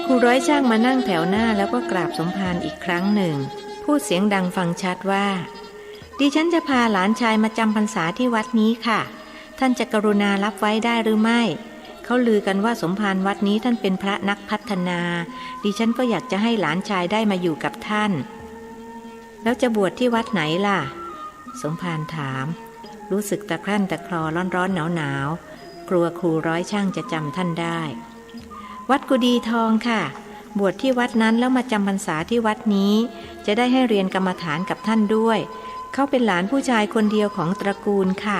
ครูร้อยช่างมานั่งแถวหน้าแล้วก็กราบสมภารอีกครั้งหนึ่งพูดเสียงดังฟังชัดว่าดิฉันจะพาหลานชายมาจำพรรษาที่วัดนี้ค่ะท่านจะกรุณารับไว้ได้หรือไม่เขาลือกันว่าสมภารวัดนี้ท่านเป็นพระนักพัฒนาดิฉันก็อยากจะให้หลานชายได้มาอยู่กับท่านแล้วจะบวชที่วัดไหนล่ะสมภารถามรู้สึกตะครั่นตะคลอร้อนหนาวกลัวครูร้อยช่างจะจำท่านได้วัดกุดีทองค่ะบวชที่วัดนั้นแล้วมาจำพรรษาที่วัดนี้จะได้ให้เรียนกรรมฐานกับท่านด้วยเขาเป็นหลานผู้ชายคนเดียวของตระกูลค่ะ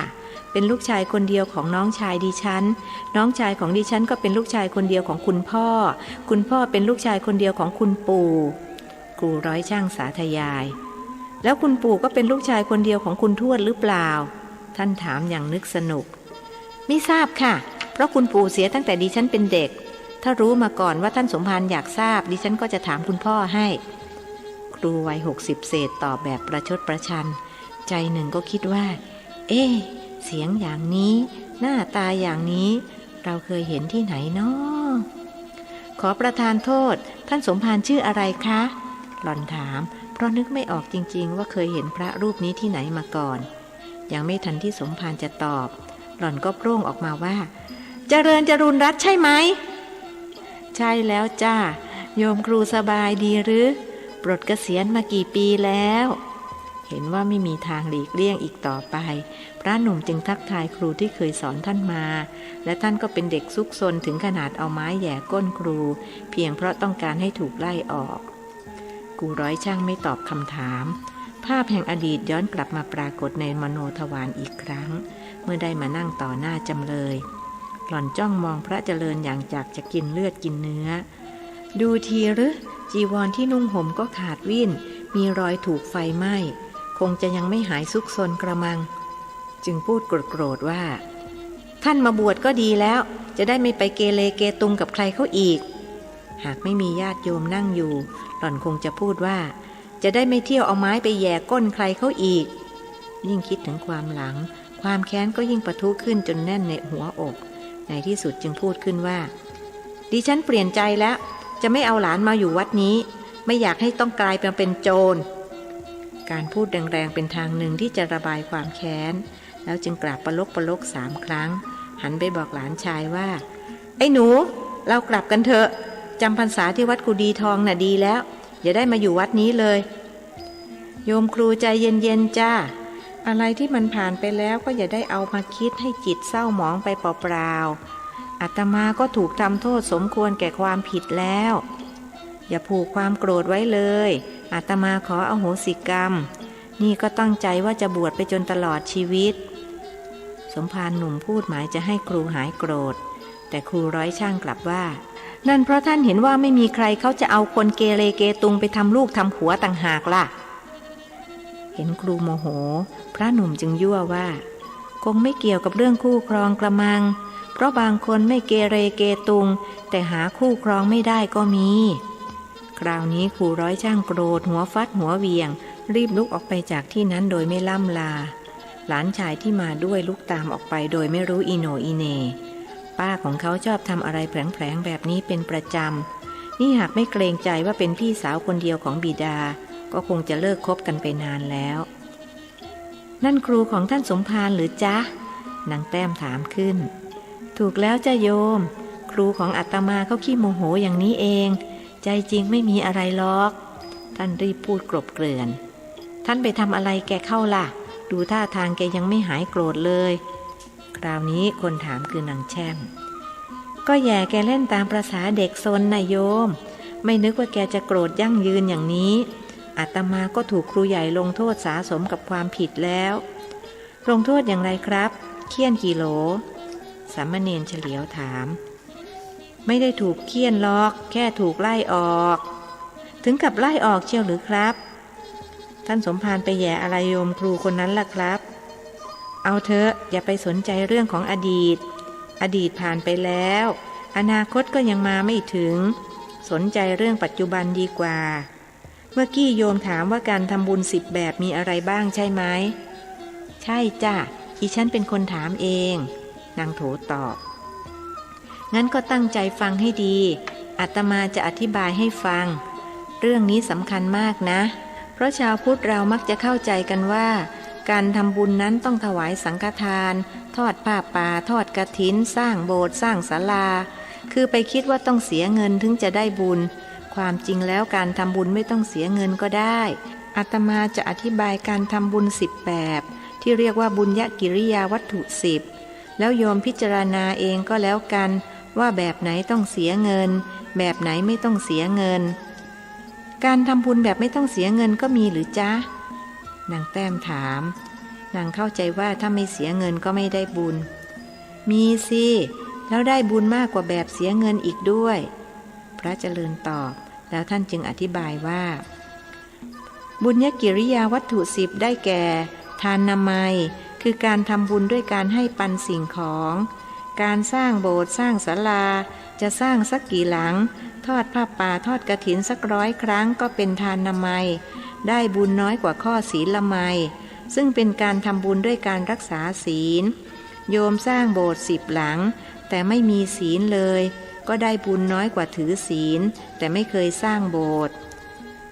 เป็นลูกชายคนเดียวของน้องชายดิฉันน้องชายของดิฉันก็เป็นลูกชายคนเดียวของคุณพ่อคุณพ่อเป็นลูกชายคนเดียวของคุณปู่ครูร้อยช่างสาธยายแล้วคุณปู่ก็เป็นลูกชายคนเดียวของคุณทวดหรือเปล่าท่านถามอย่างนึกสนุกไม่ทราบค่ะเพราะคุณปู่เสียตั้งแต่ดิฉันเป็นเด็กถ้ารู้มาก่อนว่าท่านสมภารอยากทราบดิฉันก็จะถามคุณพ่อให้ครูวัย60เศษตอบแบบประชดประชันใจหนึ่งก็คิดว่าเสียงอย่างนี้หน้าตาอย่างนี้เราเคยเห็นที่ไหนน้อขอประทานโทษท่านสมภารชื่ออะไรคะหล่อนถามเพราะนึกไม่ออกจริงๆว่าเคยเห็นพระรูปนี้ที่ไหนมาก่อนยังไม่ทันที่สมภารจะตอบหล่อนก็โพร่งออกมาว่าเจริญจรุนรัตน์ใช่ไหมใช่แล้วจ้าโยมครูสบายดีหรือปลดเกษียณมากี่ปีแล้วเห็นว่าไม่มีทางหลีกเลี่ยงอีกต่อไปพระหนุ่มจึงทักทายครูที่เคยสอนท่านมาและท่านก็เป็นเด็กซุกซนถึงขนาดเอาไม้แหย่ก้นครูเพียงเพราะต้องการให้ถูกไล่ออกครูร้อยช่างไม่ตอบคำถามภาพแห่งอดีตย้อนกลับมาปรากฏในมโนทวารอีกครั้งเมื่อได้มานั่งต่อหน้าจำเลยหล่อนจ้องมองพระเจริญอย่างจากจะกินเลือดกินเนื้อดูทีหรือจีวรที่นุ่งห่มก็ขาดวิ่นมีรอยถูกไฟไหม้คงจะยังไม่หายซุกซนกระมังจึงพูดโกรธว่าท่านมาบวชก็ดีแล้วจะได้ไม่ไปเกเรเกตุงกับใครเขาอีกหากไม่มีญาติโยมนั่งอยู่หล่อนคงจะพูดว่าจะได้ไม่เที่ยวเอาไม้ไปแย่ก้นใครเขาอีกยิ่งคิดถึงความหลังความแค้นก็ยิ่งปะทุขึ้นจนแน่นในหัวอกในที่สุดจึงพูดขึ้นว่าดิฉันเปลี่ยนใจแล้วจะไม่เอาหลานมาอยู่วัดนี้ไม่อยากให้ต้องกลายเป็นโจรการพูดแรงๆเป็นทางหนึ่งที่จะระบายความแค้นแล้วจึงกราบปลก3 ครั้งหันไปบอกหลานชายว่าไอ้หนูเรากลับกันเถอะจำพรรษาที่วัดกุดีทองน่ะดีแล้วอย่าได้มาอยู่วัดนี้เลยโยมครูใจเย็นๆจ้าอะไรที่มันผ่านไปแล้วก็อย่าได้เอามาคิดให้จิตเศร้าหมองไปเปล่าๆอาตมาก็ถูกทำโทษสมควรแก่ความผิดแล้วอย่าผูกความโกรธไว้เลยอาตมาขออโหสิกรรมนี่ก็ตั้งใจว่าจะบวชไปจนตลอดชีวิตสมภารหนุ่มพูดหมายจะให้ครูหายโกรธแต่ครูร้อยช่างกลับว่านั่นเพราะท่านเห็นว่าไม่มีใครเขาจะเอาคนเกเรเกตุงไปทำลูกทำผัวต่างหากล่ะเห็นครูโมโหพระหนุ่มจึงยั่วว่าคงไม่เกี่ยวกับเรื่องคู่ครองกระมังเพราะบางคนไม่เกเรเกตุงแต่หาคู่ครองไม่ได้ก็มีคราวนี้ครูร้อยช่างโกรธหัวฟัดหัวเวียงรีบลุกออกไปจากที่นั้นโดยไม่ล่ำลาหลานชายที่มาด้วยลุกตามออกไปโดยไม่รู้อีโหนอีเหน่ป้าของเขาชอบทำอะไรแผลงๆแบบนี้เป็นประจำนี่หากไม่เกรงใจว่าเป็นพี่สาวคนเดียวของบิดาก็คงจะเลิกคบกันไปนานแล้วนั่นครูของท่านสมภารหรือจ๊ะนางแต้มถามขึ้นถูกแล้วจ้ะโยมครูของอาตมาเขาขี้โมโหอย่างนี้เองใจจริงไม่มีอะไรหรอกท่านรีบพูดกลบเกลื่อนท่านไปทำอะไรแกเข้าล่ะดูท่าทางแกยังไม่หายโกรธเลยคราวนี้คนถามคือนางแช่มก็แย่แกเล่นตามประสาเด็กซนนะโยมไม่นึกว่าแกจะโกรธยั่งยืนอย่างนี้อาตมาก็ถูกครูใหญ่ลงโทษสาสมกับความผิดแล้วลงโทษอย่างไรครับเฆี่ยนกี่โหลสามเณรเฉลียวถามไม่ได้ถูกเฆี่ยนหรอกแค่ถูกไล่ออกถึงกับไล่ออกเชียวหรือครับท่านสมภารไปแย่อะไรโยมครูคนนั้นล่ะครับเอาเถอะอย่าไปสนใจเรื่องของอดีตผ่านไปแล้วอนาคตก็ยังมาไม่ถึงสนใจเรื่องปัจจุบันดีกว่าเมื่อกี้โยมถามว่าการทำบุญ10 แบบมีอะไรบ้างใช่ไหมใช่จ้ะอีฉันเป็นคนถามเองนางโถตอบงั้นก็ตั้งใจฟังให้ดี อาตมาจะอธิบายให้ฟังเรื่องนี้สำคัญมากนะเพราะชาวพุทธเรามักจะเข้าใจกันว่าการทำบุญนั้นต้องถวายสังฆทานทอดผ้าป่าทอดกฐินสร้างโบสถ์สร้างศาลาคือไปคิดว่าต้องเสียเงินถึงจะได้บุญความจริงแล้วการทำบุญไม่ต้องเสียเงินก็ได้อาตมาจะอธิบายการทำบุญ10แบบที่เรียกว่าบุญญกิริยาวัตถุ10แล้วโยมพิจารณาเองก็แล้วกันว่าแบบไหนต้องเสียเงินแบบไหนไม่ต้องเสียเงินการทำบุญแบบไม่ต้องเสียเงินก็มีหรือจ๊ะนางแต้มถามนางเข้าใจว่าถ้าไม่เสียเงินก็ไม่ได้บุญมีสิแล้วได้บุญมากกว่าแบบเสียเงินอีกด้วยพระเจริญตอบแล้วท่านจึงอธิบายว่าบุญญกิริยาวัตถุ10ได้แก่ทานนามัยคือการทำบุญด้วยการให้ปันสิ่งของการสร้างโบสถ์สร้างศาลาจะสร้างสักกี่หลังทอดผ้าป่าทอดกฐินสัก100 ครั้งก็เป็นทานนามัยได้บุญน้อยกว่าข้อศีลไมยซึ่งเป็นการทำบุญด้วยการรักษาศีลโยมสร้างโบสถ์10 หลังแต่ไม่มีศีลเลยก็ได้บุญน้อยกว่าถือศีลแต่ไม่เคยสร้างโบสถ์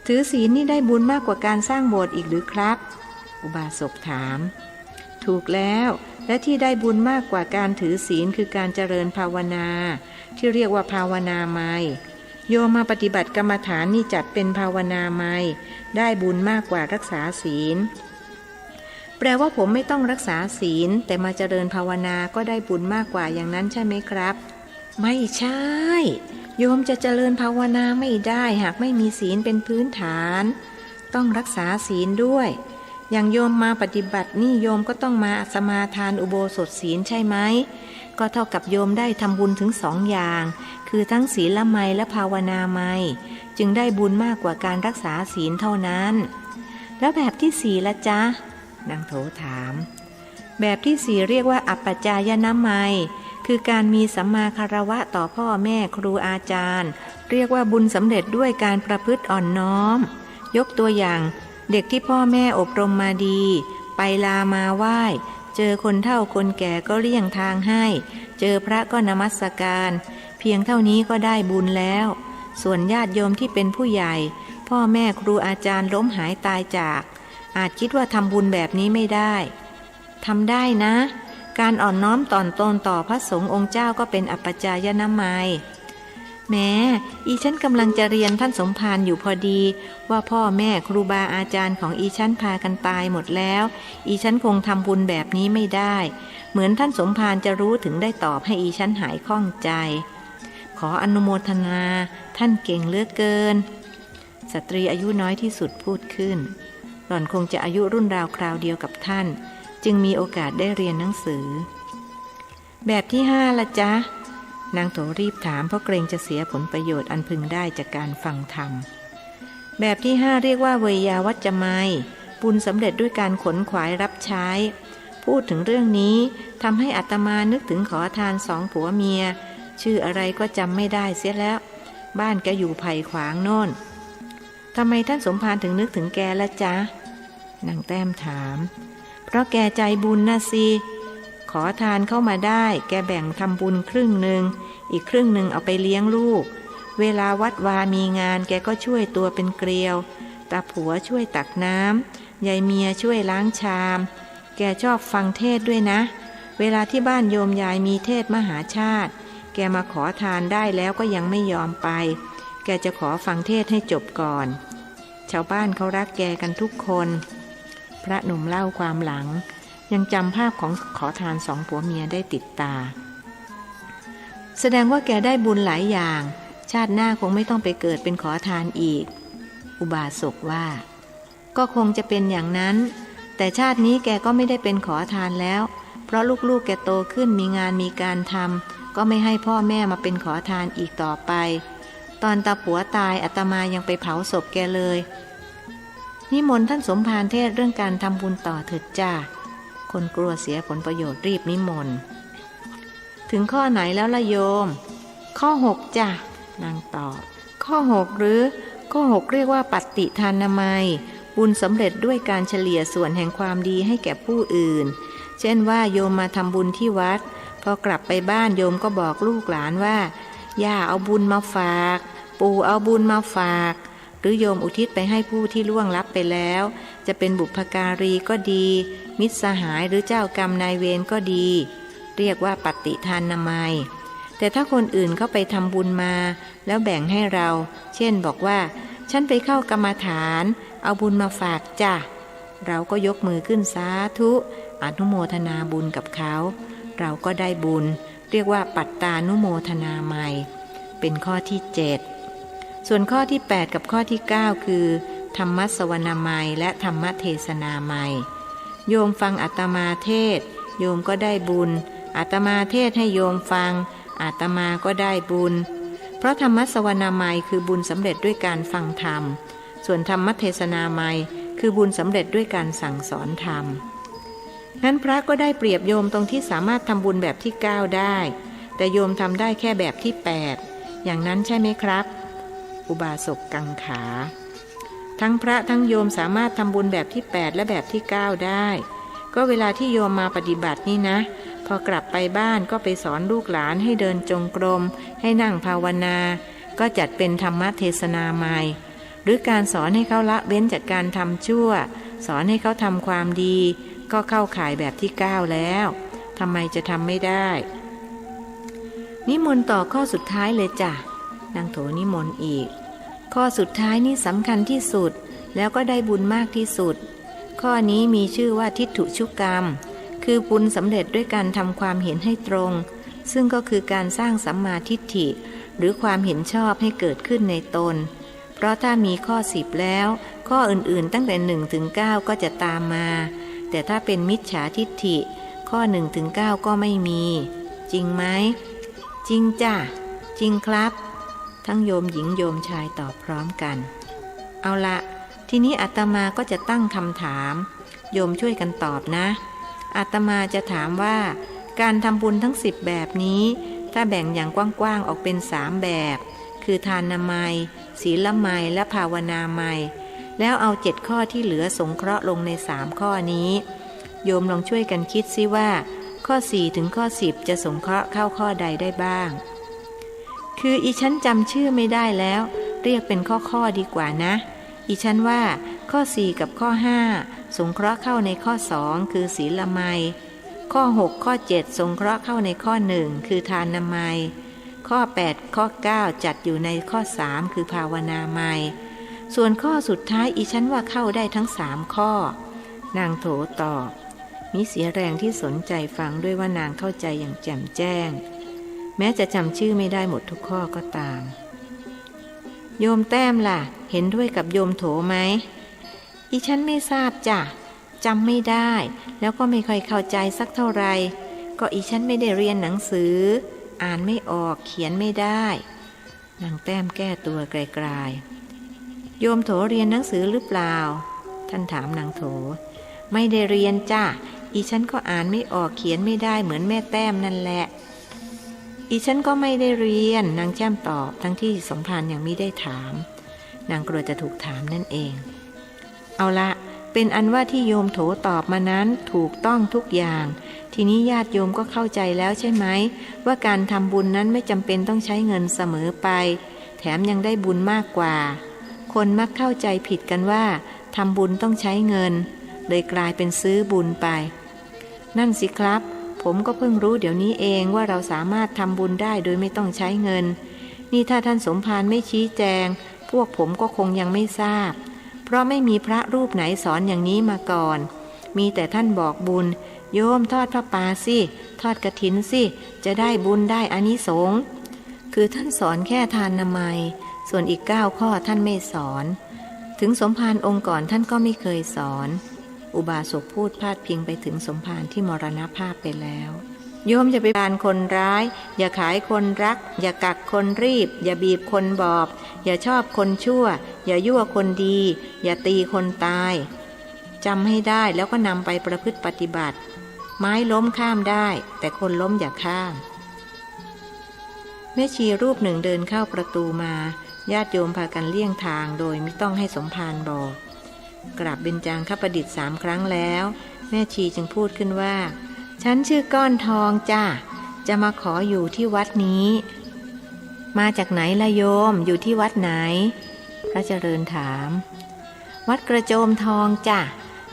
ถือศีลนี่ได้บุญมากกว่าการสร้างโบสถ์อีกหรือครับอุบาสกถามถูกแล้วและที่ได้บุญมากกว่าการถือศีลคือการเจริญภาวนาที่เรียกว่าภาวนาไมยโยมมาปฏิบัติกรรมฐานนี่จัดเป็นภาวนาไมยได้บุญมากกว่ารักษาศีลแปลว่าผมไม่ต้องรักษาศีลแต่มาเจริญภาวนาก็ได้บุญมากกว่าอย่างนั้นใช่ไหมครับไม่ใช่โยมจะเจริญภาวนาไม่ได้หากไม่มีศีลเป็นพื้นฐานต้องรักษาศีลด้วยอย่างโยมมาปฏิบัตินี่โยมก็ต้องมาสมาทานอุโบสถศีลใช่ไหมก็เท่ากับโยมได้ทำบุญถึง2 อย่างคือทั้งศีลไมยและภาวนาไมยจึงได้บุญมากกว่าการรักษาศีลเท่านั้นแล้วแบบที่4ละจ๊ะนางโถถามแบบที่4เรียกว่าอัปปจายนไมยคือการมีสัมมาคารวะต่อพ่อแม่ครูอาจารย์เรียกว่าบุญสำเร็จด้วยการประพฤติอ่อนน้อมยกตัวอย่างเด็กที่พ่อแม่อบรมมาดีไปลามาไหว้เจอคนเฒ่าคนแก่ก็เลี่ยงทางให้เจอพระก็นมัสการเพียงเท่านี้ก็ได้บุญแล้วส่วนญาติโยมที่เป็นผู้ใหญ่พ่อแม่ครูอาจารย์ล้มหายตายจากอาจคิดว่าทำบุญแบบนี้ไม่ได้ทำได้นะการอ่อนน้อมต่อตนต่อพระสงฆ์องค์เจ้าก็เป็นอัปปจายนมัยแม้อีฉันกำลังจะเรียนท่านสมภารอยู่พอดีว่าพ่อแม่ครูบาอาจารย์ของอีฉันพากันตายหมดแล้วอีฉันคงทำบุญแบบนี้ไม่ได้เหมือนท่านสมภารจะรู้ถึงได้ตอบให้อีฉันหายข้องใจขออนุโมทนาท่านเก่งเหลือเกินสตรีอายุน้อยที่สุดพูดขึ้นหล่อนคงจะอายุรุ่นราวคราวเดียวกับท่านจึงมีโอกาสได้เรียนหนังสือแบบที่5ละจ๊ะนางโถรีบถามเพราะเกรงจะเสียผลประโยชน์อันพึงได้จากการฟังธรรมแบบที่5เรียกว่าเวยาวัจจะไมยบุญสำเร็จด้วยการขนขวายรับใช้พูดถึงเรื่องนี้ทำให้อาตมานึกถึงขอทาน2 ผัวเมียชื่ออะไรก็จำไม่ได้เสียแล้วบ้านแกอยู่ไผ่ขวางโน่นทำไมท่านสมภารถึงนึกถึงแกละจ๊ะนางแต้มถามเพราะแกใจบุญนะสิขอทานเข้ามาได้แกแบ่งทำบุญครึ่งหนึ่งอีกครึ่งหนึ่งเอาไปเลี้ยงลูกเวลาวัดวามีงานแกก็ช่วยตัวเป็นเกลียวตาผัวช่วยตักน้ำยายเมียช่วยล้างชามแกชอบฟังเทศด้วยนะเวลาที่บ้านโยมยายมีเทศมหาชาติแกมาขอทานได้แล้วก็ยังไม่ยอมไปแกจะขอฟังเทศให้จบก่อนชาวบ้านเขารักแกกันทุกคนพระหนุ่มเล่าความหลังยังจำภาพของขอทาน2 ผัวเมียได้ติดตาแสดงว่าแกได้บุญหลายอย่างชาติหน้าคงไม่ต้องไปเกิดเป็นขอทานอีกอุบาสกว่าก็คงจะเป็นอย่างนั้นแต่ชาตินี้แกก็ไม่ได้เป็นขอทานแล้วเพราะลูกๆแกโตขึ้นมีงานมีการทำก็ไม่ให้พ่อแม่มาเป็นขอทานอีกต่อไปตอนตาผัวตายอาตมายังไปเผาศพแกเลยนิมนต์ท่านสมภารเทศเรื่องการทำบุญต่อเถิดจ้าคนกลัวเสียผลประโยชน์รีบนิมนต์ถึงข้อไหนแล้วละโยมข้อ6จ้ะนางตอบข้อ6หรือข้อ6เรียกว่าปัตติทานนามัยบุญสำเร็จด้วยการเฉลี่ยส่วนแห่งความดีให้แก่ผู้อื่นเช่นว่าโยมมาทำบุญที่วัดพอกลับไปบ้านโยมก็บอกลูกหลานว่า ย่าเอาบุญมาฝากปู่เอาบุญมาฝากหรือโยมอุทิศไปให้ผู้ที่ล่วงลับไปแล้วจะเป็นบุพการีก็ดีมิตรสหายหรือเจ้ากรรมนายเวรก็ดีเรียกว่าปฏิทานนามัยแต่ถ้าคนอื่นเข้าไปทำบุญมาแล้วแบ่งให้เราเช่นบอกว่าฉันไปเข้ากรรมฐานเอาบุญมาฝากจ้ะเราก็ยกมือขึ้นสาธุอนุโมทนาบุญกับเขาเราก็ได้บุญเรียกว่าปัตตานุโมทนาใหม่เป็นข้อที่7ส่วนข้อที่8กับข้อที่9คือธรรมสวนามัยและธรรมเทศนาใหม่โยมฟังอาตมาเทศโยมก็ได้บุญอาตมาเทศให้โยมฟังอาตมาก็ได้บุญเพราะธรรมสวนามัยคือบุญสำเร็จด้วยการฟังธรรมส่วนธรรมเทศนาใหม่คือบุญสำเร็จด้วยการสั่งสอนธรรมงั้นพระก็ได้เปรียบโยมตรงที่สามารถทำบุญแบบที่9ได้แต่โยมทำได้แค่แบบที่8อย่างนั้นใช่ไหมครับอุบาสกกังขาทั้งพระทั้งโยมสามารถทำบุญแบบที่8และแบบที่9ได้ก็เวลาที่โยมมาปฏิบัตินี่นะพอกลับไปบ้านก็ไปสอนลูกหลานให้เดินจงกรมให้นั่งภาวนาก็จัดเป็นธรรมเทศนาใหม่หรือการสอนให้เขาละเว้นจากการทำชั่วสอนให้เขาทำความดีก็เข้าข่ายแบบที่9แล้วทำไมจะทำไม่ได้นิมนต์ต่อข้อสุดท้ายเลยจ้ะนางโถนิมนต์อีกข้อสุดท้ายนี่สำคัญที่สุดแล้วก็ได้บุญมากที่สุดข้อนี้มีชื่อว่าทิฏฐุชุกรรมคือบุญสำเร็จด้วยการทำความเห็นให้ตรงซึ่งก็คือการสร้างสัมมาทิฏฐิหรือความเห็นชอบให้เกิดขึ้นในตนเพราะถ้ามีข้อ10แล้วข้ออื่นๆตั้งแต่1ถึง9ก็จะตามมาแต่ถ้าเป็นมิจฉาทิฏฐิข้อ1ถึง9ก็ไม่มีจริงไหมจริงจ้ะจริงครับทั้งโยมหญิงโยมชายตอบพร้อมกันเอาละทีนี้อาตมาก็จะตั้งคำถามโยมช่วยกันตอบนะอาตมาจะถามว่าการทำบุญทั้ง10แบบนี้ถ้าแบ่งอย่างกว้างๆออกเป็น3แบบคือทานามัยศีลไมยและภาวนาไมยแล้วเอา7ข้อที่เหลือสงเคราะห์ลงใน3ข้อนี้โยมลองช่วยกันคิดซิว่าข้อ4ถึงข้อ10จะสงเคราะห์เข้าข้อใดได้บ้างคืออีฉันจำชื่อไม่ได้แล้วเรียกเป็นข้อดีกว่านะอีฉันว่าข้อ4กับข้อ5สงเคราะห์เข้าในข้อ2คือศีลไมยข้อ6ข้อ7สงเคราะห์เข้าในข้อ1คือทานามัยข้อ8ข้อ9จัดอยู่ในข้อ3คือภาวนาไมยส่วนข้อสุดท้ายอีฉันว่าเข้าได้ทั้ง3ข้อนางโถตอบมิเสียแรงที่สนใจฟังด้วยว่านางเข้าใจอย่างแจ่มแจ้งแม้จะจำชื่อไม่ได้หมดทุกข้อก็ตามโยมแต้มล่ะเห็นด้วยกับโยมโถไหมอีฉันไม่ทราบจ้ะจำไม่ได้แล้วก็ไม่ค่อยเข้าใจสักเท่าไหร่ก็อีฉันไม่ได้เรียนหนังสืออ่านไม่ออกเขียนไม่ได้นางแต้มแก้ตัวไกลๆโยมโถเรียนหนังสือหรือเปล่าท่านถามนางโถไม่ได้เรียนจ้ะอีฉันก็อ่านไม่ออกเขียนไม่ได้เหมือนแม่แต้มนั่นแหละอีฉันก็ไม่ได้เรียนนางแจ้มตอบทั้งที่สมภารยังไม่ได้ถามนางกลัวจะถูกถามนั่นเองเอาละเป็นอันว่าที่โยมโถตอบมานั้นถูกต้องทุกอย่างทีนี้ญาติโยมก็เข้าใจแล้วใช่ไหมว่าการทำบุญนั้นไม่จำเป็นต้องใช้เงินเสมอไปแถมยังได้บุญมากกว่าคนมักเข้าใจผิดกันว่าทำบุญต้องใช้เงินเลยกลายเป็นซื้อบุญไปนั่นสิครับผมก็เพิ่งรู้เดี๋ยวนี้เองว่าเราสามารถทำบุญได้โดยไม่ต้องใช้เงินนี่ถ้าท่านสมภารไม่ชี้แจงพวกผมก็คงยังไม่ทราบเพราะไม่มีพระรูปไหนสอนอย่างนี้มาก่อนมีแต่ท่านบอกบุญโยมทอดผ้าป่าสิทอดกฐินสิจะได้บุญได้อานิสงส์คือท่านสอนแค่ทานนามัยส่วนอีก9ข้อท่านไม่สอนถึงสมภารองค์ก่อนท่านก็ไม่เคยสอนอุบาสกพูดพาดพิงไปถึงสมภารที่มรณภาพไปแล้วโยมอย่าไปบานคนร้ายอย่าขายคนรักอย่ากักคนรีบอย่าบีบคนบอบอย่าชอบคนชั่วอย่ายั่วคนดีอย่าตีคนตายจำให้ได้แล้วก็นำไปประพฤติปฏิบัติไม้ล้มข้ามได้แต่คนล้มอย่าข้ามแม่ชีรูปหนึ่งเดินเข้าประตูมาญาติโยมพากันเลี่ยงทางโดยไม่ต้องให้สมภารบอกกราบเบญจางคประดิษฐ์3 ครั้งแล้วแม่ชีจึงพูดขึ้นว่าฉันชื่อก้อนทองจ้าจะมาขออยู่ที่วัดนี้ มาจากไหนล่ะโยมอยู่ที่วัดไหนพระเจริญถามวัดกระโจมทองจ้ะ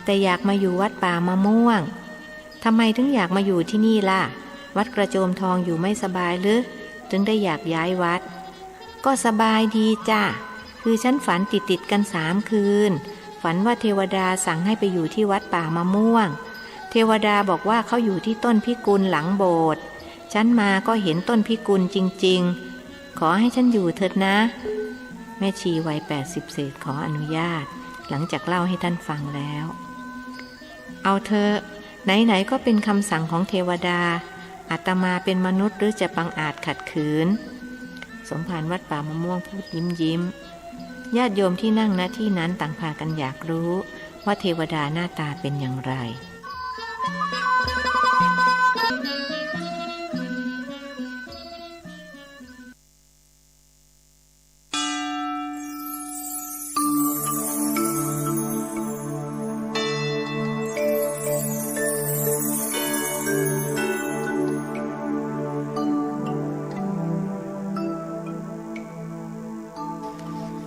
แต่อยากมาอยู่วัดป่ามะม่วงทำไมถึงอยากมาอยู่ที่นี่ล่ะวัดกระโจมทองอยู่ไม่สบายหรือถึงได้อยากย้ายวัดก็สบายดีจ้ะคือฉันฝันติดกัน3 คืนฝันว่าเทวดาสั่งให้ไปอยู่ที่วัดป่ามะม่วงเทวดาบอกว่าเขาอยู่ที่ต้นพิกุลหลังโบสถ์ฉันมาก็เห็นต้นพิกุลจริงๆขอให้ฉันอยู่เถิดนะแม่ชีวัย80 เศษขออนุญาตหลังจากเล่าให้ท่านฟังแล้วเอาเถอะไหนๆก็เป็นคำสั่งของเทวดาอาตมาเป็นมนุษย์หรือจะบังอาจขัดขืนสมภารวัดป่ามะม่วงพูดยิ้มญาติโยมที่นั่งณที่นั้นต่างพากันอยากรู้ว่าเทวดาหน้าตาเป็นอย่างไร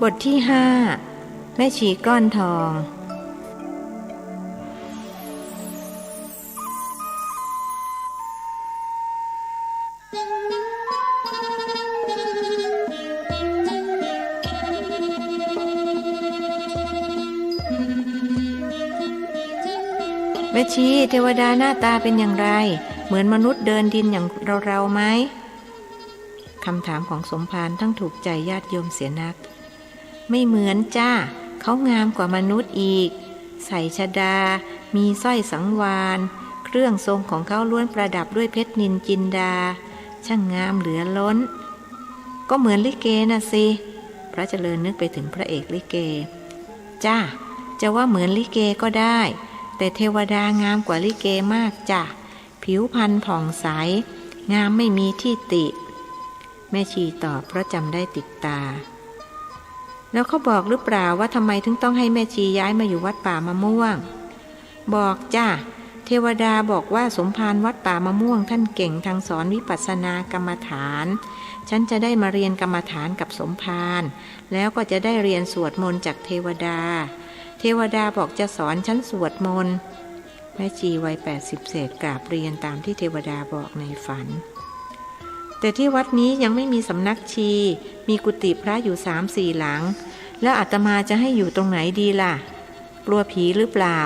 บทที่5แม่ชีก้อนทองแม่ชีเทวดาหน้าตาเป็นอย่างไรเหมือนมนุษย์เดินดินอย่างเราไหมคำถามของสมภารทั้งถูกใจญาติโยมเสียนักไม่เหมือนจ้าเขางามกว่ามนุษย์อีกใส่ชฎามีสร้อยสังวาลเครื่องทรงของเขาล้วนประดับด้วยเพชรนิลจินดาช่างงามเหลือล้นก็เหมือนลิเกน่ะสิพระเจริญนึกไปถึงพระเอกลิเกจ้าจะว่าเหมือนลิเกก็ได้แต่เทวดางามกว่าลิเกมากจ้ะผิวพรรณผ่องใสงามไม่มีที่ติแม่ชีตอบเพราะจำได้ติดตาแล้วเขาบอกหรือเปล่าว่าทำไมถึงต้องให้แม่ชีย้ายมาอยู่วัดป่ามะม่วงบอกจ้ะเทวดาบอกว่าสมภารวัดป่ามะม่วงท่านเก่งทางสอนวิปัสสนากรรมฐานฉันจะได้มาเรียนกรรมฐานกับสมภารแล้วก็จะได้เรียนสวดมนต์จากเทวดาเทวดาบอกจะสอนฉันสวดมนต์แม่ชีวัย80 เศษกราบเรียนตามที่เทวดาบอกในฝันแต่ที่วัดนี้ยังไม่มีสำนักชีมีกุฏิพระอยู่3-4 หลังแล้วอาตมาจะให้อยู่ตรงไหนดีล่ะกลัวผีหรือเปล่า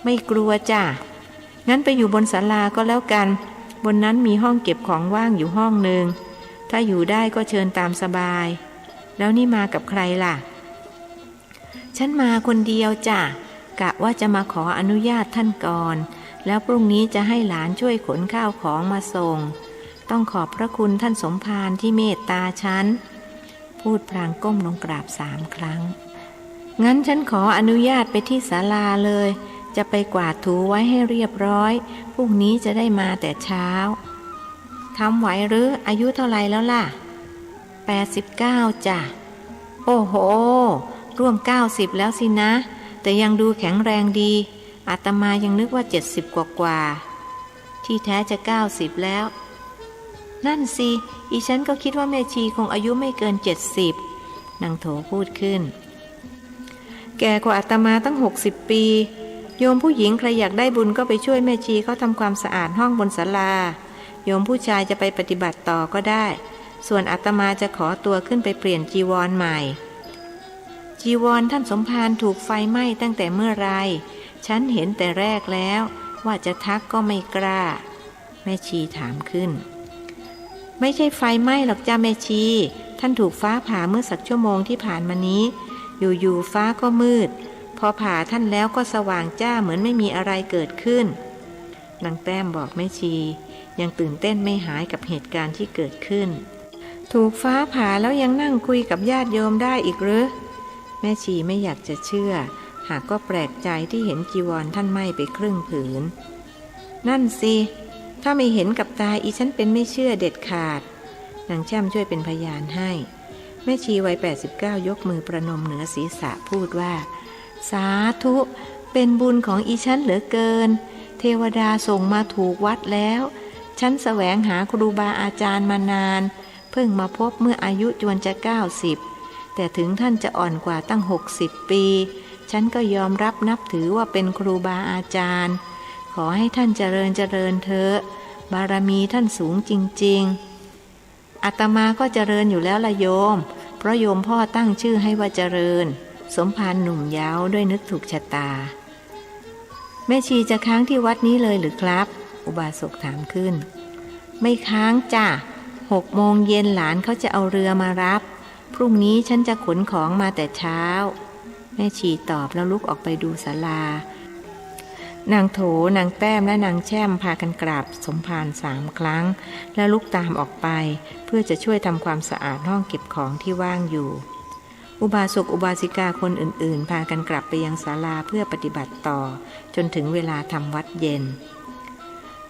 ไม่กลัวจ้ะงั้นไปอยู่บนศาลาก็แล้วกันบนนั้นมีห้องเก็บของว่างอยู่ห้องหนึ่งถ้าอยู่ได้ก็เชิญตามสบายแล้วนี่มากับใครล่ะฉันมาคนเดียวจ้ะกะว่าจะมาขออนุญาตท่านก่อนแล้วพรุ่งนี้จะให้หลานช่วยขนข้าวของมาส่งต้องขอบพระคุณท่านสมภารที่เมตตาฉันพูดพลางก้มลงกราบ3 ครั้งงั้นฉันขออนุญาตไปที่ศาลาเลยจะไปกวาดถูไว้ให้เรียบร้อยพรุ่งนี้จะได้มาแต่เช้าทำไหวหรืออายุเท่าไรแล้วล่ะ89จ้ะโอ้โหร่วม90แล้วสินะแต่ยังดูแข็งแรงดีอาตมายังนึกว่า70กว่าที่แท้จะ90แล้วนั่นสิอีฉันก็คิดว่าแม่ชีคงอายุไม่เกิน70นางโถพูดขึ้นแก่กว่าอาตมาตั้ง60 ปีโยมผู้หญิงใครอยากได้บุญก็ไปช่วยแม่ชีเขาทำความสะอาดห้องบนศาลาโยมผู้ชายจะไปปฏิบัติต่อก็ได้ส่วนอาตมาจะขอตัวขึ้นไปเปลี่ยนจีวรใหม่จีวรท่านสมภารถูกไฟไหม้ตั้งแต่เมื่อไรฉันเห็นแต่แรกแล้วว่าจะทักก็ไม่กล้าแม่ชีถามขึ้นไม่ใช่ไฟไหม้หรอกจ้าแม่ชีท่านถูกฟ้าผ่าเมื่อสักชั่วโมงที่ผ่านมานี้อยู่ๆฟ้าก็มืดพอผ่าท่านแล้วก็สว่างจ้าเหมือนไม่มีอะไรเกิดขึ้นนางแต้มบอกแม่ชียังตื่นเต้นไม่หายกับเหตุการณ์ที่เกิดขึ้นถูกฟ้าผ่าแล้วยังนั่งคุยกับญาติโยมได้อีกหรือแม่ชีไม่อยากจะเชื่อหากก็แปลกใจที่เห็นจีวรท่านไหม้ไปครึ่งผืนนั่นสิถ้าไม่เห็นกับตาอีฉันเป็นไม่เชื่อเด็ดขาดนางแช่มช่วยเป็นพยานให้แม่ชีวัย89ยกมือประนมเหนือศีรษะพูดว่าสาธุเป็นบุญของอีฉันเหลือเกินเทวดาส่งมาถูกวัดแล้วฉันแสวงหาครูบาอาจารย์มานานเ พิ่งมาพบเมื่ออายุจวนจะ90แต่ถึงท่านจะอ่อนกว่าตั้ง60ปีฉันก็ยอมรับนับถือว่าเป็นครูบาอาจารย์ขอให้ท่านเจริญเถอะบารมีท่านสูงจริงๆอาตมาก็เจริญอยู่แล้วละโยมเพราะโยมพ่อตั้งชื่อให้ว่าเจริญสมภารหนุ่มเย้าด้วยนึกถูกชะตาแม่ชีจะค้างที่วัดนี้เลยหรือครับอุบาสกถามขึ้นไม่ค้างจ้ะ6 โมงเย็นหลานเขาจะเอาเรือมารับพรุ่งนี้ฉันจะขนของมาแต่เช้าแม่ชีตอบแล้วลุกออกไปดูศาลานางโถนางแต้มและนางแช่มพากันกราบสมภาร3 ครั้งแล้วลุกตามออกไปเพื่อจะช่วยทำความสะอาดห้องเก็บของที่ว่างอยู่อุบาสกอุบาสิกาคนอื่นๆพากันกลับไปยังศาลาเพื่อปฏิบัติต่อจนถึงเวลาทำวัดเย็น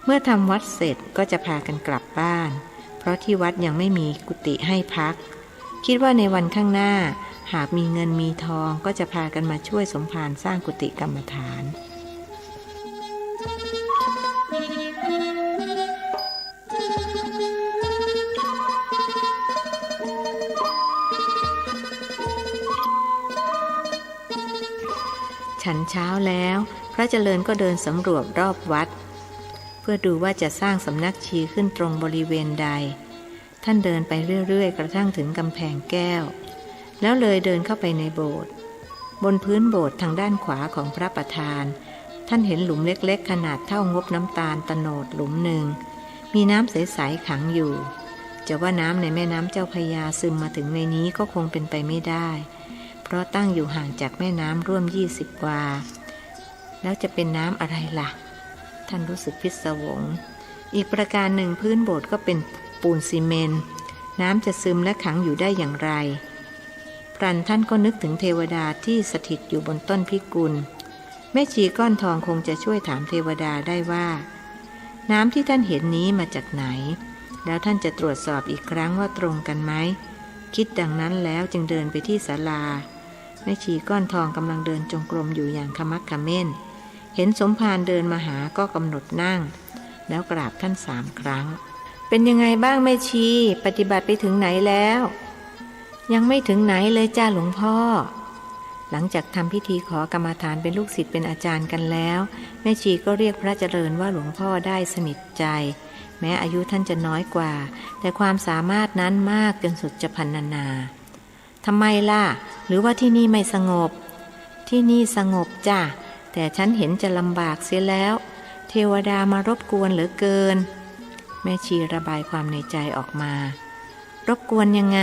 เมื่อทำวัดเสร็จก็จะพากันกลับบ้านเพราะที่วัดยังไม่มีกุฏิให้พักคิดว่าในวันข้างหน้าหากมีเงินมีทองก็จะพากันมาช่วยสมภารสร้างกุฏิกรรมฐานฉันเช้าแล้วพระเจริญก็เดินสำรวจรอบวัดเพื่อดูว่าจะสร้างสำนักชีขึ้นตรงบริเวณใดท่านเดินไปเรื่อยๆกระทั่งถึงกำแพงแก้วแล้วเลยเดินเข้าไปในโบสถ์บนพื้นโบสถ์ทางด้านขวาของพระประธานท่านเห็นหลุมเล็กๆขนาดเท่างบน้ำตาลโตนดหลุมหนึ่งมีน้ำใสๆขังอยู่จะว่าน้ำในแม่น้ำเจ้าพระยาซึมมาถึงในนี้ก็คงเป็นไปไม่ได้เพราะตั้งอยู่ห่างจากแม่น้ำร่วม20 วาแล้วจะเป็นน้ำอะไรล่ะท่านรู้สึกพิศวงอีกประการหนึ่งพื้นโบสถ์ก็เป็นปูนซีเมนต์น้ำจะซึมและขังอยู่ได้อย่างไรพลันท่านก็นึกถึงเทวดาที่สถิตอยู่บนต้นพิกุลแม่ชีก้อนทองคงจะช่วยถามเทวดาได้ว่าน้ำที่ท่านเห็นนี้มาจากไหนแล้วท่านจะตรวจสอบอีกครั้งว่าตรงกันไหมคิดดังนั้นแล้วจึงเดินไปที่ศาลาแม่ชีก้อนทองกำลังเดินจงกรมอยู่อย่างขมักเขม้นเห็นสมภารเดินมาหาก็กำหนดนั่งแล้วกราบท่าน3 ครั้งเป็นยังไงบ้างแม่ชีปฏิบัติไปถึงไหนแล้วยังไม่ถึงไหนเลยจ้าหลวงพ่อหลังจากทำพิธีขอกรรมฐานเป็นลูกศิษย์เป็นอาจารย์กันแล้วแม่ชีก็เรียกพระเจริญว่าหลวงพ่อได้สนิทใจแม้อายุท่านจะน้อยกว่าแต่ความสามารถนั้นมากจนสุดจะพรรณนาทำไมล่ะหรือว่าที่นี่ไม่สงบที่นี่สงบจ้ะแต่ฉันเห็นจะลำบากเสียแล้วเทวดามารบกวนเหลือเกินแม่ชีระบายความในใจออกมารบกวนยังไง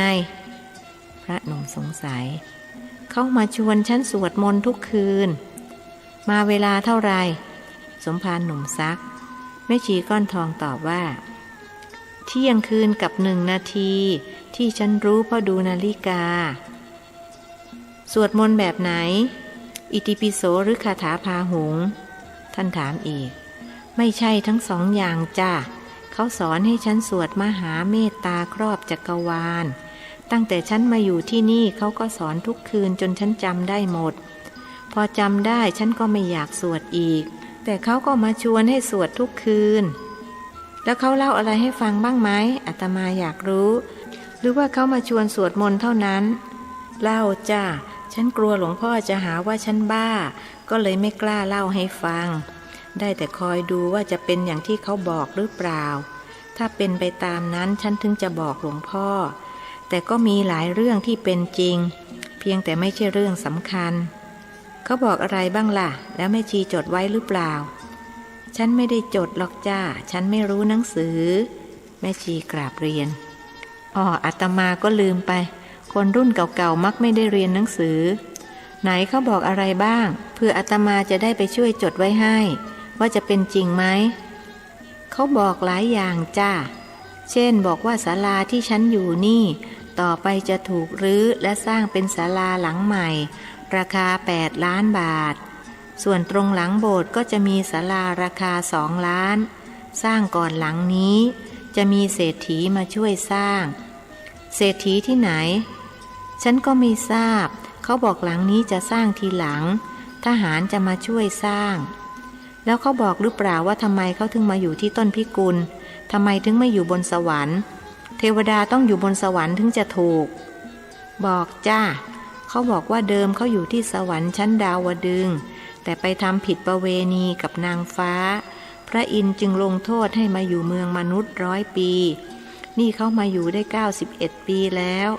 พระหนุ่มสงสัยเขามาชวนฉันสวดมนต์ทุกคืนมาเวลาเท่าไรสมภารหนุ่มซักแม่ชีก้อนทองตอบว่าเที่ยงคืนกับ1 นาทีที่ฉันรู้เพราะดูนาฬิกาสวดมนต์แบบไหนอิติปิโสหรือคาถาพาหุงท่านถามอีกไม่ใช่ทั้ง2 อย่างจ้ะเขาสอนให้ฉันสวดมหาเมตตาครอบจักรวาลตั้งแต่ฉันมาอยู่ที่นี่เขาก็สอนทุกคืนจนฉันจำได้หมดพอจำได้ฉันก็ไม่อยากสวดอีกแต่เขาก็มาชวนให้สวดทุกคืนแล้วเขาเล่าอะไรให้ฟังบ้างไหมอาตมาอยากรู้หรือว่าเขามาชวนสวดมนต์เท่านั้นเล่าจ้าฉันกลัวหลวงพ่อจะหาว่าฉันบ้าก็เลยไม่กล้าเล่าให้ฟังได้แต่คอยดูว่าจะเป็นอย่างที่เขาบอกหรือเปล่าถ้าเป็นไปตามนั้นฉันถึงจะบอกหลวงพ่อแต่ก็มีหลายเรื่องที่เป็นจริงเพียงแต่ไม่ใช่เรื่องสำคัญเขาบอกอะไรบ้างล่ะแล้วแม่ชีจดไว้หรือเปล่าฉันไม่ได้จดหรอกจ้าฉันไม่รู้หนังสือแม่ชีกราบเรียนอาตมาก็ลืมไปคนรุ่นเก่าๆมักไม่ได้เรียนหนังสือไหนเขาบอกอะไรบ้างเพื่ออาตมาจะได้ไปช่วยจดไว้ให้ว่าจะเป็นจริงไหมเขาบอกหลายอย่างจ้าเช่นบอกว่าศาลาที่ฉันอยู่นี่ต่อไปจะถูกรื้อและสร้างเป็นศาลาหลังใหม่ราคา8 ล้านบาทส่วนตรงหลังโบสถ์ก็จะมีศาลาราคา2 ล้านสร้างก่อนหลังนี้จะมีเศรษฐีมาช่วยสร้างเศรษฐีที่ไหนฉันก็ไม่ทราบเขาบอกหลังนี้จะสร้างทีหลังทหารจะมาช่วยสร้างแล้วเขาบอกหรือเปล่าว่าทำไมเขาถึงมาอยู่ที่ต้นพิกุลทำไมถึงไม่อยู่บนสวรรค์เท ทวดาต้องอยู่บนสวรรค์ถึงจะถูกบอกจ้าเขาบอกว่าเดิมเขาอยู่ที่สวรรค์ชั้นดาวดึงส์แต่ไปทำผิดประเวณีกับนางฟ้าพระอินทร์จึงลงโทษให้มาอยู่เมืองมนุษย์100 ปีนี่เขามาอยู่ได้91 ปีแล้ว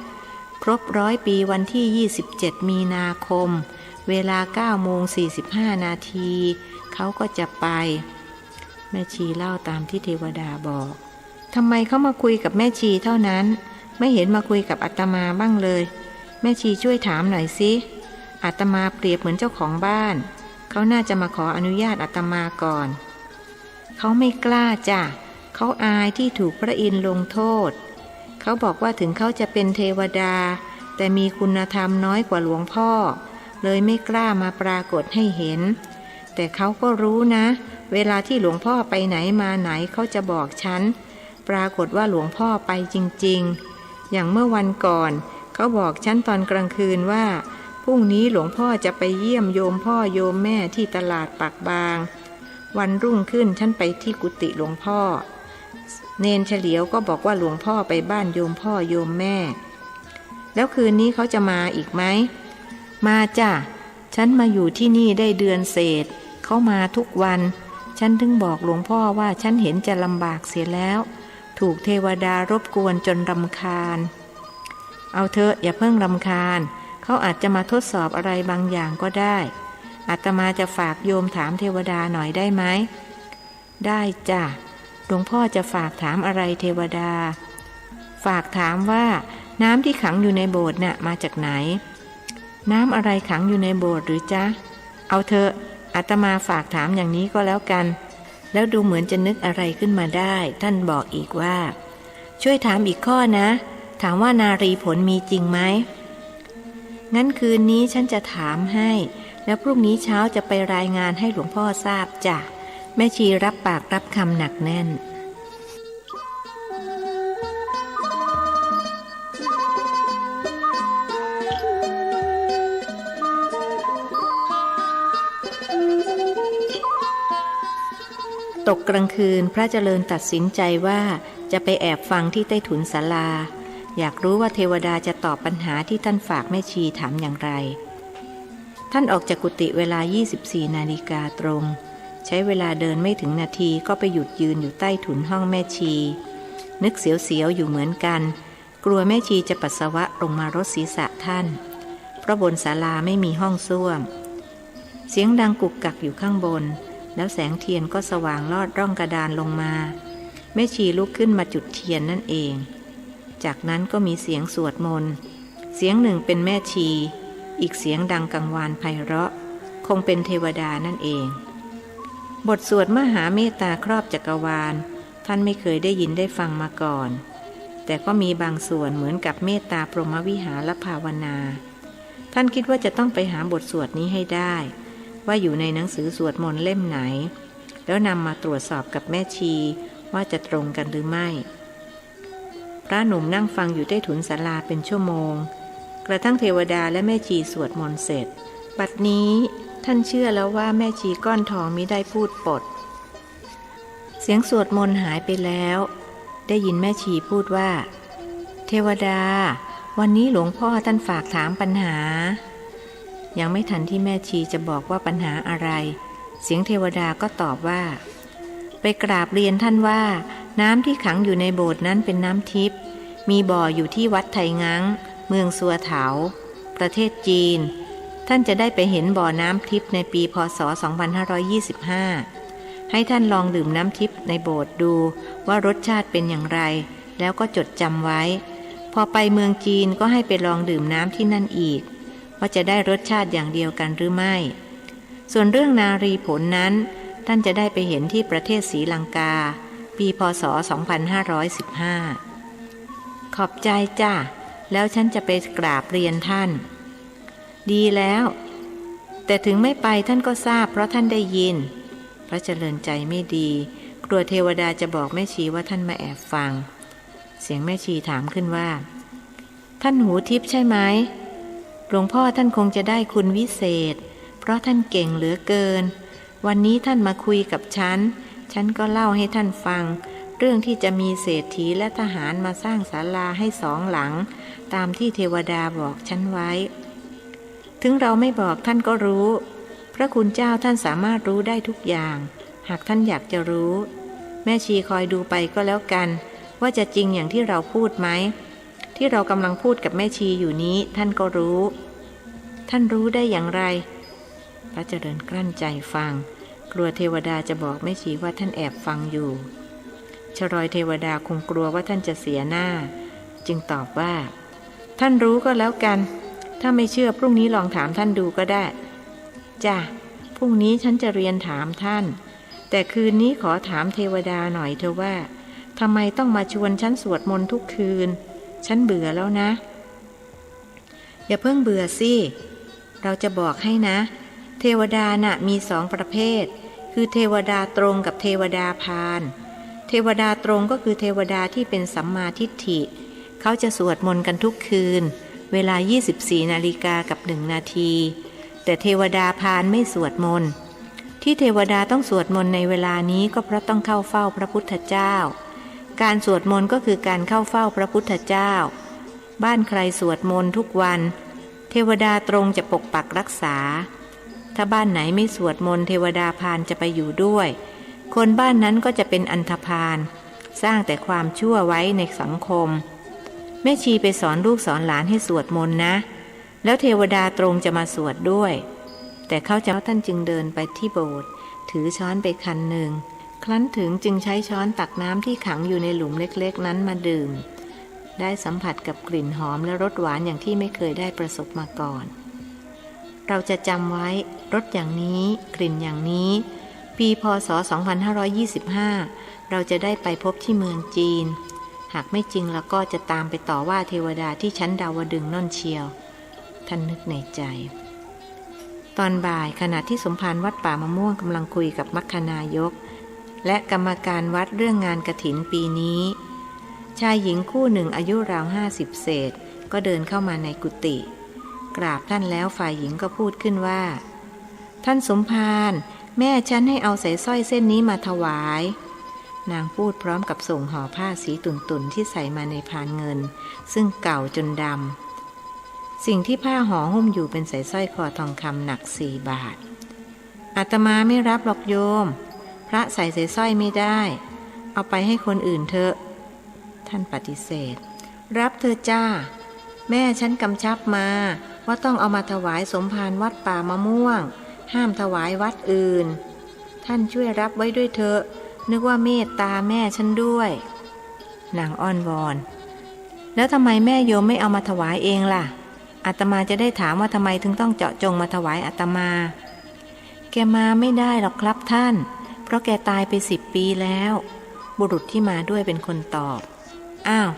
ครบ100 ปีวันที่27 มีนาคมเวลา9:45 นาทีเขาก็จะไปแม่ชีเล่าตามที่เทวดาบอกทำไมเขามาคุยกับแม่ชีเท่านั้นไม่เห็นมาคุยกับอาตมาบ้างเลยแม่ชีช่วยถามหน่อยสิอาตมาเปรียบเหมือนเจ้าของบ้านเขาน่าจะมาขออนุญาตอาตมาก่อนเขาไม่กล้าจ้ะเขาอายที่ถูกพระอินทร์ลงโทษเขาบอกว่าถึงเขาจะเป็นเทวดาแต่มีคุณธรรมน้อยกว่าหลวงพ่อเลยไม่กล้ามาปรากฏให้เห็นแต่เขาก็รู้นะเวลาที่หลวงพ่อไปไหนมาไหนเขาจะบอกฉันปรากฏว่าหลวงพ่อไปจริงๆอย่างเมื่อวันก่อนเขาบอกฉันตอนกลางคืนว่าพรุ่งนี้หลวงพ่อจะไปเยี่ยมโยมพ่อโยมแม่ที่ตลาดปากบางวันรุ่งขึ้นฉันไปที่กุฏิหลวงพ่อเนนเฉลียวก็บอกว่าหลวงพ่อไปบ้านโยมพ่อโยมแม่แล้วคืนนี้เขาจะมาอีกไหมมาจ้ะฉันมาอยู่ที่นี่ได้เดือนเศษเขามาทุกวันฉันถึงบอกหลวงพ่อว่าฉันเห็นจะลำบากเสียแล้วถูกเทวดารบกวนจนรำคาญเอาเถอะอย่าเพิ่งรำคาญเขาอาจจะมาทดสอบอะไรบางอย่างก็ได้อาตมาจะฝากโยมถามเทวดาหน่อยได้ไหมได้จ้ะหลวงพ่อจะฝากถามอะไรเทวดาฝากถามว่าน้ำที่ขังอยู่ในโบสถ์น่ะมาจากไหนน้ำอะไรขังอยู่ในโบสถ์หรือจ๊ะเอาเถอะอาตมาฝากถามอย่างนี้ก็แล้วกันแล้วดูเหมือนจะนึกอะไรขึ้นมาได้ท่านบอกอีกว่าช่วยถามอีกข้อนะถามว่านารีผลมีจริงไหมงั้นคืนนี้ฉันจะถามให้แล้วพรุ่งนี้เช้าจะไปรายงานให้หลวงพ่อทราบจ้ะแม่ชีรับปากรับคำหนักแน่นตกกลางคืนพระเจริญตัดสินใจว่าจะไปแอบฟังที่ใต้ถุนศาลาอยากรู้ว่าเทวดาจะตอบปัญหาที่ท่านฝากแม่ชีถามอย่างไรท่านออกจากกุฏิเวลา 24 นาฬิกาตรงใช้เวลาเดินไม่ถึงนาทีก็ไปหยุดยืนอยู่ใต้ถุนห้องแม่ชีนึกเสียวๆอยู่เหมือนกันกลัวแม่ชีจะปัสสาวะลงมารดศีรษะท่านเพราะบนศาลาไม่มีห้องส้วมเสียงดังกุกกักอยู่ข้างบนแล้วแสงเทียนก็สว่างลอดร่องกระดานลงมาแม่ชีลุกขึ้นมาจุดเทียนนั่นเองจากนั้นก็มีเสียงสวดมนต์เสียงหนึ่งเป็นแม่ชีอีกเสียงดังกังวานไพเราะคงเป็นเทวดานั่นเองบทสวดมหาเมตตาครอบจักรวาลท่านไม่เคยได้ยินได้ฟังมาก่อนแต่ก็มีบางส่วนเหมือนกับเมตตาพรหมวิหารภาวนาท่านคิดว่าจะต้องไปหาบทสวดนี้ให้ได้ว่าอยู่ในหนังสือสวดมนต์เล่มไหนแล้วนำมาตรวจสอบกับแม่ชีว่าจะตรงกันหรือไม่พระหนุ่มนั่งฟังอยู่ใต้ถุนศาลาเป็นชั่วโมงกระทั่งเทวดาและแม่ชีสวดมนต์เสร็จบัดนี้ท่านเชื่อแล้วว่าแม่ชีก้อนทองมิได้พูดปดเสียงสวดมนต์หายไปแล้วได้ยินแม่ชีพูดว่าเทวดาวันนี้หลวงพ่อท่านฝากถามปัญหายังไม่ทันที่แม่ชีจะบอกว่าปัญหาอะไรเสียงเทวดาก็ตอบว่าไปกราบเรียนท่านว่าน้ำที่ขังอยู่ในโบสถ์นั้นเป็นน้ำทิพย์มีบ่ออยู่ที่วัดไทงังเมืองสัวเถาประเทศจีนท่านจะได้ไปเห็นบ่อน้ำทิพย์ในปีพ.ศ. 2525ให้ท่านลองดื่มน้ำทิพย์ในโบสถ์ดูว่ารสชาติเป็นอย่างไรแล้วก็จดจำไว้พอไปเมืองจีนก็ให้ไปลองดื่มน้ำที่นั่นอีกว่าจะได้รสชาติอย่างเดียวกันหรือไม่ส่วนเรื่องนารีผลนั้นท่านจะได้ไปเห็นที่ประเทศศรีลังกาปีพ.ศ. 2515ขอบใจจ้ะแล้วฉันจะไปกราบเรียนท่านดีแล้วแต่ถึงไม่ไปท่านก็ทราบเพราะท่านได้ยินพระเจริญใจไม่ดีกลัวเทวดาจะบอกแม่ชีว่าท่านมาแอบฟังเสียงแม่ชีถามขึ้นว่าท่านหูทิพย์ใช่ไหมหลวงพ่อท่านคงจะได้คุณวิเศษเพราะท่านเก่งเหลือเกินวันนี้ท่านมาคุยกับฉันก็เล่าให้ท่านฟัง เรื่องที่จะมีเศรษฐีและทหารมาสร้างศาลาให้2 หลังตามที่เทวดาบอกฉันไว้ถึงเราไม่บอกท่านก็รู้พระคุณเจ้าท่านสามารถรู้ได้ทุกอย่างหากท่านอยากจะรู้แม่ชีคอยดูไปก็แล้วกันว่าจะจริงอย่างที่เราพูดไหมที่เรากำลังพูดกับแม่ชีอยู่นี้ท่านก็รู้ท่านรู้ได้อย่างไรพระเจริญกลั้นใจฟังกลัวเทวดาจะบอกแม่ชีว่าท่านแอบฟังอยู่ชรอยเทวดาคงกลัวว่าท่านจะเสียหน้าจึงตอบว่าท่านรู้ก็แล้วกันถ้าไม่เชื่อพรุ่งนี้ลองถามท่านดูก็ได้จ้ะพรุ่งนี้ฉันจะเรียนถามท่านแต่คืนนี้ขอถามเทวดาหน่อยเถอะว่าทำไมต้องมาชวนฉันสวดมนต์ทุกคืนฉันเบื่อแล้วนะอย่าเพิ่งเบื่อสิเราจะบอกให้นะเทวดาน่ะมี2 ประเภทคือเทวดาตรงกับเทวดาพาลเทวดาตรงก็คือเทวดาที่เป็นสัมมาทิฏฐิเขาจะสวดมนต์กันทุกคืนเวลา 24 นาฬิกากับ1 นาทีแต่เทวดาพาลไม่สวดมนต์ที่เทวดาต้องสวดมนต์ในเวลานี้ก็เพราะต้องเข้าเฝ้าพระพุทธเจ้าการสวดมนต์ก็คือการเข้าเฝ้าพระพุทธเจ้าบ้านใครสวดมนต์ทุกวันเทวดาตรงจะปกปักรักษาถ้าบ้านไหนไม่สวดมนต์เทวดาพาลจะไปอยู่ด้วยคนบ้านนั้นก็จะเป็นอันธพาลสร้างแต่ความชั่วไว้ในสังคมแม่ชีไปสอนลูกสอนหลานให้สวดมนต์นะแล้วเทวดาตรงจะมาสวดด้วยแต่เขาจะท่านจึงเดินไปที่โบสถ์ถือช้อนไปคันหนึ่งครั้นถึงจึงใช้ช้อนตักน้ำที่ขังอยู่ในหลุมเล็กๆนั้นมาดื่มได้สัมผัสกับกลิ่นหอมและรสหวานอย่างที่ไม่เคยได้ประสบมาก่อนเราจะจำไว้รสอย่างนี้กลิ่นอย่างนี้ปีพ.ศ. 2525เราจะได้ไปพบที่เมืองจีนหากไม่จริงแล้วก็จะตามไปต่อว่าเทวดาที่ชั้นดาวดึงส์นั่นเชียวท่านนึกในใจตอนบ่ายขณะที่สมภารวัดป่ามะม่วงกำลังคุยกับมัคคณายกและกรรมการวัดเรื่องงานกฐินปีนี้ชายหญิงคู่หนึ่งอายุราว50เศษก็เดินเข้ามาในกุฏิกราบท่านแล้วฝ่ายหญิงก็พูดขึ้นว่าท่านสมภารแม่ฉันให้เอาสายสร้อยเส้นนี้มาถวายนางพูดพร้อมกับส่งห่อผ้าสีตุ่นๆที่ใส่มาในพานเงินซึ่งเก่าจนดำสิ่งที่ผ้าห่อหุ้มอยู่เป็นสายสร้อยคอทองคำหนัก4 บาทอาตมาไม่รับหรอกโยมพระใส่สายสร้อยไม่ได้เอาไปให้คนอื่นเถอะท่านปฏิเสธรับเธอจ้าแม่ฉันกำชับมาว่าต้องเอามาถวายสมภารวัดป่ามะม่วงห้ามถวายวัดอื่นท่านช่วยรับไว้ด้วยเถอะนึกว่าเมตตาแม่ฉันด้วยนางอ้อนวอนแล้วทำไมแม่โยมไม่เอามาถวายเองล่ะอาตมาจะได้ถามว่าทำไมถึงต้องเจาะจงมาถวายอาตมาแกมาไม่ได้หรอกครับท่านเพราะแกตายไป10 ปีแล้วบุรุษที่มาด้วยเป็นคนตอบอ้าว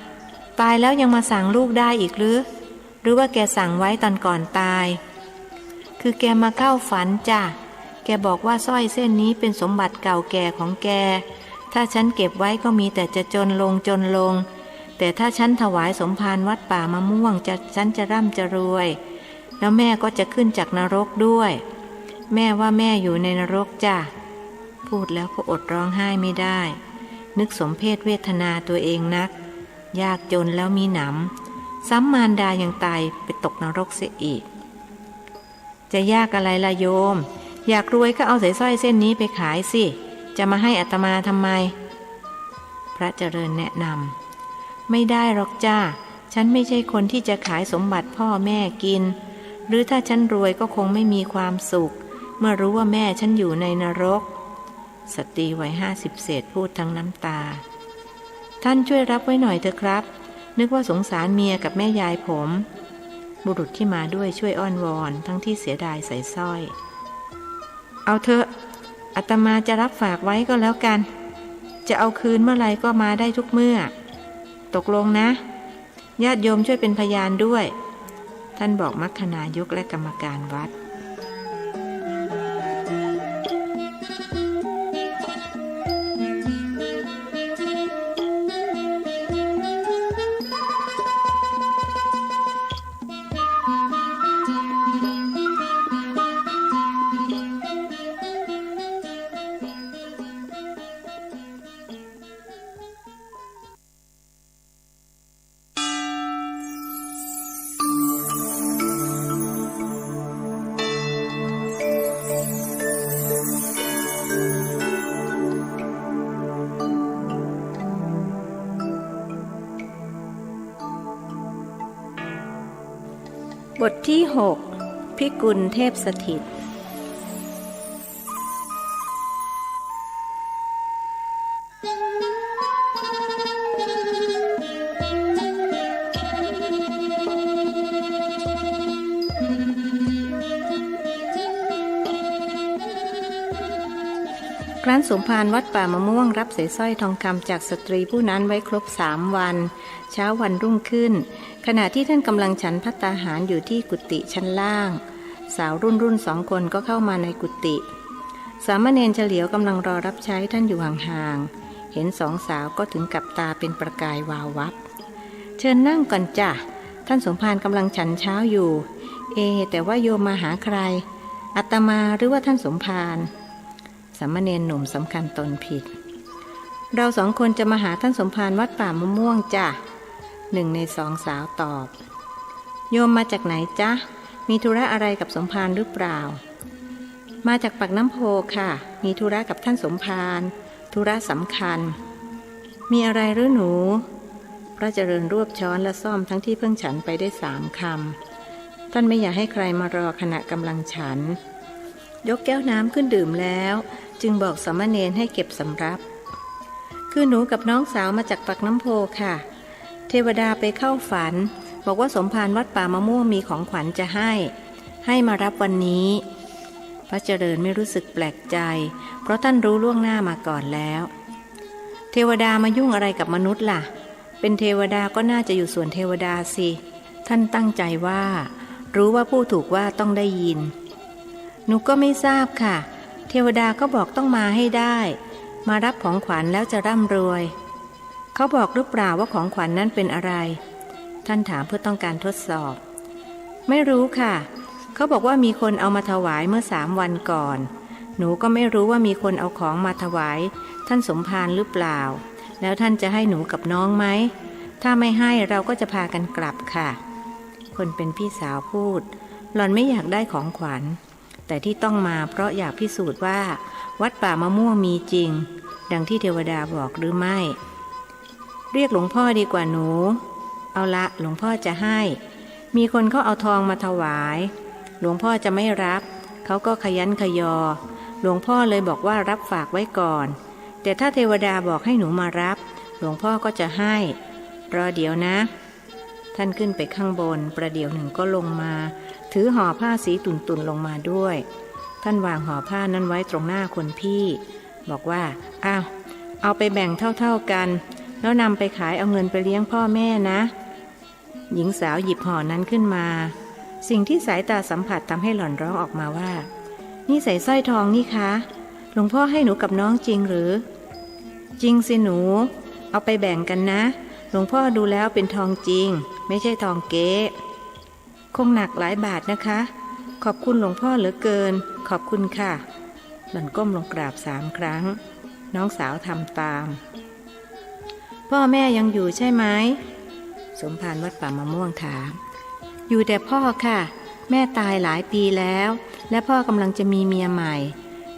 ตายแล้วยังมาสั่งลูกได้อีกหรือว่าแกสั่งไว้ตอนก่อนตายคือแกมาเข้าฝันจ้ะแกบอกว่าสร้อยเส้นนี้เป็นสมบัติเก่าแก่ของแกถ้าฉันเก็บไว้ก็มีแต่จะจนลงแต่ถ้าฉันถวายสมภารวัดป่ามะม่วงฉันจะร่ำจะรวยแล้วแม่ก็จะขึ้นจากนรกด้วยแม่ว่าแม่อยู่ในนรกจ้ะพูดแล้วก็อดร้องไห้ไม่ได้นึกสมเพชเวทนาตัวเองนักยากจนแล้วมีหนำซ้ำมารดายังตายไปตกนรกเสียอีกจะยากอะไรล่ะโยมอยากรวยก็เอาสายสร้อยเส้นนี้ไปขายสิจะมาให้อาตมาทำไมพระเจริญแนะนำไม่ได้หรอกจ้าฉันไม่ใช่คนที่จะขายสมบัติพ่อแม่กินหรือถ้าฉันรวยก็คงไม่มีความสุขเมื่อรู้ว่าแม่ฉันอยู่ในนรกสตรีวัย50เศษพูดทั้งน้ำตาท่านช่วยรับไว้หน่อยเถอะครับนึกว่าสงสารเมียกับแม่ยายผมบุรุษที่มาด้วยช่วยอ้อนวอนทั้งที่เสียดายสายสร้อยเอาเถอะอาตมาจะรับฝากไว้ก็แล้วกันจะเอาคืนเมื่อไรก็มาได้ทุกเมื่อตกลงนะญาติโยมช่วยเป็นพยานด้วยท่านบอกมัคคณายกและกรรมการวัด ทที่ 6 พิกุลเทพสถิตครั้นสมภารวัดป่ามะม่วงรับใส่สร้อยทองคำจากสตรีผู้นั้นไว้ครบ3 วันเช้าวันรุ่งขึ้นขณะที่ท่านกำลังฉันภัตตาหารอยู่ที่กุฏิชั้นล่างสาวรุ่น2 คนก็เข้ามาในกุฏิสามเณรเฉลียวกำลังรอรับใช้ท่านอยู่ห่างๆเห็น2 สาวก็ถึงกับตาเป็นประกายวาววับเชิญนั่งก่อนจ้ะท่านสมภารกำลังฉันเช้าอยู่แต่ว่าโยมมาหาใครอาตมาหรือว่าท่านสมภารสามเณรหนุ่มสำคัญตนผิดเรา2 คนจะมาหาท่านสมภารวัดป่ามะม่วงจ้ะ1 ใน 2 สาวตอบโยมมาจากไหนจ๊ะมีธุระอะไรกับสมภารหรือเปล่ามาจากปากน้ำโพค่ะมีธุระกับท่านสมภารธุระสำคัญมีอะไรหรือหนูพระเจริญรวบช้อนและซ่อมทั้งที่เพิ่งฉันไปได้3 คำท่านไม่อยากให้ใครมารอขณะกำลังฉันยกแก้วน้ำขึ้นดื่มแล้วจึงบอกสามเณรให้เก็บสำรับคือหนูกับน้องสาวมาจากปากน้ำโพค่ะเทวดาไปเข้าฝันบอกว่าสมภารวัดป่ามะม่วงมีของขวัญจะให้มารับวันนี้พระเจริญไม่รู้สึกแปลกใจเพราะท่านรู้ล่วงหน้ามาก่อนแล้วเทวดามายุ่งอะไรกับมนุษย์ล่ะเป็นเทวดาก็น่าจะอยู่ส่วนเทวดาสิท่านตั้งใจว่ารู้ว่าผู้ถูกว่าต้องได้ยินหนูก็ไม่ทราบค่ะเทวดาก็บอกต้องมาให้ได้มารับของขวัญแล้วจะร่ำรวยเขาบอกหรือเปล่าว่าของขวัญนั้นเป็นอะไรท่านถามเพื่อต้องการทดสอบไม่รู้ค่ะเขาบอกว่ามีคนเอามาถวายเมื่อ3 วันก่อนหนูก็ไม่รู้ว่ามีคนเอาของมาถวายท่านสมภารหรือเปล่าแล้วท่านจะให้หนูกับน้องไหมถ้าไม่ให้เราก็จะพากันกลับค่ะคนเป็นพี่สาวพูดหล่อนไม่อยากได้ของขวัญแต่ที่ต้องมาเพราะอยากพิสูจน์ว่าวัดป่ามะม่วงมีจริงดังที่เทวดาบอกหรือไม่เรียกหลวงพ่อดีกว่าหนูเอาละหลวงพ่อจะให้มีคนเขาเอาทองมาถวายหลวงพ่อจะไม่รับเขาก็ขยันขยอหลวงพ่อเลยบอกว่ารับฝากไว้ก่อนแต่ถ้าเทวดาบอกให้หนูมารับหลวงพ่อก็จะให้รอเดี๋ยวนะท่านขึ้นไปข้างบนประเดี๋ยวหนึ่งก็ลงมาถือห่อผ้าสีตุ่นๆลงมาด้วยท่านวางห่อผ้านั้นไว้ตรงหน้าคนพี่บอกว่าเอาไปแบ่งเท่าๆกันแล้วนำไปขายเอาเงินไปเลี้ยงพ่อแม่นะหญิงสาวหยิบห่อนั้นขึ้นมาสิ่งที่สายตาสัมผัสทำให้หล่อนร้องออกมาว่านี่ใส่สร้อยทองนี่คะหลวงพ่อให้หนูกับน้องจริงหรือจริงสิหนูเอาไปแบ่งกันนะหลวงพ่อดูแล้วเป็นทองจริงไม่ใช่ทองเก๊คงหนักหลายบาทนะคะขอบคุณหลวงพ่อเหลือเกินขอบคุณค่ะหล่อนก้มลงกราบ3 ครั้งน้องสาวทำตามพ่อแม่ยังอยู่ใช่ไหมสมภารวัดป่ามะม่วงถามอยู่แต่พ่อค่ะแม่ตายหลายปีแล้วและพ่อกำลังจะมีเมียใหม่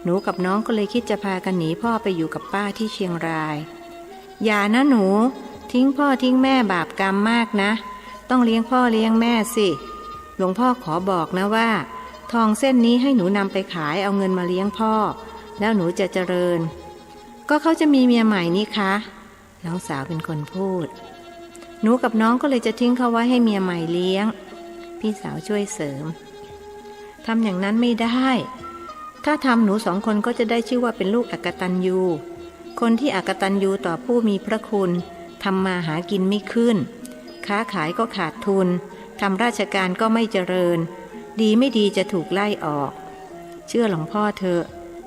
หนูกับน้องก็เลยคิดจะพากันหนีพ่อไปอยู่กับป้าที่เชียงรายอย่านะหนูทิ้งพ่อทิ้งแม่บาปกรรมมากนะต้องเลี้ยงพ่อเลี้ยงแม่สิหลวงพ่อขอบอกนะว่าทองเส้นนี้ให้หนูนำไปขายเอาเงินมาเลี้ยงพ่อแล้วหนูจะเจริญก็เขาจะมีเมียใหม่นี่คะน้องสาวเป็นคนพูดหนูกับน้องก็เลยจะทิ้งเขาไว้ให้เมียใหม่เลี้ยงพี่สาวช่วยเสริมทำอย่างนั้นไม่ได้ถ้าทำหนู2 คนก็จะได้ชื่อว่าเป็นลูกอกตัญญูคนที่อกตัญญูต่อผู้มีพระคุณทำมาหากินไม่ขึ้นค้าขายก็ขาดทุนทำราชการก็ไม่เจริญดีไม่ดีจะถูกไล่ออกเชื่อหลวงพ่อเถอะ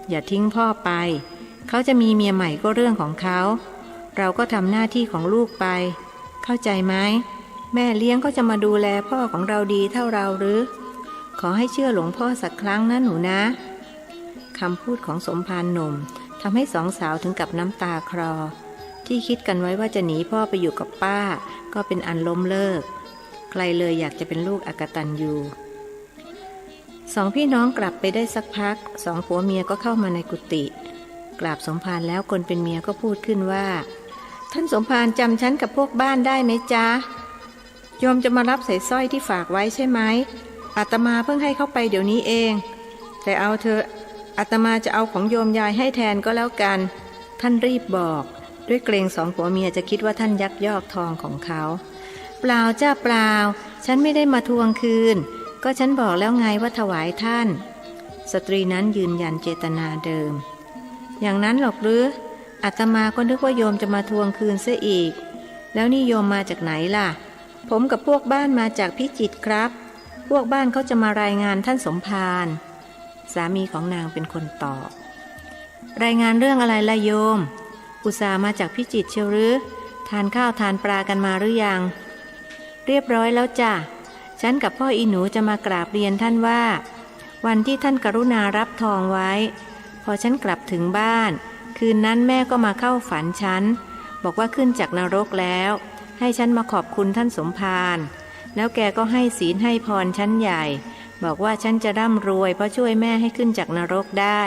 อย่าทิ้งพ่อไปเขาจะมีเมียใหม่ก็เรื่องของเขาเราก็ทำหน้าที่ของลูกไปเข้าใจไหมแม่เลี้ยงก็จะมาดูแลพ่อของเราดีเท่าเราหรือขอให้เชื่อหลวงพ่อสักครั้งนะหนูนะคำพูดของสมภารหนุ่มทำให้2 สาวถึงกับน้ำตาคลอที่คิดกันไว้ว่าจะหนีพ่อไปอยู่กับป้าก็เป็นอันล้มเลิกใครเลยอยากจะเป็นลูกอกตัญญู2 พี่น้องกลับไปได้สักพัก2 ผัวเมียก็เข้ามาในกุฏิกราบสมภารแล้วคนเป็นเมียก็พูดขึ้นว่าท่านสมภารจำฉันกับพวกบ้านได้ไหมจ๊ะโยมจะมารับใส่สร้อยที่ฝากไว้ใช่ไหม อาตมาเพิ่งให้เขาไปเดี๋ยวนี้เองแต่เอาเถอะอาตมาจะเอาของโยมยายให้แทนก็แล้วกันท่านรีบบอกด้วยเกรงสองผัวเมียจะคิดว่าท่านยักยอกทองของเขาเปล่าจ้าเปล่าฉันไม่ได้มาทวงคืนก็ฉันบอกแล้วไงว่าถวายท่านสตรีนั้นยืนยันเจตนาเดิมอย่างนั้นหรอกหรืออาตมาก็นึกว่าโยมจะมาทวงคืนเสียอีกแล้วนี่โยมมาจากไหนล่ะผมกับพวกบ้านมาจากพิจิตรครับพวกบ้านเขาจะมารายงานท่านสมภารสามีของนางเป็นคนตอบรายงานเรื่องอะไรล่ะโยมอุตส่าห์มาจากพิจิตรเชียวหรือทานข้าวทานปลากันมาหรือยังเรียบร้อยแล้วจ้ะฉันกับพ่ออีหนูจะมากราบเรียนท่านว่าวันที่ท่านกรุณารับทองไว้พอฉันกลับถึงบ้านคืนนั้นแม่ก็มาเข้าฝันฉันบอกว่าขึ้นจากนรกแล้วให้ฉันมาขอบคุณท่านสมภารแล้วแกก็ให้ศีลให้พรฉันใหญ่บอกว่าฉันจะร่ำรวยเพราะช่วยแม่ให้ขึ้นจากนรกได้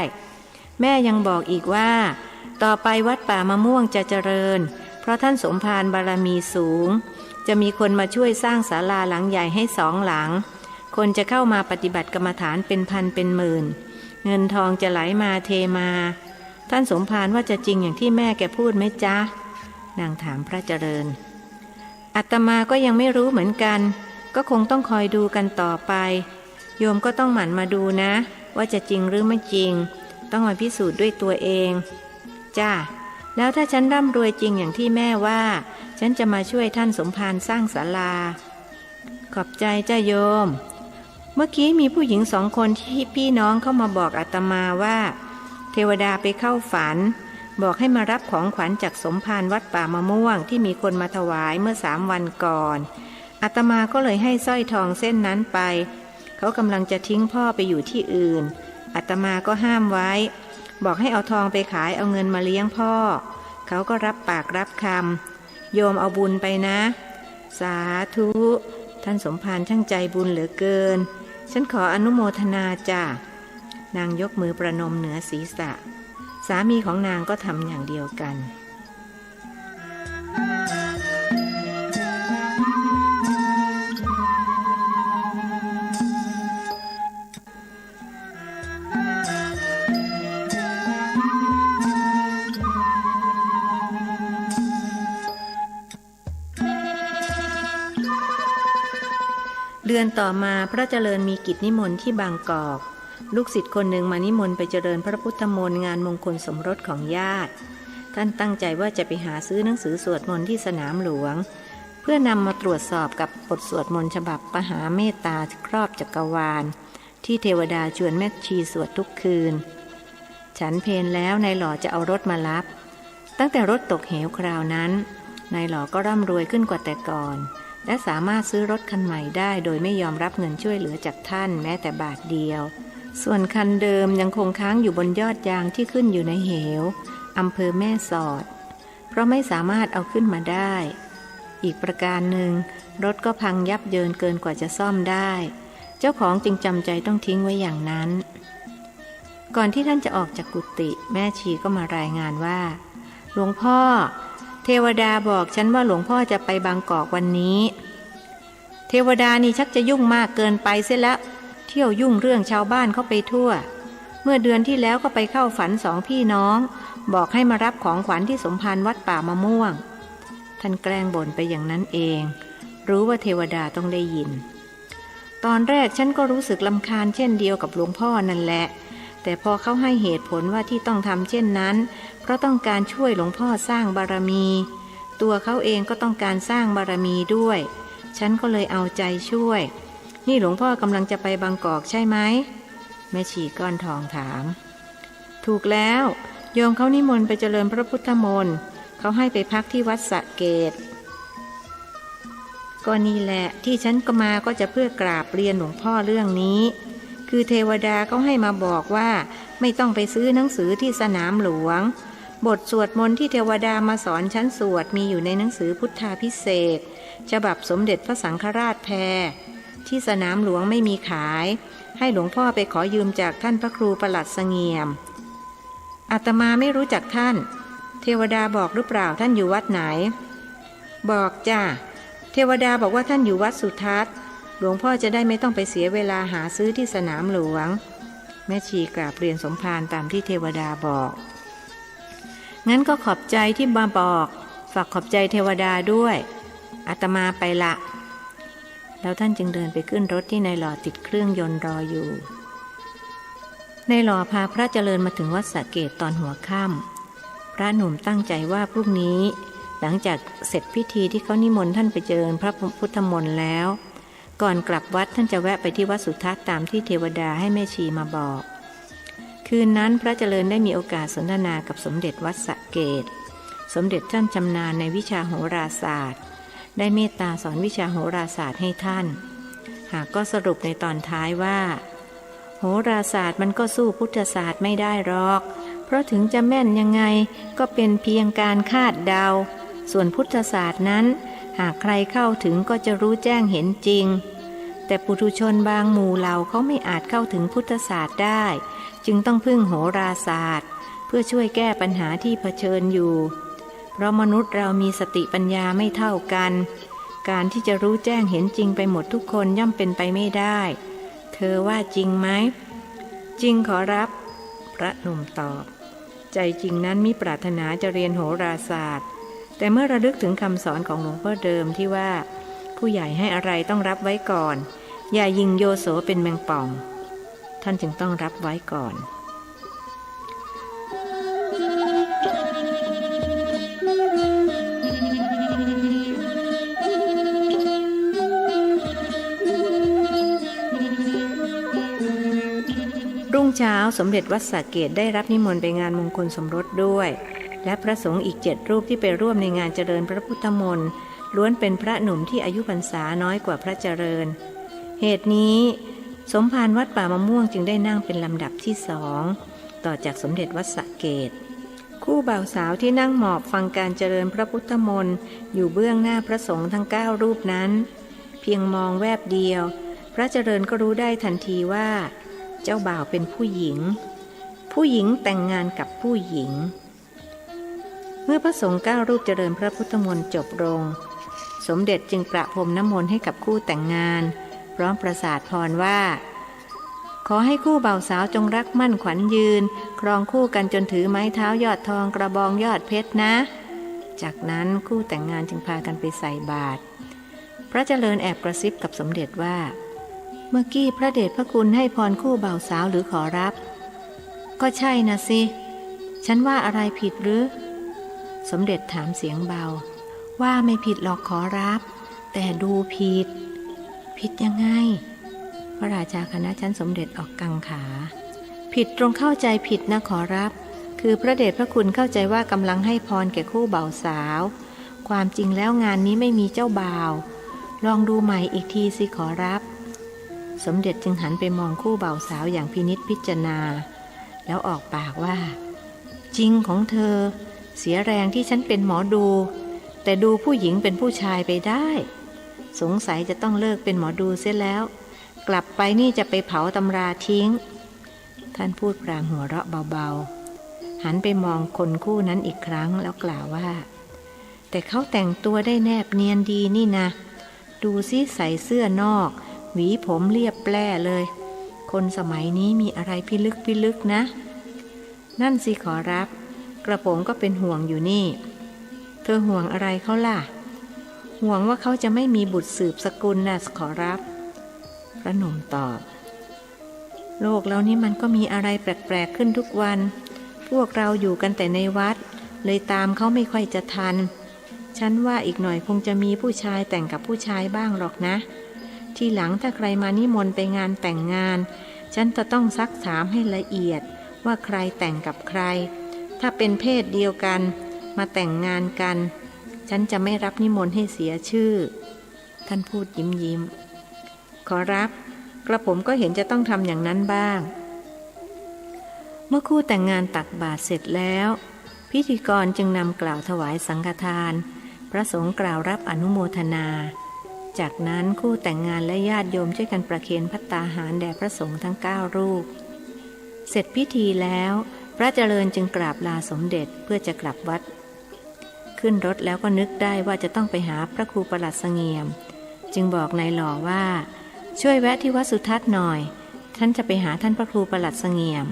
แม่ยังบอกอีกว่าต่อไปวัดป่ามะม่วงจะเจริญเพราะท่านสมภารบารมีสูงจะมีคนมาช่วยสร้างศาลาหลังใหญ่ให้2 หลังคนจะเข้ามาปฏิบัติกรรมฐานเป็นพันเป็นหมื่นเงินทองจะไหลมาเทมาท่านสมภารว่าจะจริงอย่างที่แม่แกพูดไหมจ๊ะนางถามพระเจริญอาตมาก็ยังไม่รู้เหมือนกันก็คงต้องคอยดูกันต่อไปโยมก็ต้องหมั่นมาดูนะว่าจะจริงหรือไม่จริงต้องมาพิสูจน์ด้วยตัวเองจ้าแล้วถ้าฉันร่ำรวยจริงอย่างที่แม่ว่าฉันจะมาช่วยท่านสมภารสร้างศาลาขอบใจจ้าโยมเมื่อกี้มีผู้หญิง2 คนที่พี่น้องเข้ามาบอกอาตมาว่าเทวดาไปเข้าฝันบอกให้มารับของขวัญจากสมภารวัดป่ามะม่วงที่มีคนมาถวายเมื่อ3 วันก่อนอาตมาก็เลยให้สร้อยทองเส้นนั้นไปเขากำลังจะทิ้งพ่อไปอยู่ที่อื่นอาตมาก็ห้ามไว้บอกให้เอาทองไปขายเอาเงินมาเลี้ยงพ่อเขาก็รับปากรับคำโยมเอาบุญไปนะสาธุท่านสมภารช่างใจบุญเหลือเกินฉันขออนุโมทนาจ้านางยกมือประนมเหนือศีรษะสามีของนางก็ทำอย่างเดียวกัน เดือนต่อมาพระเจริญมีกิจนิมนต์ที่บางกอกลูกศิษย์คนหนึ่งมานิมนต์ไปเจริญพระพุทธมนต์งานมงคลสมรสของญาติท่านตั้งใจว่าจะไปหาซื้อหนังสือสวดมนต์ที่สนามหลวงเพื่อนำมาตรวจสอบกับบทสวดมนต์ฉบับมหาเมตตาครอบจักรวาลที่เทวดาชวนแม่ชีสวดทุกคืนฉันเพลแล้วนายหล่อจะเอารถมารับตั้งแต่รถตกเหวคราวนั้นนายหล่อก็ร่ำรวยขึ้นกว่าแต่ก่อนและสามารถซื้อรถคันใหม่ได้โดยไม่ยอมรับเงินช่วยเหลือจากท่านแม้แต่บาทเดียวส่วนคันเดิมยังคงค้างอยู่บนยอดยางที่ขึ้นอยู่ในเหวอำเภอแม่สอดเพราะไม่สามารถเอาขึ้นมาได้อีกประการหนึ่งรถก็พังยับเยินเกินกว่าจะซ่อมได้เจ้าของจึงจำใจต้องทิ้งไว้อย่างนั้นก่อนที่ท่านจะออกจากกุฏิแม่ชีก็มารายงานว่าหลวงพ่อเทวดาบอกฉันว่าหลวงพ่อจะไปบางกอกวันนี้เทวดานี่ชักจะยุ่งมากเกินไปเสียแล้วเที่ยวยุ่งเรื่องชาวบ้านเข้าไปทั่วเมื่อเดือนที่แล้วก็ไปเข้าฝัน2 พี่น้องบอกให้มารับของขวัญที่สมภารวัดป่ามะม่วงท่านแกล้งบ่นไปอย่างนั้นเองรู้ว่าเทวดาต้องได้ยินตอนแรกฉันก็รู้สึกรำคาญเช่นเดียวกับหลวงพ่อนั่นแหละแต่พอเขาให้เหตุผลว่าที่ต้องทำเช่นนั้นเพราะต้องการช่วยหลวงพ่อสร้างบารมีตัวเขาเองก็ต้องการสร้างบารมีด้วยฉันก็เลยเอาใจช่วยนี่หลวงพ่อกำลังจะไปบางกอกใช่ไหมแม่ชีก้อนทองถามถูกแล้วโยมเขานิมนต์ไปเจริญพระพุทธมนต์เขาให้ไปพักที่วัดสระเกตก็นี่แหละที่ฉันก็มาก็จะเพื่อกราบเรียนหลวงพ่อเรื่องนี้คือเทวดาเขาให้มาบอกว่าไม่ต้องไปซื้อหนังสือที่สนามหลวงบทสวดมนต์ที่เทวดามาสอนฉันสวดมีอยู่ในหนังสือพุทธาภิเษกฉบับสมเด็จพระสังฆราชแพรที่สนามหลวงไม่มีขายให้หลวงพ่อไปขอยืมจากท่านพระครูประหลัดเสงี่ยมอาตมาไม่รู้จักท่านเทวดาบอกหรือเปล่าท่านอยู่วัดไหนบอกจ้าเทวดาบอกว่าท่านอยู่วัดสุทัศน์ หลวงพ่อจะได้ไม่ต้องไปเสียเวลาหาซื้อที่สนามหลวงแม่ชีกราบเรียนสมภารตามที่เทวดาบอกงั้นก็ขอบใจที่มาบอกฝากขอบใจเทวดาด้วยอาตมาไปละแล้วท่านจึงเดินไปขึ้นรถที่นายหล่อติดเครื่องยนต์รออยู่นายหล่อพาพระเจริญมาถึงวัดสระเกตตอนหัวค่ำพระหนุ่มตั้งใจว่าพรุ่งนี้หลังจากเสร็จพิธีที่เขานิมนต์ท่านไปเจริญพระพุทธมนต์แล้วก่อนกลับวัดท่านจะแวะไปที่วัดสุทัศน์ตามที่เทวดาให้แม่ชีมาบอกคืนนั้นพระเจริญได้มีโอกาสสนทนากับสมเด็จวัดสระเกตสมเด็จท่านชำนาญในวิชาโหราศาสตร์ได้เมตตาสอนวิชาโหราศาสตร์ให้ท่านหากก็สรุปในตอนท้ายว่าโหราศาสตร์มันก็สู้พุทธศาสตร์ไม่ได้หรอกเพราะถึงจะแม่นยังไงก็เป็นเพียงการคาดเดาส่วนพุทธศาสตร์นั้นหากใครเข้าถึงก็จะรู้แจ้งเห็นจริงแต่ปุถุชนบางหมู่เหล่าเขาไม่อาจเข้าถึงพุทธศาสตร์ได้จึงต้องพึ่งโหราศาสตร์เพื่อช่วยแก้ปัญหาที่เผชิญอยู่เพราะมนุษย์เรามีสติปัญญาไม่เท่ากันการที่จะรู้แจ้งเห็นจริงไปหมดทุกคนย่อมเป็นไปไม่ได้เธอว่าจริงไหมจริงขอรับพระหนุ่มตอบใจจริงนั้นมิปรารถนาจะเรียนโหราศาสตร์แต่เมื่อระลึกถึงคำสอนของหลวงพ่อเดิมที่ว่าผู้ใหญ่ให้อะไรต้องรับไว้ก่อนอย่ายิงโยโสเป็นแมงป่องท่านจึงต้องรับไว้ก่อนรุ่งเช้าสมเด็จวัดสระเกตได้รับนิมนต์ไปงานมงคลสมรสด้วยและพระสงฆ์อีก7 รูปที่ไปร่วมในงานเจริญพระพุทธมนต์ล้วนเป็นพระหนุ่มที่อายุพรรษาน้อยกว่าพระเจริญเหตุนี้สมภารวัดป่ามะม่วงจึงได้นั่งเป็นลำดับที่2ต่อจากสมเด็จวัดสระเกตคู่บ่าวสาวที่นั่งหมอบฟังการเจริญพระพุทธมนต์อยู่เบื้องหน้าพระสงฆ์ทั้ง9 รูปนั้นเพียงมองแวบเดียวพระเจริญก็รู้ได้ทันทีว่าเจ้าบ่าวเป็นผู้หญิงแต่งงานกับผู้หญิงเมื่อพระสงฆ์9 รูปเจริญพระพุทธมนต์จบลงสมเด็จจึงประพรมน้ำมนต์ให้กับคู่แต่งงานพร้อมประสาทพรว่าขอให้คู่บ่าวสาวจงรักมั่นขวัญยืนครองคู่กันจนถือไม้เท้ายอดทองกระบองยอดเพชรนะจากนั้นคู่แต่งงานจึงพากันไปใส่บาตรพระเจริญแอบกระซิบกับสมเด็จว่าเมื่อกี้พระเดชพระคุณให้พรคู่บ่าวสาวหรือขอรับก็ใช่นะสิฉันว่าอะไรผิดหรือสมเด็จถามเสียงเบาว่าไม่ผิดหรอกขอรับแต่ดูผิดยังไงพระราชาคณะชั้นสมเด็จออกกังขาผิดตรงเข้าใจผิดนะขอรับคือพระเดชพระคุณเข้าใจว่ากำลังให้พรแก่คู่บ่าวสาวความจริงแล้วงานนี้ไม่มีเจ้าบ่าวลองดูใหม่อีกทีสิขอรับสมเด็จจึงหันไปมองคู่บ่าวสาวอย่างพินิจพิจารณาแล้วออกปากว่าจริงของเธอเสียแรงที่ฉันเป็นหมอดูแต่ดูผู้หญิงเป็นผู้ชายไปได้สงสัยจะต้องเลิกเป็นหมอดูเสียแล้วกลับไปนี่จะไปเผาตำราทิ้งท่านพูดพลางหัวเราะเบาๆหันไปมองคนคู่นั้นอีกครั้งแล้วกล่าวว่าแต่เขาแต่งตัวได้แนบเนียนดีนี่นะดูซิใส่เสื้อนอกหวีผมเรียบแปร่เลยคนสมัยนี้มีอะไรพิลึกนะนั่นสิขอรับกระผมก็เป็นห่วงอยู่นี่เธอห่วงอะไรเขาล่ะห่วงว่าเขาจะไม่มีบุตรสืบสกุลนะขอรับพระหนุ่มตอบโลกเรานี่มันก็มีอะไรแปลกๆขึ้นทุกวันพวกเราอยู่กันแต่ในวัดเลยตามเขาไม่ค่อยจะทันฉันว่าอีกหน่อยคงจะมีผู้ชายแต่งกับผู้ชายบ้างหรอกนะทีหลังถ้าใครมานิมนต์ไปงานแต่งงานฉันจะต้องซักถามให้ละเอียดว่าใครแต่งกับใครถ้าเป็นเพศเดียวกันมาแต่งงานกันฉันจะไม่รับนิมนต์ให้เสียชื่อท่านพูดยิ้มขอรับกระผมก็เห็นจะต้องทำอย่างนั้นบ้างเมื่อคู่แต่งงานตักบาตรเสร็จแล้วพิธีกรจึงนำกล่าวถวายสังฆทานพระสงฆ์กล่าวรับอนุโมทนาจากนั้นคู่แต่งงานและญาติโยมช่วยกันประเคนภัตตาหารแด่พระสงฆ์ทั้ง9 รูปเสร็จพิธีแล้วพระเจริญจึงกราบลาสมเด็จเพื่อจะกลับวัดขึ้นรถแล้วก็นึกได้ว่าจะต้องไปหาพระครูประหลัดเสงี่ยมจึงบอกนายหล่อว่า ช่วยแวะที่วัดสุทัศน์หน่อยท่านจะไปหาท่านพระครูประหลัดเสงี่ยม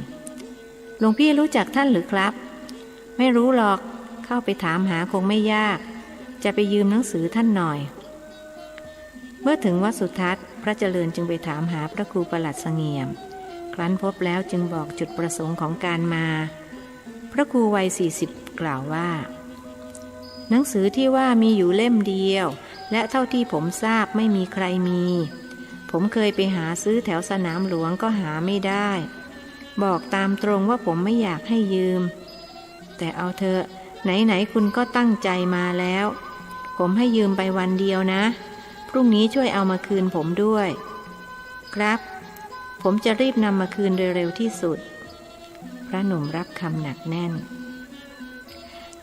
หลวงพี่รู้จักท่านหรือครับไม่รู้หรอกเข้าไปถามหาคงไม่ยากจะไปยืมหนังสือท่านหน่อยเมื่อถึงวัดสุทัศน์พระเจริญจึงไปถามหาพระครูประหลัดเสงี่ยมครั้นพบแล้วจึงบอกจุดประสงค์ของการมาพระครูวัย40กล่าวว่าหนังสือที่ว่ามีอยู่เล่มเดียวและเท่าที่ผมทราบไม่มีใครมีผมเคยไปหาซื้อแถวสนามหลวงก็หาไม่ได้บอกตามตรงว่าผมไม่อยากให้ยืมแต่เอาเถอะไหนคุณก็ตั้งใจมาแล้วผมให้ยืมไปวันเดียวนะพรุ่งนี้ช่วยเอามาคืนผมด้วยครับผมจะรีบนำมาคืนโดยเร็วที่สุดพระหนุ่มรับคำหนักแน่น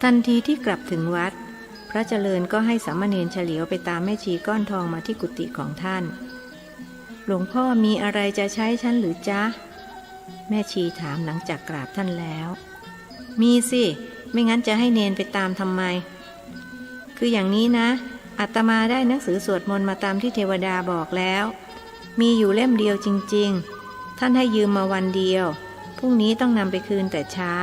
ทันทีที่กลับถึงวัดพระเจริญก็ให้สามเณรเฉลียวไปตามแม่ชีก้อนทองมาที่กุฏิของท่านหลวงพ่อมีอะไรจะใช้ฉันหรือจ๊ะแม่ชีถามหลังจากกราบท่านแล้วมีสิไม่งั้นจะให้เนนไปตามทำไมคืออย่างนี้นะอาตมาได้หนังสือสวดมนต์มาตามที่เทวดาบอกแล้วมีอยู่เล่มเดียวจริงๆท่านให้ยืมมาวันเดียวพรุ่งนี้ต้องนำไปคืนแต่เช้า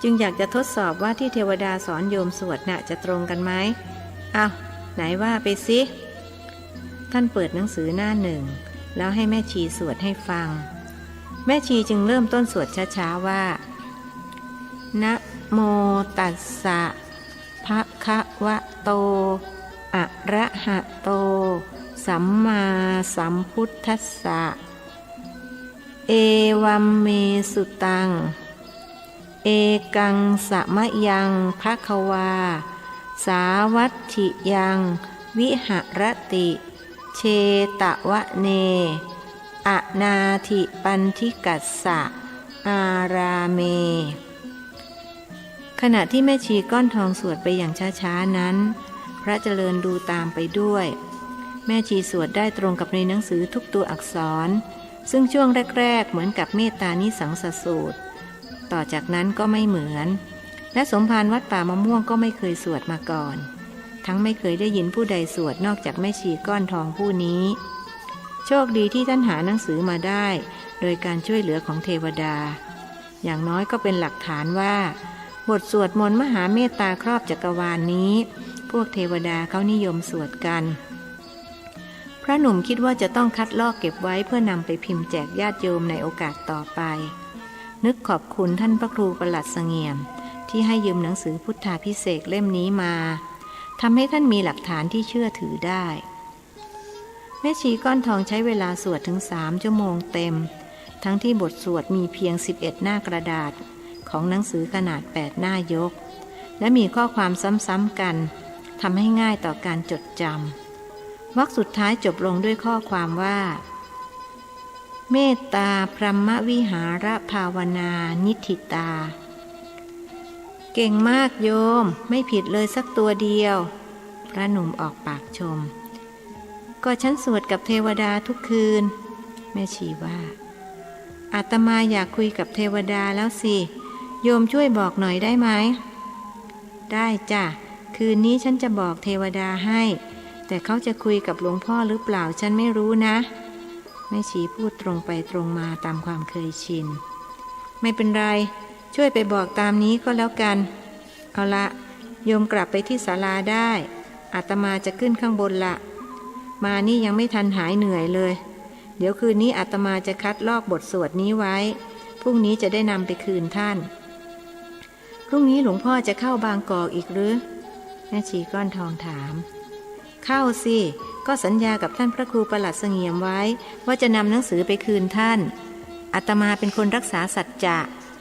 จึงอยากจะทดสอบว่าที่เทวดาสอนโยมสวดน่ะจะตรงกันไหมอ้าวไหนว่าไปสิท่านเปิดหนังสือหน้าหนึ่งแล้วให้แม่ชีสวดให้ฟังแม่ชีจึงเริ่มต้นสวดช้าๆว่านะโมตัสสะภะคะวะโตอะระหะโตสัมมาสัมพุทธัสสะเอวัมเมสุตังเอกังสะมะยังภควาสาวัตถิยังวิหรติเชตวะเนอนาธิปันธิกัสสะอาราเมขณะที่แม่ชีก้อนทองสวดไปอย่างช้าๆนั้นพระเจริญดูตามไปด้วยแม่ชีสวดได้ตรงกับในหนังสือทุกตัวอักษรซึ่งช่วงแรกๆเหมือนกับเมตตานิสังสสูตรต่อจากนั้นก็ไม่เหมือนและสมภารวัดป่ามะม่วงก็ไม่เคยสวดมาก่อนทั้งไม่เคยได้ยินผู้ใดสวดนอกจากแม่ชีก้อนทองผู้นี้โชคดีที่ท่านหาหนังสือมาได้โดยการช่วยเหลือของเทวดาอย่างน้อยก็เป็นหลักฐานว่าบทสวดมนต์มหาเมตตาครอบจักรวาลนี้พวกเทวดาเขานิยมสวดกันพระหนุ่มคิดว่าจะต้องคัดลอกเก็บไว้เพื่อนำไปพิมพ์แจกญาติโยมในโอกาสต่อไปนึกขอบคุณท่านพระครูประหลัดเสงี่ยมที่ให้ยืมหนังสือพุทธาภิเษกเล่มนี้มาทำให้ท่านมีหลักฐานที่เชื่อถือได้แม่ชีก้อนทองใช้เวลาสวดถึง3 ชั่วโมงเต็มทั้งที่บทสวดมีเพียง11 หน้ากระดาษของหนังสือขนาด8 หน้ายกและมีข้อความซ้ำๆกันทำให้ง่ายต่อการจดจำวรรคสุดท้ายจบลงด้วยข้อความว่าเมตตาพรหมวิหารภาวนานิธิตาเก่งมากโยมไม่ผิดเลยสักตัวเดียวพระหนุ่มออกปากชมก็ฉันสวดกับเทวดาทุกคืนแม่ชีว่าอาตมาอยากคุยกับเทวดาแล้วสิโยมช่วยบอกหน่อยได้ไหมได้จ้ะคืนนี้ฉันจะบอกเทวดาให้แต่เขาจะคุยกับหลวงพ่อหรือเปล่าฉันไม่รู้นะแม่ชีพูดตรงไปตรงมาตามความเคยชินไม่เป็นไรช่วยไปบอกตามนี้ก็แล้วกันเอาละโยมกลับไปที่ศาลาได้อาตมาจะขึ้นข้างบนละมานี่ยังไม่ทันหายเหนื่อยเลยเดี๋ยวคืนนี้อาตมาจะคัดลอกบทสวดนี้ไว้พรุ่งนี้จะได้นำไปคืนท่านพรุ่งนี้หลวงพ่อจะเข้าบางกอกอีกหรือแม่ชีก้อนทองถามเข้าสิก็สัญญากับท่านพระครูประหลัดเสงี่ยมไว้ว่าจะนำหนังสือไปคืนท่านอาตมาเป็นคนรักษาสัจจะ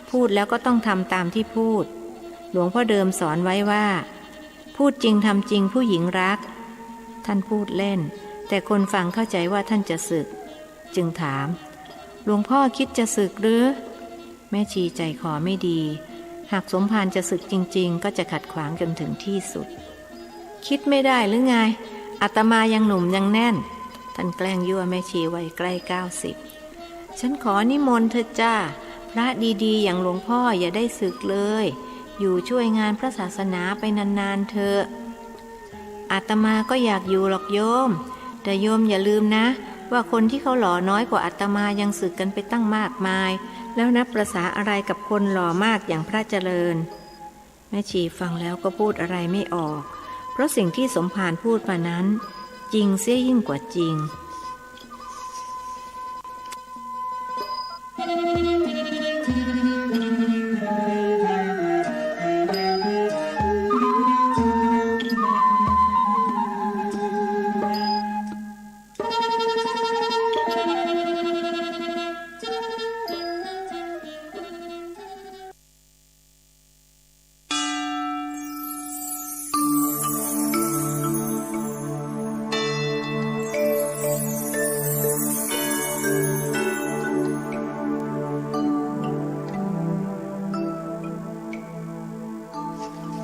พูดแล้วก็ต้องทำตามที่พูดหลวงพ่อเดิมสอนไว้ว่าพูดจริงทำจริงผู้หญิงรักท่านพูดเล่นแต่คนฟังเข้าใจว่าท่านจะสึกจึงถามหลวงพ่อคิดจะสึกหรือแม่ชีใจคอไม่ดีหากสมภารจะสึกจริงๆก็จะขัดขวางจนถึงที่สุดคิดไม่ได้หรือไงอาตมายังหนุ่มยังแน่นท่านแกล้งยั่วแม่ชีวัยใกล้90ฉันขอนิมนต์เธอจ้าพระดีๆอย่างหลวงพ่ออย่าได้สึกเลยอยู่ช่วยงานพระศาสนาไปนานๆเถอะอาตมาก็อยากอยู่หรอกโยมแต่โยมอย่าลืมนะว่า ว่าคนที่เขาหล่อน้อยกว่าอาตมายังสึกกันไปตั้งมากมายแล้วนับประสาอะไรกับคนหล่อมากอย่างพระเจริญแม่ชีฟังแล้วก็พูดอะไรไม่ออกเพราะสิ่งที่สมภารพูดมานั้นจริงเสียยิ่งกว่าจริง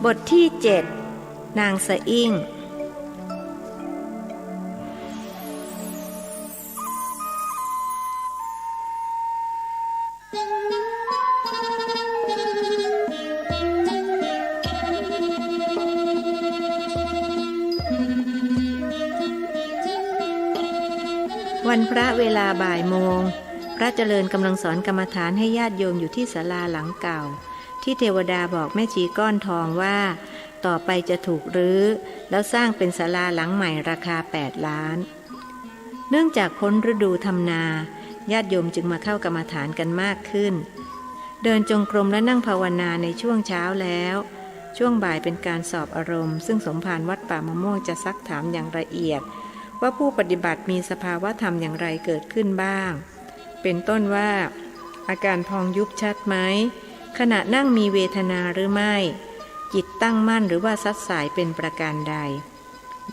บทที่ 7 นางสะอิ่งวันพระเวลาบ่ายโมงพระเจริญกำลังสอนกรรมฐานให้ญาติโยมอยู่ที่ศาลาหลังเก่าที่เทวดาบอกแม่ชีก้อนทองว่าต่อไปจะถูกรื้อแล้วสร้างเป็นศาลาหลังใหม่ราคา8 ล้านเนื่องจากพ้นฤดูทำนาญาติโยมจึงมาเข้ากรรมฐานกันมากขึ้นเดินจงกรมและนั่งภาวนาในช่วงเช้าแล้วช่วงบ่ายเป็นการสอบอารมณ์ซึ่งสมภารวัดป่ามะม่วงจะซักถามอย่างละเอียดว่าผู้ปฏิบัติมีสภาวะธรรมอย่างไรเกิดขึ้นบ้างเป็นต้นว่าอาการพองยุบชัดไหมขณะนั่งมีเวทนาหรือไม่จิตตั้งมั่นหรือว่าซัดสายเป็นประการใด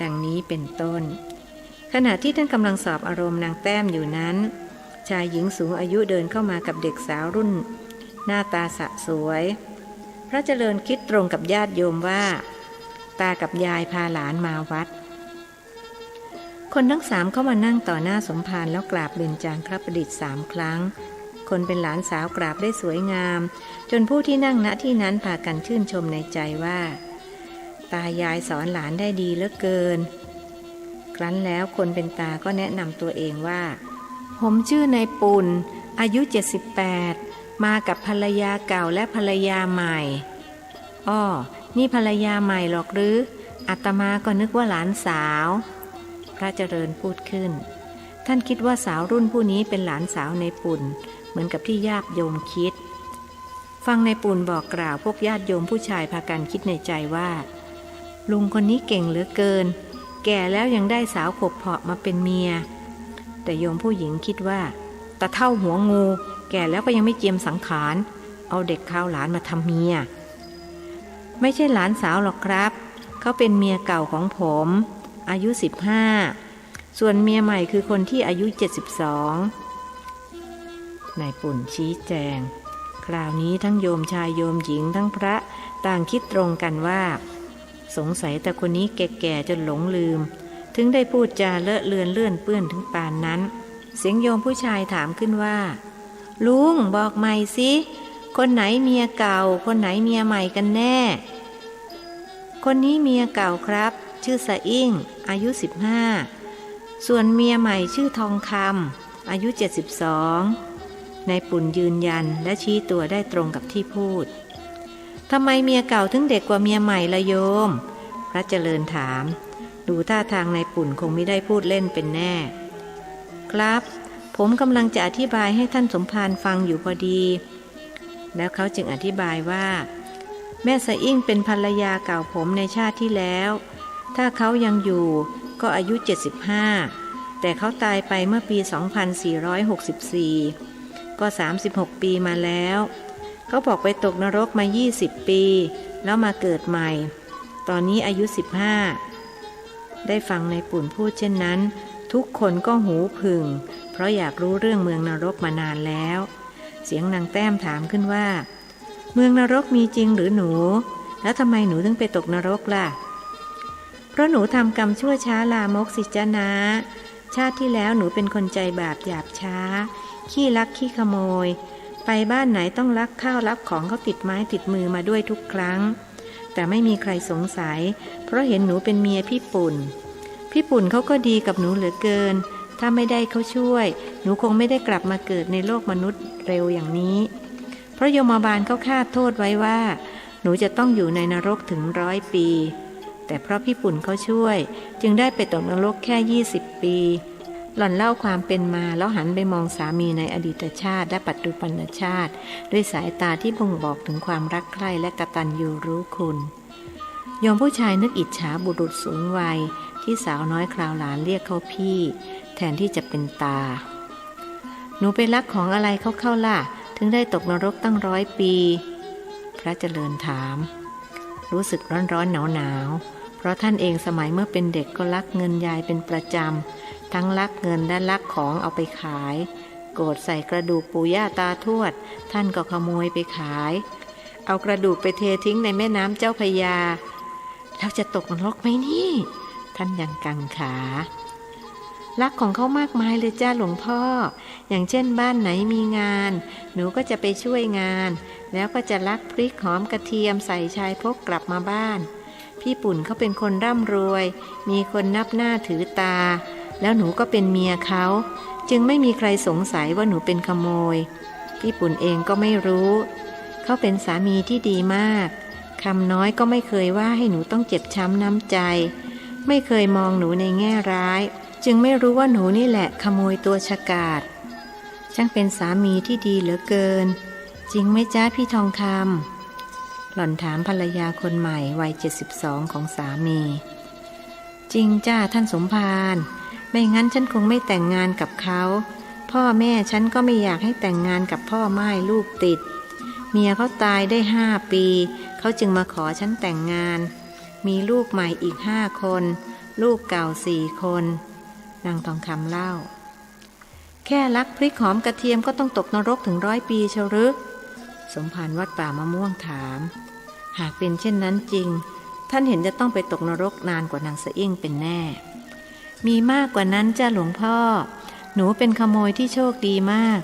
ดังนี้เป็นต้นขณะที่ท่านกำลังสอบอารมณ์นางแต้มอยู่นั้นชายหญิงสูงอายุเดินเข้ามากับเด็กสาวรุ่นหน้าตาสะสวยพระเจริญคิดตรงกับญาติโยมว่าตากับยายพาหลานมาวัดคนทั้ง3เข้ามานั่งต่อหน้าสมภารแล้วกราบเบญจางคประดิษฐ์3 ครั้งคนเป็นหลานสาวกราบได้สวยงามจนผู้ที่นั่งณที่นั้นพากันชื่นชมในใจว่าตายายสอนหลานได้ดีเหลือเกินครั้นแล้วคนเป็นตาก็แนะนำตัวเองว่าผมชื่อนายปุ่นอายุ78มากับภรรยาเก่าและภรรยาใหม่อ้อนี่ภรรยาใหม่หรอกหรืออาตมาก็นึกว่าหลานสาวพระเจริญพูดขึ้นท่านคิดว่าสาวรุ่นผู้นี้เป็นหลานสาวนายปุ่นเหมือนกับที่ญาติโยมคิดฟังนายปุ่นบอกกล่าวพวกญาติโยมผู้ชายพากันคิดในใจว่าลุงคนนี้เก่งเหลือเกินแก่แล้วยังได้สาวขบเพาะมาเป็นเมียแต่โยมผู้หญิงคิดว่าตาเท่าหัวงูแก่แล้วก็ยังไม่เจียมสังขารเอาเด็กข้าวหลานมาทำเมียไม่ใช่หลานสาวหรอกครับเขาเป็นเมียเก่าของผมอายุ15ส่วนเมียใหม่คือคนที่อายุ72นายปุ่นชี้แจงคราวนี้ทั้งโยมชายโยมหญิงทั้งพระต่างคิดตรงกันว่าสงสัยแต่คนนี้แก่ๆจนหลงลืมถึงได้พูดจาเลอะเลือนเลื่อนเปื้อนถึงปานนั้นเสียงโยมผู้ชายถามขึ้นว่าลุงบอกใหม่สิคนไหนเมียเก่าคนไหนเมียใหม่กันแน่คนนี้เมียเก่าครับชื่อสะอิ่งอายุ15ส่วนเมียใหม่ชื่อทองคำอายุ72นายปุ่นยืนยันและชี้ตัวได้ตรงกับที่พูดทำไมเมียเก่าถึงเด็กกว่าเมียใหม่ละโยมพระเจริญถามดูท่าทางนายปุ่นคงไม่ได้พูดเล่นเป็นแน่ครับผมกำลังจะอธิบายให้ท่านสมภารฟังอยู่พอดีแล้วเขาจึงอธิบายว่าแม่สะอิ่งเป็นภรรยาเก่าผมในชาติที่แล้วถ้าเขายังอยู่ก็อายุ75แต่เขาตายไปเมื่อปี2464ก็36ปีมาแล้วเขาบอกไปตกนรกมา20ปีแล้วมาเกิดใหม่ตอนนี้อายุ15ได้ฟังนายปุ่นพูดเช่นนั้นทุกคนก็หูผึ่งเพราะอยากรู้เรื่องเมืองนรกมานานแล้วเสียงนางแต้มถามขึ้นว่าเมืองนรกมีจริงหรือหนูแล้วทำไมหนูถึงไปตกนรกล่ะเพราะหนูทำกรรมชั่วช้าลามกสิจ๊ะนะชาติที่แล้วหนูเป็นคนใจบาปหยาบช้าขี้ลักขี้ขโมยไปบ้านไหนต้องลักข้าวรับของเขาติดไม้ติดมือมาด้วยทุกครั้งแต่ไม่มีใครสงสัยเพราะเห็นหนูเป็นเมียพี่ปุ่นเขาก็ดีกับหนูเหลือเกิน ถ้าไม่ได้เขาช่วยหนูคงไม่ได้กลับมาเกิดในโลกมนุษย์เร็วอย่างนี้เพราะยมบาลเขาคาดโทษไว้ว่าหนูจะต้องอยู่ในนรกถึง100 ปีแต่เพราะพี่ปุ่นเขาช่วยจึงได้ไปตกนรกแค่20 ปีหล่อนเล่าความเป็นมาแล้วหันไปมองสามีในอดีตชาติและปัจจุบันชาติด้วยสายตาที่บ่งบอกถึงความรักใคร่และกตัญญูรู้คุณโยมผู้ชายนึกอิจฉาบุรุษสูงวัยที่สาวน้อยคราวหลานเรียกเขาพี่แทนที่จะเป็นตาหนูไปรักของอะไรเข้าล่ะถึงได้ตกนรกตั้ง100 ปีพระเจริญถามรู้สึกร้อนหนาวเพราะท่านเองสมัยเมื่อเป็นเด็กก็ลักเงินยายเป็นประจำทั้งลักเงินและลักของเอาไปขายโกรธใส่กระดูกปู่ย่าตาทวดท่านก็ขโมยไปขายเอากระดูกไปเททิ้งในแม่น้ำเจ้าพระยาแล้วจะตกนรกไหมนี่ท่านยังกังขาลักของเขามากมายเลยจ้าหลวงพ่ออย่างเช่นบ้านไหนมีงานหนูก็จะไปช่วยงานแล้วก็จะลักพริกหอมกระเทียมใส่ชายพกกลับมาบ้านพี่ปุ่นเขาเป็นคนร่ำรวยมีคนนับหน้าถือตาแล้วหนูก็เป็นเมียเขาจึงไม่มีใครสงสัยว่าหนูเป็นขโมยพี่ปุ่นเองก็ไม่รู้เขาเป็นสามีที่ดีมากคำน้อยก็ไม่เคยว่าให้หนูต้องเจ็บช้ำน้ำใจไม่เคยมองหนูในแง่ร้ายจึงไม่รู้ว่าหนูนี่แหละขโมยตัวฉกาจช่างเป็นสามีที่ดีเหลือเกินจริงไหมจ้าพี่ทองคำหล่อนถามภรรยาคนใหม่วัย72ของสามีจริงจ้าท่านสมภารไม่งั้นฉันคงไม่แต่งงานกับเขาพ่อแม่ฉันก็ไม่อยากให้แต่งงานกับพ่อม่ายลูกติดเมียเขาตายได้5 ปีเขาจึงมาขอฉันแต่งงานมีลูกใหม่อีก5 คนลูกเก่า4 คนนางทองคำเล่าแค่ลักพริกหอมกระเทียมก็ต้องตกนรกถึง100 ปีเชียวหรือสมภารวัดป่ามะม่วงถามหากเป็นเช่นนั้นจริงท่านเห็นจะต้องไปตกนรกนานกว่านางสะอิ่งเป็นแน่มีมากกว่านั้นจ้าหลวงพ่อหนูเป็นขโมยที่โชคดีมาก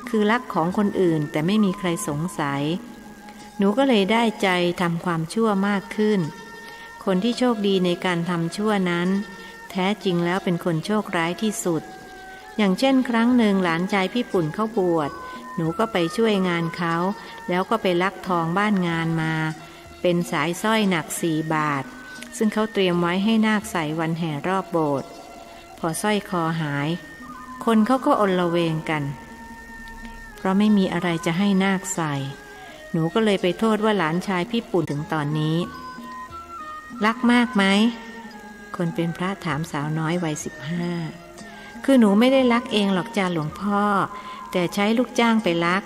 คือลักของคนอื่นแต่ไม่มีใครสงสัยหนูก็เลยได้ใจทำความชั่วมากขึ้นคนที่โชคดีในการทำชั่วนั้นแท้จริงแล้วเป็นคนโชคร้ายที่สุดอย่างเช่นครั้งหนึ่งหลานชายพี่ปุ่นเขาบวชหนูก็ไปช่วยงานเขาแล้วก็ไปลักทองบ้านงานมาเป็นสายสร้อยหนัก4 บาทซึ่งเขาเตรียมไว้ให้นาคใส่วันแห่รอบโบสถ์พอสร้อยคอหายคนเขาก็อลเวงกันเพราะไม่มีอะไรจะให้นาคใส่หนูก็เลยไปโทษว่าหลานชายพี่ปุ่นถึงตอนนี้ลักมากไหมคนเป็นพระถามสาวน้อยวัย15คือหนูไม่ได้ลักเองหรอกจ้าหลวงพ่อแต่ใช้ลูกจ้างไปลัก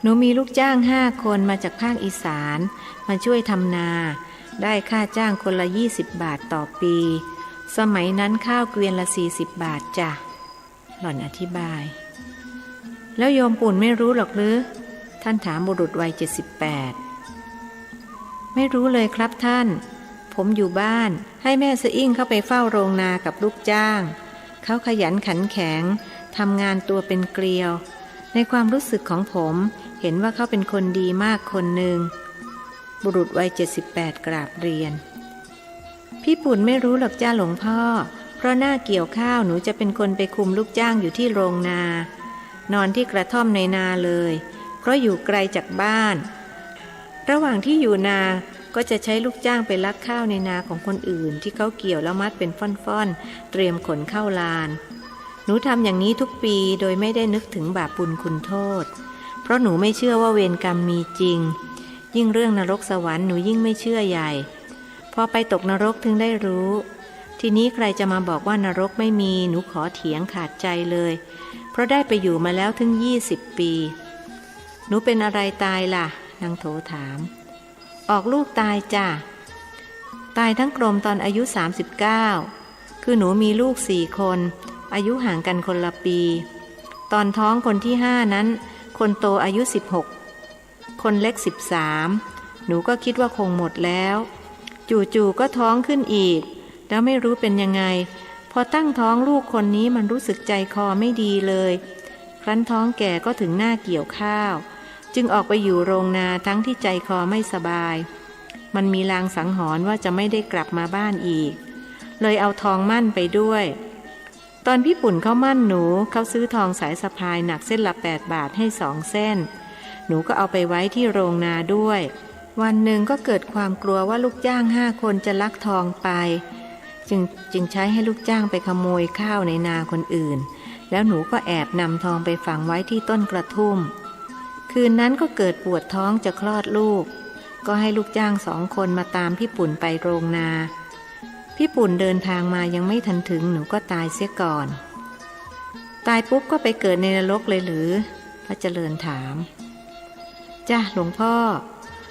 หนูมีลูกจ้าง5 คนมาจากภาคอีสานมาช่วยทำนาได้ค่าจ้างคนละ20 บาทต่อปีสมัยนั้นข้าวเกวียนละ40 บาทจ้ะหล่อนอธิบายแล้วโยมปุ่นไม่รู้หรอกหรือท่านถามบุรุษวัย78ไม่รู้เลยครับท่านผมอยู่บ้านให้แม่สะอิ่งเข้าไปเฝ้าโรงนากับลูกจ้างเขาขยันขันแข็งทำงานตัวเป็นเกลียวในความรู้สึกของผมเห็นว่าเขาเป็นคนดีมากคนหนึ่งบุรุษวัย78กราบเรียนพี่ปุ่นไม่รู้หรอกจ้าหลวงพ่อเพราะหน้าเกี่ยวข้าวหนูจะเป็นคนไปคุมลูกจ้างอยู่ที่โรงนานอนที่กระท่อมในนาเลยเพราะอยู่ไกลจากบ้านระหว่างที่อยู่นาก็จะใช้ลูกจ้างไปลักข้าวในนาของคนอื่นที่เขาเกี่ยวแล้วมัดเป็นฟ่อนๆเตรียมขนเข้าลานหนูทำอย่างนี้ทุกปีโดยไม่ได้นึกถึงบาปบุญคุณโทษเพราะหนูไม่เชื่อว่าเวรกรรมมีจริงยิ่งเรื่องนรกสวรรค์หนูยิ่งไม่เชื่อใหญ่พอไปตกนรกถึงได้รู้ทีนี้ใครจะมาบอกว่านรกไม่มีหนูขอเถียงขาดใจเลยเพราะได้ไปอยู่มาแล้วถึง20 ปีหนูเป็นอะไรตายล่ะนางโถถามออกลูกตายจ้ะตายทั้งกลมตอนอายุ39คือหนูมีลูก4 คนอายุห่างกันคนละปีตอนท้องคนที่5นั้นคนโตอายุ16คนเล็ก13หนูก็คิดว่าคงหมดแล้วจู่ๆก็ท้องขึ้นอีกแล้วไม่รู้เป็นยังไงพอตั้งท้องลูกคนนี้มันรู้สึกใจคอไม่ดีเลยครั้นท้องแก่ก็ถึงหน้าเกี่ยวข้าวจึงออกไปอยู่โรงนาทั้งที่ใจคอไม่สบายมันมีลางสังหรณ์ว่าจะไม่ได้กลับมาบ้านอีกเลยเอาทองมั่นไปด้วย ตอนพี่ปุ่นเขามั่นหนูเขาซื้อทองสายสะพายหนักเส้นละ8 บาทให้2 เส้นหนูก็เอาไปไว้ที่โรงนาด้วยวันหนึ่งก็เกิดความกลัวว่าลูกจ้าง5 คนจะลักทองไปจึงใช้ให้ลูกจ้างไปขโมยข้าวในนาคนอื่นแล้วหนูก็แอบนำทองไปฝังไว้ที่ต้นกระทุ่มคืนนั้นก็เกิดปวดท้องจะคลอดลูกก็ให้ลูกจ้าง2 คนมาตามพี่ปุ่นไปโรงนาพี่ปุ่นเดินทางมายังไม่ทันถึงหนูก็ตายเสียก่อนตายปุ๊บก็ไปเกิดในนรกเลยหรือพระเจริญถามจ้ะหลวงพ่อ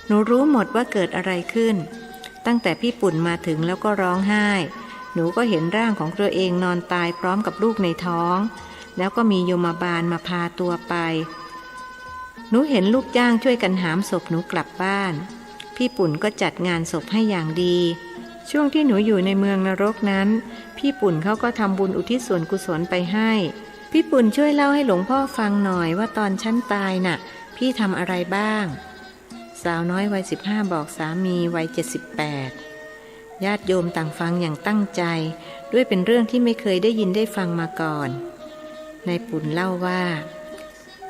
หนูรู้หมดว่าเกิดอะไรขึ้นตั้งแต่พี่ปุ่นมาถึงแล้วก็ร้องไห้หนูก็เห็นร่างของตัวเองนอนตายพร้อมกับลูกในท้องแล้วก็มีโยมบาลมาพาตัวไปหนูเห็นลูกจ้างช่วยกันหามศพหนูกลับบ้านพี่ปุ่นก็จัดงานศพให้อย่างดีช่วงที่หนูอยู่ในเมืองนรกนั้นพี่ปุ่นเขาก็ทำบุญอุทิศส่วนกุศลไปให้พี่ปุ่นช่วยเล่าให้หลวงพ่อฟังหน่อยว่าตอนฉันตายน่ะพี่ทำอะไรบ้างสาวน้อยวัย15บอกสามีวัย78ญาติโยมต่างฟังอย่างตั้งใจด้วยเป็นเรื่องที่ไม่เคยได้ยินได้ฟังมาก่อนนายปุ่นเล่าว่า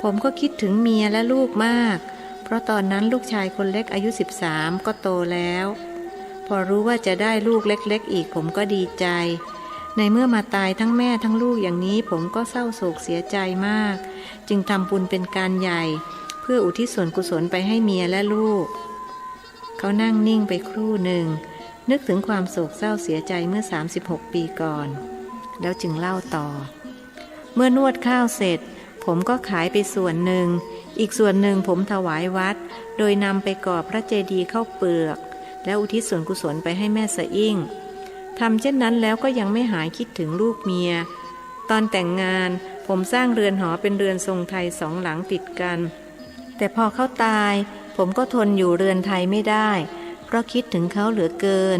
ผมก็คิดถึงเมียและลูกมากเพราะตอนนั้นลูกชายคนเล็กอายุ13ก็โตแล้วพอรู้ว่าจะได้ลูกเล็กๆอีกผมก็ดีใจในเมื่อมาตายทั้งแม่ทั้งลูกอย่างนี้ผมก็เศร้าโศกเสียใจมากจึงทำบุญเป็นการใหญ่เพื่ออุทิศส่วนกุศลไปให้เมียและลูกเขานั่งนิ่งไปครู่หนึ่งนึกถึงความโศกเศร้าเสียใจเมื่อ36 ปีก่อนแล้วจึงเล่าต่อเมื่อนวดข้าวเสร็จผมก็ขายไปส่วนหนึ่งอีกส่วนหนึ่งผมถวายวัดโดยนำไปก่อพระเจดีย์ข้าวเปลือกแล้วอุทิศส่วนกุศลไปให้แม่สะอิ่งทำเช่นนั้นแล้วก็ยังไม่หายคิดถึงลูกเมียตอนแต่งงานผมสร้างเรือนหอเป็นเรือนทรงไทย2 หลังติดกันแต่พอเขาตายผมก็ทนอยู่เรือนไทยไม่ได้เพราะคิดถึงเขาเหลือเกิน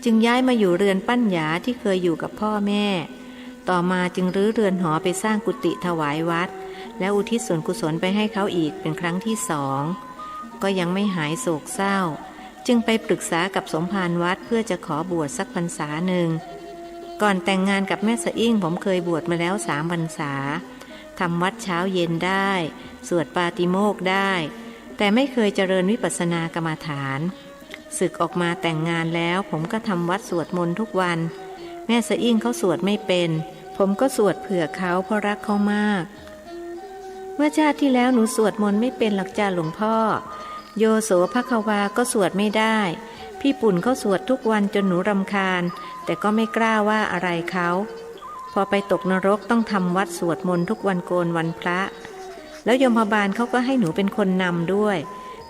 จึงย้ายมาอยู่เรือนปั้นหยาที่เคยอยู่กับพ่อแม่ต่อมาจึงรื้อเรือนหอไปสร้างกุฏิถวายวัดแล้วอุทิศส่วนกุศลไปให้เขาอีกเป็นครั้งที่2ก็ยังไม่หายโศกเศร้าจึงไปปรึกษากับสมภารวัดเพื่อจะขอบวชสักพรรษาหนึ่งก่อนแต่งงานกับแม่สะอิ่งผมเคยบวชมาแล้ว3 พรรษาทำวัดเช้าเย็นได้สวดปาติโมกข์ได้แต่ไม่เคยเจริญวิปัสสนากรรมฐานศึกออกมาแต่งงานแล้วผมก็ทำวัดสวดมนต์ทุกวันแม่สะอิ่งเขาสวดไม่เป็นผมก็สวดเผื่อเขาเพราะรักเขามากเมื่อชาติที่แล้วหนูสวดมนต์ไม่เป็นหลักจ้าหลวงพ่อโยโสภควาก็สวดไม่ได้พี่ปุ่นเขาสวดทุกวันจนหนูรำคาญแต่ก็ไม่กล้าว่าอะไรเขาพอไปตกนรกต้องทำวัดสวดมนต์ทุกวันโกนวันพระแล้วยมบาลเขาก็ให้หนูเป็นคนนำด้วย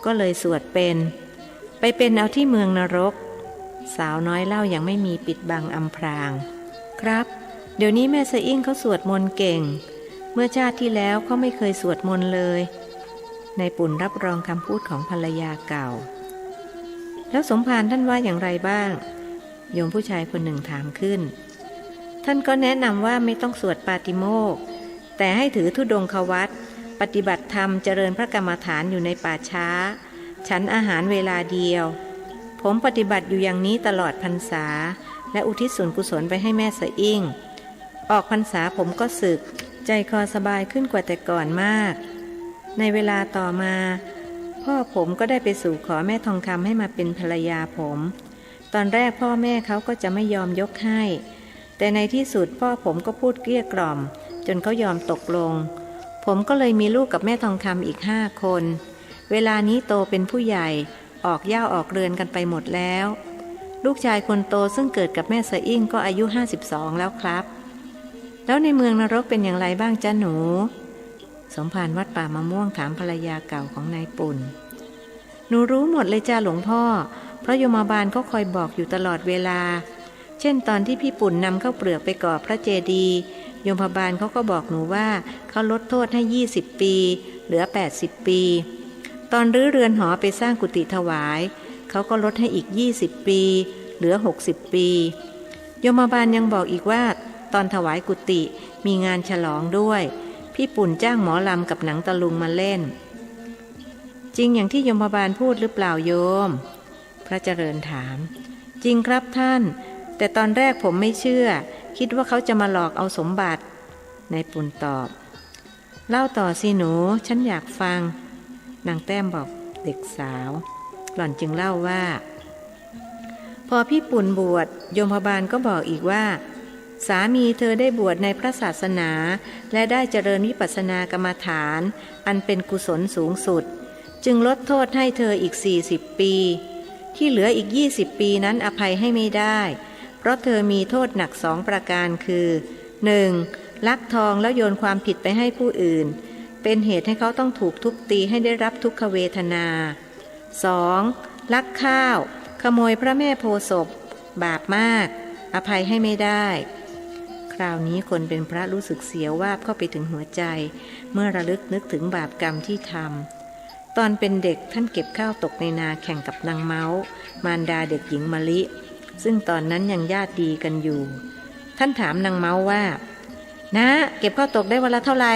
ก็เลยสวดเป็นไปเป็นเอาที่เมืองนรกสาวน้อยเล่าอย่างไม่มีปิดบังอำพรางครับเดี๋ยวนี้แม่สะอิ่งเขาสวดมนต์เก่งเมื่อชาติที่แล้วเขาไม่เคยสวดมนต์เลยนายปุ่นรับรองคำพูดของภรรยาเก่าแล้วสมภารท่านว่าอย่างไรบ้างโยมผู้ชายคนหนึ่งถามขึ้นท่านก็แนะนำว่าไม่ต้องสวดปาติโมกข์แต่ให้ถือธุดงควัตรปฏิบัติธรรมเจริญพระกรรมฐานอยู่ในป่าช้าฉันอาหารเวลาเดียวผมปฏิบัติอยู่อย่างนี้ตลอดพรรษาและอุทิศส่วนกุศลไปให้แม่สะอิ่งออกพรรษาผมก็สึกใจคอสบายขึ้นกว่าแต่ก่อนมากในเวลาต่อมาพ่อผมก็ได้ไปสู่ขอแม่ทองคำให้มาเป็นภรรยาผมตอนแรกพ่อแม่เขาก็จะไม่ยอมยกให้แต่ในที่สุดพ่อผมก็พูดเกลี้ยกล่อมจนเขายอมตกลงผมก็เลยมีลูกกับแม่ทองคำอีก5 คนเวลานี้โตเป็นผู้ใหญ่ออกย่าออกเรือนกันไปหมดแล้วลูกชายคนโตซึ่งเกิดกับแม่สะอิ่งก็อายุ52แล้วครับแล้วในเมืองนรกเป็นอย่างไรบ้างจ๊ะหนูสมภารวัดป่ามะม่วงถามภรรยาเก่าของนายปุ่นหนูรู้หมดเลยจ้าหลวงพ่อเพราะโยมบาลก็คอยบอกอยู่ตลอดเวลาเช่นตอนที่พี่ปุ่นนำข้าวเปลือกไปก่อพระเจดีย์โยมบาลเขาก็บอกหนูว่าเขาลดโทษให้20 ปีเหลือ80 ปีตอนรื้อเรือนหอไปสร้างกุฏิถวายเขาก็ลดให้อีก20 ปีเหลือ60 ปีโยมบาลยังบอกอีกว่าตอนถวายกุฏิมีงานฉลองด้วยพี่ปุ่นจ้างหมอลำกับหนังตะลุงมาเล่นจริงอย่างที่โยมบาลพูดหรือเปล่าโยมพระเจริญถามจริงครับท่านแต่ตอนแรกผมไม่เชื่อ คิดว่าเขาจะมาหลอกเอาสมบัตินายปุ่นตอบเล่าต่อสิหนูฉันอยากฟังนางแต้มบอกเด็กสาวหล่อนจึงเล่าว่าพอพี่ปุ่นบวชโยมบาลก็บอกอีกว่าสามีเธอได้บวชในพระศาสนาและได้เจริญวิปัสสนากรรมฐานอันเป็นกุศลสูงสุดจึงลดโทษให้เธออีก40 ปีที่เหลืออีก20 ปีนั้นอภัยให้ไม่ได้เพราะเธอมีโทษหนัก2 ประการคือ 1. ลักทองแล้วโยนความผิดไปให้ผู้อื่นเป็นเหตุให้เขาต้องถูกทุบตีให้ได้รับทุกขเวทนา 2. ลักข้าวขโมยพระแม่โพธิ์ศพบาปมากอภัยให้ไม่ได้คราวนี้คนเป็นพระรู้สึกเสียววาบเข้าไปถึงหัวใจเมื่อระลึกนึกถึงบาปกรรมที่ทำตอนเป็นเด็กท่านเก็บข้าวตกในนาแข่งกับนางเม้ามารดาเด็กหญิงมะลิซึ่งตอนนั้นยังญาติดีกันอยู่ท่านถามนางเม้าว่านะเก็บข้าวตกได้วันละเท่าไหร่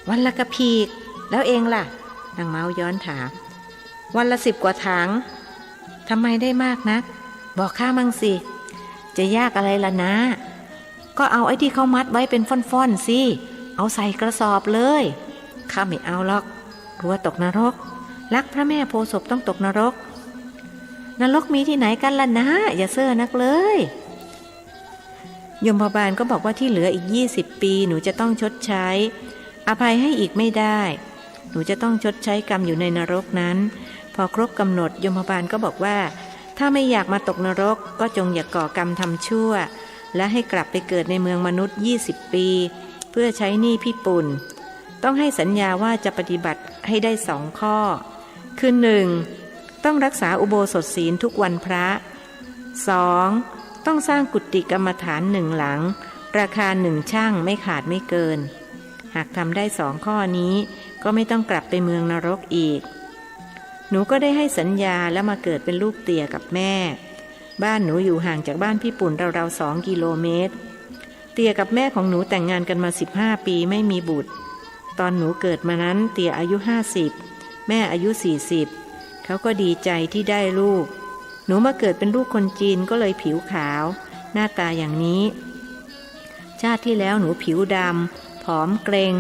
วันละกระพีกแล้วเองล่ะนางเม้าย้อนถามวันละ10 กว่าถังทำไมได้มากนักบอกข้ามั่งสิจะยากอะไรล่ะนะก็เอาไอ้ที่เขามัดไว้เป็นฟ่อนๆสิเอาใส่กระสอบเลยข้าไม่เอาหรอกกลัวตกนรกรักพระแม่โพธิ์ศพต้องตกนรกมีที่ไหนกันล่ะนะอย่าเซ่อนักเลยยมบาลก็บอกว่าที่เหลืออีก20 ปีหนูจะต้องชดใช้อภัยให้อีกไม่ได้หนูจะต้องชดใช้กรรมอยู่ในนรกนั้นพอครบกำหนดยมบาลก็บอกว่าถ้าไม่อยากมาตกนรกก็จงอย่าก่อกรรมทำชั่วและให้กลับไปเกิดในเมืองมนุษย์20 ปีเพื่อใช้หนี้พี่ปุ่นต้องให้สัญญาว่าจะปฏิบัติให้ได้2 ข้อคือ 1. ต้องรักษาอุโบสถศีลทุกวันพระ 2. ต้องสร้างกุฏิกรรมฐาน1 หลังราคา1 ชั่งไม่ขาดไม่เกินหากทำได้2 ข้อนี้ก็ไม่ต้องกลับไปเมืองนรกอีกหนูก็ได้ให้สัญญาแล้วมาเกิดเป็นลูกเตี่ยกับแม่บ้านหนูอยู่ห่างจากบ้านพี่ปุ่นราวๆ2 กิโลเมตรเตี่ยกับแม่ของหนูแต่งงานกันมา15 ปีไม่มีบุตรตอนหนูเกิดมานั้นเตี่ยอายุ50แม่อายุ40เขาก็ดีใจที่ได้ลูกหนูมาเกิดเป็นลูกคนจีนก็เลยผิวขาวหน้าตาอย่างนี้ชาติที่แล้วหนูผิวดำผอมเกรง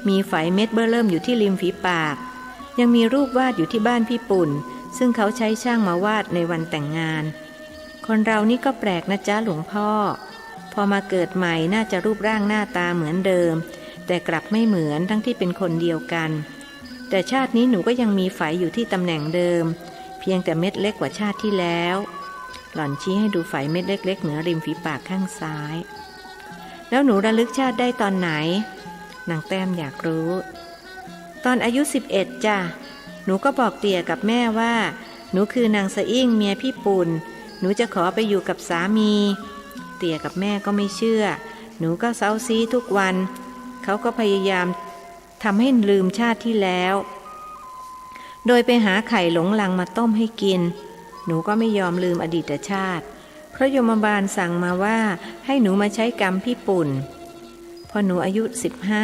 มีไฝเม็ดเบ้อเริ่มอยู่ที่ริมฝีปากยังมีรูปวาดอยู่ที่บ้านพี่ปุ่นซึ่งเขาใช้ช่างมาวาดในวันแต่งงานคนเรานี่ก็แปลกนะจ๊ะหลวงพ่อพอมาเกิดใหม่น่าจะรูปร่างหน้าตาเหมือนเดิมแต่กลับไม่เหมือนทั้งที่เป็นคนเดียวกันแต่ชาตินี้หนูก็ยังมีไฝอยู่ที่ตำแหน่งเดิมเพียงแต่เม็ดเล็กกว่าชาติที่แล้วหล่อนชี้ให้ดูไฝเม็ดเล็กๆเหนือริมฝีปากข้างซ้ายแล้วหนูระลึกชาติได้ตอนไหนนางแต้มอยากรู้ตอนอายุ11จ้ะหนูก็บอกเตี่ยกับแม่ว่าหนูคือนางสะอิ่งเมียพี่ปุ่นหนูจะขอไปอยู่กับสามีเตี่ยกับแม่ก็ไม่เชื่อหนูก็เซ้าซี้ทุกวันเขาก็พยายามทำให้ลืมชาติที่แล้วโดยไปหาไข่หลงลังมาต้มให้กินหนูก็ไม่ยอมลืมอดีตชาติเพราะยมบาลสั่งมาว่าให้หนูมาใช้กรรมพี่ปุ่นพอหนูอายุ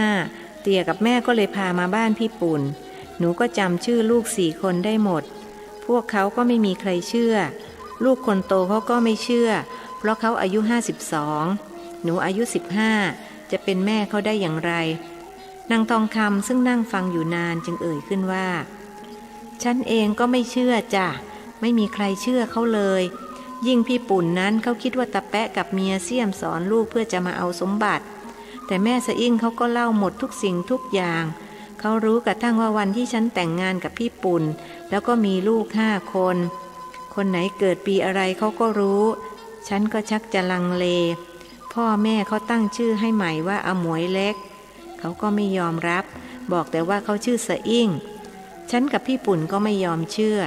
15เตี่ยกับแม่ก็เลยพามาบ้านพี่ปุ่นหนูก็จำชื่อลูก4 คนได้หมดพวกเขาก็ไม่มีใครเชื่อลูกคนโตเขาก็ไม่เชื่อเพราะเขาอายุ52หนูอายุ15จะเป็นแม่เขาได้อย่างไรนางทองคำซึ่งนั่งฟังอยู่นานจึงเอ่ยขึ้นว่าฉันเองก็ไม่เชื่อจ้ะไม่มีใครเชื่อเขาเลยยิ่งพี่ปุ่นนั้นเขาคิดว่าตาแปะกับเมียเสี่ยมสอนลูกเพื่อจะมาเอาสมบัติแต่แม่สะอิ่งเขาก็เล่าหมดทุกสิ่งทุกอย่างเขารู้กระทั่งว่าวันที่ฉันแต่งงานกับพี่ปุ่นแล้วก็มีลูก5 คนคนไหนเกิดปีอะไรเขาก็รู้ฉันก็ชักจะลังเลพ่อแม่เขาตั้งชื่อให้ใหม่ว่าอมวยเล็กเขาก็ไม่ยอมรับบอกแต่ว่าเขาชื่อสะอิ่งฉันกับพี่ปุ่นก็ไม่ยอมเชื่อ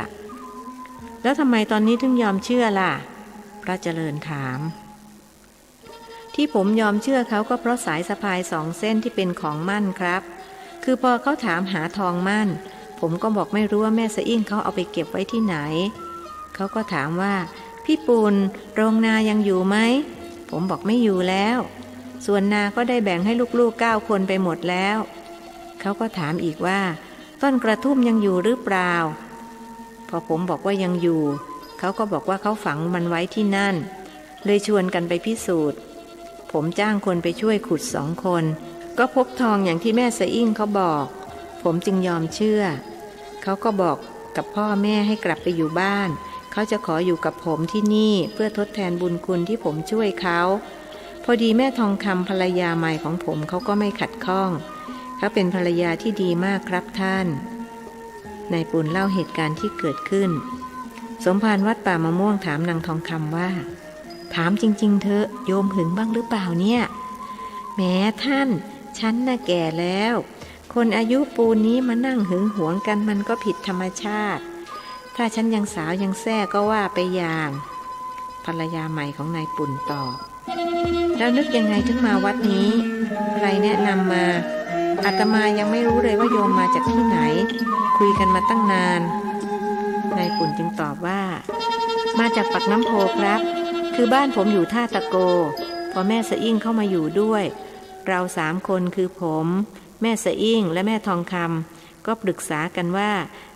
แล้วทำไมตอนนี้ถึงยอมเชื่อล่ะพระเจริญถามที่ผมยอมเชื่อเขาก็เพราะสายสะพาย2 เส้นที่เป็นของมั่นครับคือพอเขาถามหาทองมั่นผมก็บอกไม่รู้ว่าแม่สะอิ่งเขาเอาไปเก็บไว้ที่ไหนเขาก็ถามว่าพี่ปุ่นโรงนายังอยู่ไหมผมบอกไม่อยู่แล้วส่วนนาก็ได้แบ่งให้ลูกๆ9 คนไปหมดแล้วเขาก็ถามอีกว่าต้นกระทุ่มยังอยู่หรือเปล่าพอผมบอกว่ายังอยู่เขาก็บอกว่าเขาฝังมันไว้ที่นั่นเลยชวนกันไปพิสูจน์ ผมจ้างคนไปช่วยขุด2 คนก็พบทองอย่างที่แม่สะอิ่งเขาบอกผมจึงยอมเชื่อเขาก็บอกกับพ่อแม่ให้กลับไปอยู่บ้านเขาจะขออยู่กับผมที่นี่เพื่อทดแทนบุญคุณที่ผมช่วยเขาพอดีแม่ทองคำภรรยาใหม่ของผมเขาก็ไม่ขัดข้องเขาเป็นภรรยาที่ดีมากครับท่านนายปุ่นเล่าเหตุการณ์ที่เกิดขึ้นสมภารวัดป่ามะม่วงถามนางทองคำว่าถามจริงๆเถอะโยมหึงบ้างหรือเปล่าเนี่ยแม้ท่านฉันน่ะแก่แล้วคนอายุปูนนี้มานั่งหึงหวงกันมันก็ผิดธรรมชาติถ้าฉันยังสาวยังแซ่ก็ว่าไปอย่างภรรยาใหม่ของนายปุ่นตอบแล้วนึกยังไงถึงมาวัดนี้ใครแนะนำมาอาตมายังไม่รู้เลยว่าโยมมาจากที่ไหนคุยกันมาตั้งนานนายปุ่นจึงตอบว่ามาจากปากน้ำโพครับคือบ้านผมอยู่ท่าตะโกพอแม่สะอิ่งเข้ามาอยู่ด้วยเรา3 คนคือผมแม่สะอิ่งและแม่ทองคำก็ปรึกษากันว่า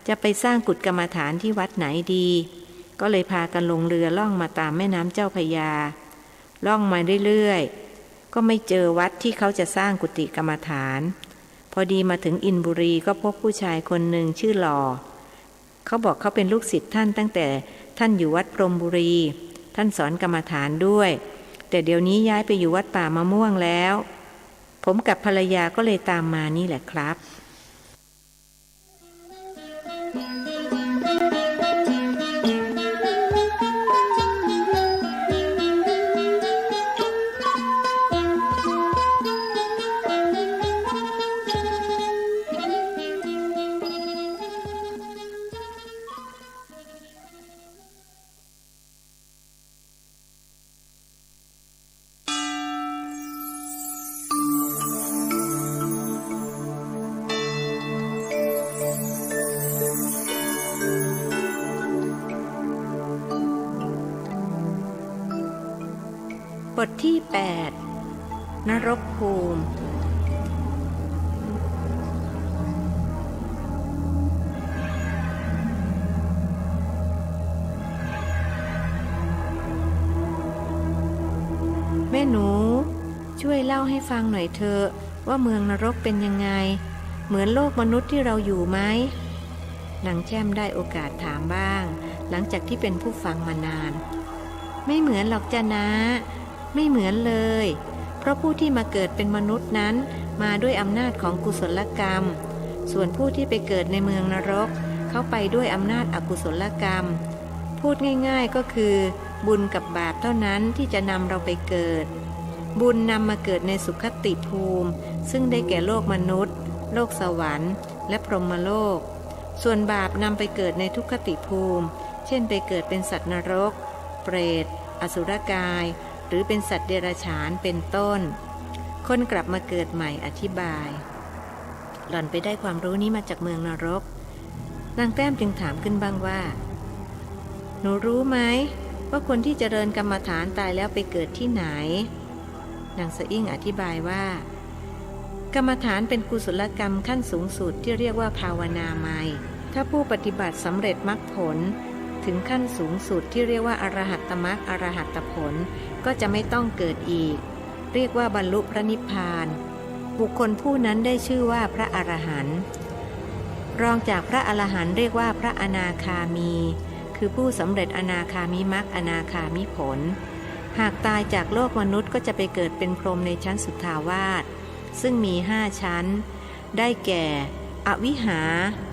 จะไปสร้างกุฏกรรมฐานที่วัดไหนดีก็เลยพากันลงเรือล่องมาตามแม่น้ำเจ้าพระยาล่องมาเรื่อยๆก็ไม่เจอวัดที่เขาจะสร้างกุฏิกรรมฐานพอดีมาถึงอินบุรีก็พบผู้ชายคนหนึ่งชื่อหล่อเขาบอกเขาเป็นลูกศิษย์ท่านตั้งแต่ท่านอยู่วัดพรหมบุรีท่านสอนกรรมฐานด้วยแต่เดี๋ยวนี้ย้ายไปอยู่วัดป่ามะม่วงแล้วผมกับภรรยาก็เลยตามมานี่แหละครับบทที่ 8 นรกภูมิแม่หนูช่วยเล่าให้ฟังหน่อยเถอะว่าเมืองนรกเป็นยังไงเหมือนโลกมนุษย์ที่เราอยู่ไหมนางแช่มได้โอกาสถามบ้างหลังจากที่เป็นผู้ฟังมานานไม่เหมือนหรอกจ้ะนะไม่เหมือนเลยเพราะผู้ที่มาเกิดเป็นมนุษย์นั้นมาด้วยอำนาจของกุศลกรรมส่วนผู้ที่ไปเกิดในเมืองนรกเขาไปด้วยอำนาจอกุศลกรรมพูดง่ายๆก็คือบุญกับบาปเท่านั้นที่จะนำเราไปเกิดบุญนำมาเกิดในสุคติภูมิซึ่งได้แก่โลกมนุษย์โลกสวรรค์และพรหมโลกส่วนบาปนำไปเกิดในทุกขติภูมิเช่นไปเกิดเป็นสัตว์นรกเปรตอสุรกายหรือเป็นสัตว์เดรัจฉานเป็นต้นคนกลับมาเกิดใหม่อธิบายหล่อนไปได้ความรู้นี้มาจากเมืองนรกนางแต้มจึงถามขึ้นบ้างว่าหนูรู้ไหมว่าคนที่เจริญกรรมฐานตายแล้วไปเกิดที่ไหนนางสะอิ่งอธิบายว่ากรรมฐานเป็นกุศลกรรมขั้นสูงสุดที่เรียกว่าภาวนาไมยถ้าผู้ปฏิบัติสำเร็จมรรคผลถึงขั้นสูงสุดที่เรียกว่าอรหัตตมรรคอรหัตตผลก็จะไม่ต้องเกิดอีกเรียกว่าบรรลุพระนิพพานบุคคลผู้นั้นได้ชื่อว่าพระอรหันต์รองจากพระอรหันต์เรียกว่าพระอนาคามีคือผู้สำเร็จอนาคามิมรรคอนาคามิผลหากตายจากโลกมนุษย์ก็จะไปเกิดเป็นพรหมในชั้นสุทธาวาสซึ่งมี5 ชั้นได้แก่อวิหา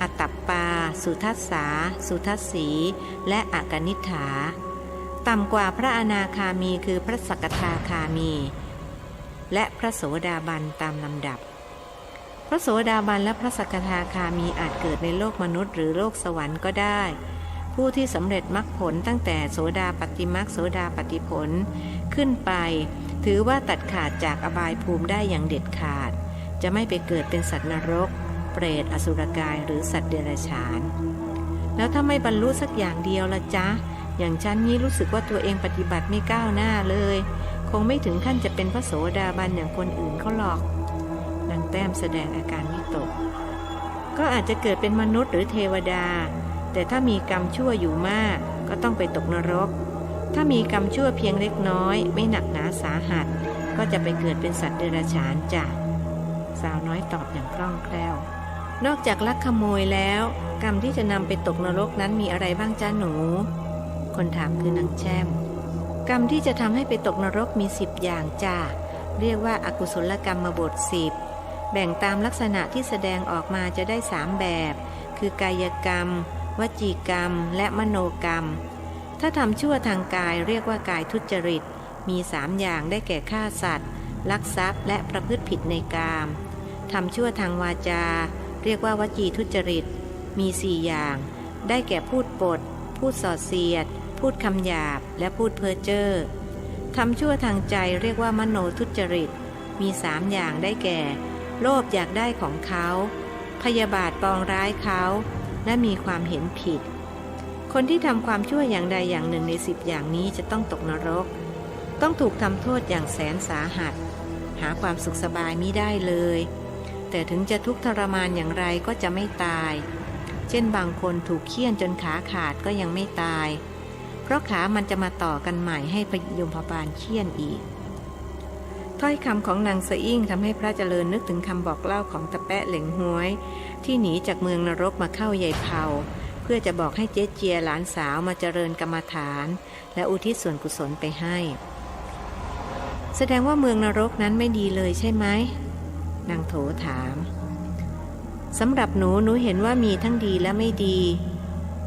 อตัปปาสุทัสสาสุทัสสีและอากนิษฐาต่ำกว่าพระอนาคามีคือพระสกทาคามีและพระโสดาบันตามลำดับพระโสดาบันและพระสกทาคามีอาจเกิดในโลกมนุษย์หรือโลกสวรรค์ก็ได้ผู้ที่สำเร็จมรรคผลตั้งแต่โสดาปัตติมรรคโสดาปัตติผลขึ้นไปถือว่าตัดขาดจากอบายภูมิได้อย่างเด็ดขาดจะไม่ไปเกิดเป็นสัตว์นรกเปรตอสุรกายหรือสัตว์เดรัจฉานแล้วถ้าไม่บรรลุสักอย่างเดียวล่ะจ๊ะอย่างฉันนี้รู้สึกว่าตัวเองปฏิบัติไม่ก้าวหน้าเลยคงไม่ถึงขั้นจะเป็นพระโสดาบันอย่างคนอื่นเขาหรอกนางแต้มแสดงอาการวิตกก็อาจจะเกิดเป็นมนุษย์หรือเทวดาแต่ถ้ามีกรรมชั่วอยู่มากก็ต้องไปตกนรกถ้ามีกรรมชั่วเพียงเล็กน้อยไม่หนักหนาสาหัส ก็จะไปเกิดเป็นสัตว์เดรัจฉานจ้ะสาวน้อยตอบอย่างคล่องแคล่วนอกจากลักขโมยแล้วกรรมที่จะนำไปตกนรกนั้นมีอะไรบ้างจ้าหนูคนถามคือนางแช่มกรรมที่จะทำให้ไปตกนรกมี10อย่างจ้าเรียกว่าอกุศลกรรมบท10แบ่งตามลักษณะที่แสดงออกมาจะได้3แบบคือกายกรรมวจีกรรมและมโนกรรมถ้าทำชั่วทางกายเรียกว่ากายทุจริตมี3อย่างได้แก่ฆ่าสัตว์ลักทรัพย์และประพฤติผิดในกามทำชั่วทางวาจาเรียกว่าวจีทุจริตมี4อย่างได้แก่พูดปดพูดส่อเสียดพูดคำหยาบและพูดเพ้อเจ้อทำชั่วทางใจเรียกว่ามโนทุจริตมี3อย่างได้แก่โลภอยากได้ของเขาพยาบาทปองร้ายเขาและมีความเห็นผิดคนที่ทำความชั่วอย่างใดอย่างหนึ่งใน10อย่างนี้จะต้องตกนรกต้องถูกทำโทษอย่างแสนสาหัสหาความสุขสบายมิได้เลยแต่ถึงจะทุกข์ทรมานอย่างไรก็จะไม่ตายเช่นบางคนถูกเฆี่ยนจนขาขาดก็ยังไม่ตายเพราะขามันจะมาต่อกันใหม่ให้พยมพบาลเฆี่ยนอีกถ้อยคำของนางสะอิ่งทำให้พระเจริญนึกถึงคำบอกเล่าของตะแปะเหล่งห้วยที่หนีจากเมืองนรกมาเข้าใยเผาเพื่อจะบอกให้เจ๊เจียหลานสาวมาเจริญกรรมฐานและอุทิศส่วนกุศลไปให้แสดงว่าเมืองนรกนั้นไม่ดีเลยใช่ไหมนางโถถามสำหรับหนูเห็นว่ามีทั้งดีและไม่ดี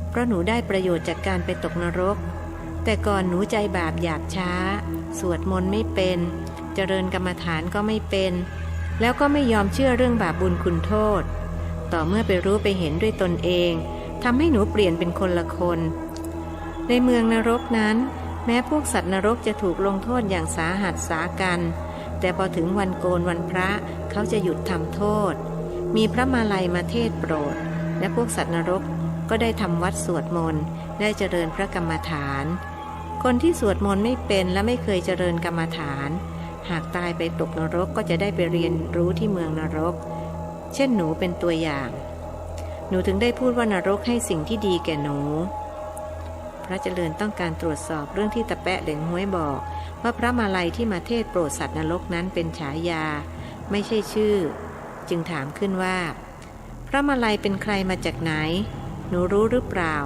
เพราะหนูได้ประโยชน์จากการไปตกนรกแต่ก่อนหนูใจบาปหยาบช้าสวดมนต์ไม่เป็นเจริญกรรมฐานก็ไม่เป็นแล้วก็ไม่ยอมเชื่อเรื่องบาปบุญคุณโทษต่อเมื่อไปรู้ไปเห็นด้วยตนเองทำให้หนูเปลี่ยนเป็นคนละคนในเมืองนรกนั้นแม้พวกสัตว์นรกจะถูกลงโทษอย่างสาหัสสากันแต่พอถึงวันโกนวันพระเขาจะหยุดทำโทษมีพระมาลัยมาเทศโปรดและพวกสัตว์นรกก็ได้ทำวัดสวดมนต์ได้เจริญพระกรรมฐานคนที่สวดมนต์ไม่เป็นและไม่เคยเจริญกรรมฐานหากตายไปตกนรกก็จะได้ไปเรียนรู้ที่เมืองนรกเช่นหนูเป็นตัวอย่างหนูถึงได้พูดว่านรกให้สิ่งที่ดีแก่หนูพระเจริญต้องการตรวจสอบเรื่องที่ตะแปะเหล่งห้วยบอกว่าพระมาลัยที่มาเทศโปรดสัตว์นรกนั้นเป็นฉายาไม่ใช่ชื่อจึงถามขึ้นว่าพระมาลัยเป็นใครมาจากไหนหนูรู้หรือเปล่า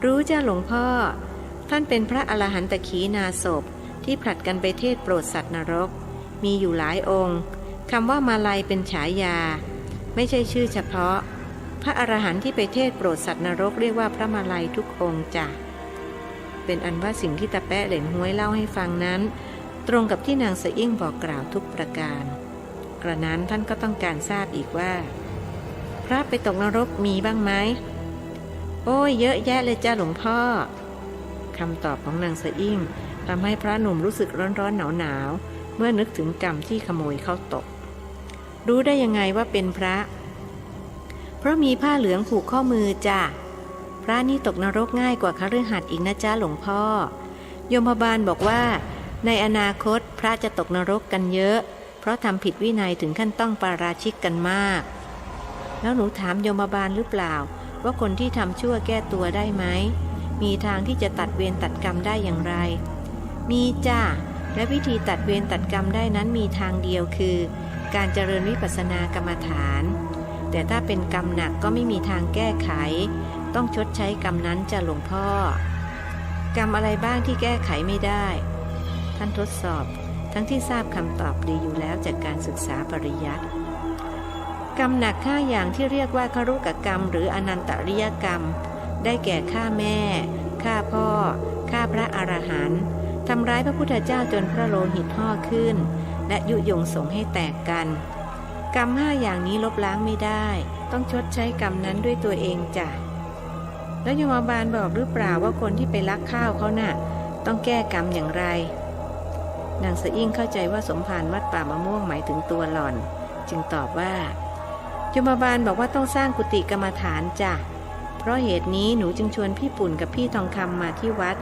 รู้จ้าหลวงพ่อท่านเป็นพระอรหันตขีณาสพที่ผลัดกันไปเทศโปรดสัตว์นรกมีอยู่หลายองค์คำว่ามาลัยเป็นฉายาไม่ใช่ชื่อเฉพาะพระอรหันต์ที่ไปเทศโปรดสัตว์นรกเรียกว่าพระมาลัยทุกองค์จ้ะเป็นอันว่าสิ่งที่ตะแปะเหล่งห้วยเล่าให้ฟังนั้นตรงกับที่นางสะอิ่งบอกกล่าวทุกประการกระนั้นท่านก็ต้องการทราบอีกว่าพระไปตกนรกมีบ้างไหมโอ้ยเยอะแยะเลยจ้าหลวงพ่อคำตอบของนางสะอิ่งทำให้พระหนุ่มรู้สึกร้อนหนาวเมื่อนึกถึงกรรมที่ขโมยเขาตกรู้ได้ยังไงว่าเป็นพระเพราะมีผ้าเหลืองผูกข้อมือจ้ะพระนี่ตกนรกง่ายกว่าคฤหัสถ์อีกนะจ้าหลวงพ่อยมบาลบอกว่าในอนาคตพระจะตกนรกกันเยอะเพราะทำผิดวินัยถึงขั้นต้องปาราชิกกันมากแล้วหนูถามยมบาลหรือเปล่าว่าคนที่ทำชั่วแก้ตัวได้ไหมมีทางที่จะตัดเวรตัดกรรมได้อย่างไรมีจ้ะและวิธีตัดเวรตัดกรรมได้นั้นมีทางเดียวคือการเจริญวิปัสสนากรรมฐานแต่ถ้าเป็นกรรมหนักก็ไม่มีทางแก้ไขต้องชดใช้กรรมนั้นจ้ะหลวงพ่อกรรมอะไรบ้างที่แก้ไขไม่ได้ท่านทดสอบทั้งที่ทราบคำตอบดีอยู่แล้วจากการศึกษาปริยัติกรรมหนัก5อย่างที่เรียกว่าครุกกรรมหรืออนันตริยกรรมได้แก่ฆ่าแม่ฆ่าพ่อฆ่าพระอรหันต์ทำร้ายพระพุทธเจ้าจนพระโลหิตห่อขึ้นและยุยงสงฆ์ให้แตกกันกรรม5อย่างนี้ลบล้างไม่ได้ต้องชดใช้กรรมนั้นด้วยตัวเองจ้ะแล้วยมบาลบอกหรือเปล่าว่าคนที่ไปลักข้าวเขาน่ะต้องแก้กรรมอย่างไรนางสะอิ่งเข้าใจว่าสมภารวัดป่ามะม่วงหมายถึงตัวหล่อนจึงตอบว่ายมบาลบอกว่าต้องสร้างกุฏิกรรมฐานจ้ะเพราะเหตุนี้หนูจึงชวนพี่ปุ่นกับพี่ทองคำมาที่วัด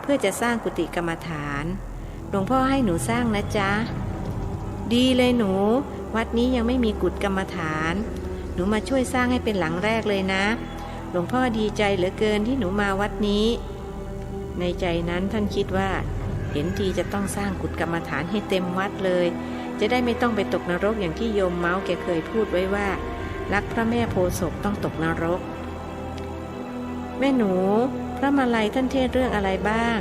เพื่อจะสร้างกุฏิกรรมฐานหลวงพ่อให้หนูสร้างนะจ๊ะดีเลยหนูวัดนี้ยังไม่มีกุฏิกรรมฐานหนูมาช่วยสร้างให้เป็นหลังแรกเลยนะหลวงพ่อดีใจเหลือเกินที่หนูมาวัดนี้ในใจนั้นท่านคิดว่า เห็นทีจะต้องสร้างกุฏกรรมฐานให้เต็มวัดเลยจะได้ไม่ต้องไปตกนรกอย่างที่โยมเมาส์แกเคยพูดไว้ว่ารักพระแม่โพธิ์ศพต้องตกนรกแม่หนูพระมาลัยท่านเทศเรื่องอะไรบ้าง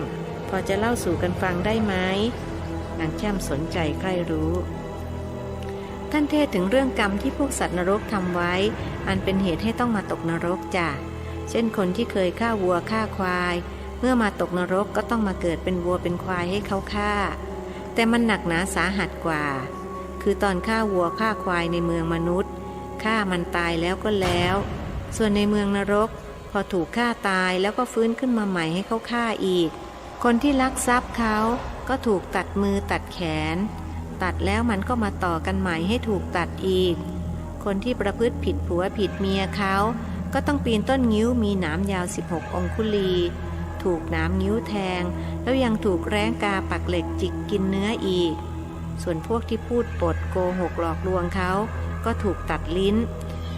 พอจะเล่าสู่กันฟังได้ไหมนางแช่มสนใจใคร่รู้ท่านเทศถึงเรื่องกรรมที่พวกสัตว์นรกทำไว้อันเป็นเหตุให้ต้องมาตกนรกจ้ะเช่นคนที่เคยฆ่าวัวฆ่าควายเมื่อมาตกนรกก็ต้องมาเกิดเป็นวัวเป็นควายให้เขาฆ่าแต่มันหนักหนาสาหัสกว่าคือตอนฆ่าวัวฆ่าควายในเมืองมนุษย์ฆ่ามันตายแล้วก็แล้วส่วนในเมืองนรกพอถูกฆ่าตายแล้วก็ฟื้นขึ้นมาใหม่ให้เขาฆ่าอีกคนที่ลักทรัพย์เขาก็ถูกตัดมือตัดแขนตัดแล้วมันก็มาต่อกันใหม่ให้ถูกตัดอีกคนที่ประพฤติผิดผัวผิดเมียเขาก็ต้องปีนต้นงิ้วมีหนามยาว16องคุลีถูกหนามงิ้วแทงแล้วยังถูกแร้งกาปักเหล็กจิกกินเนื้ออีกส่วนพวกที่พูดปดโกหกหลอกลวงเขาก็ถูกตัดลิ้น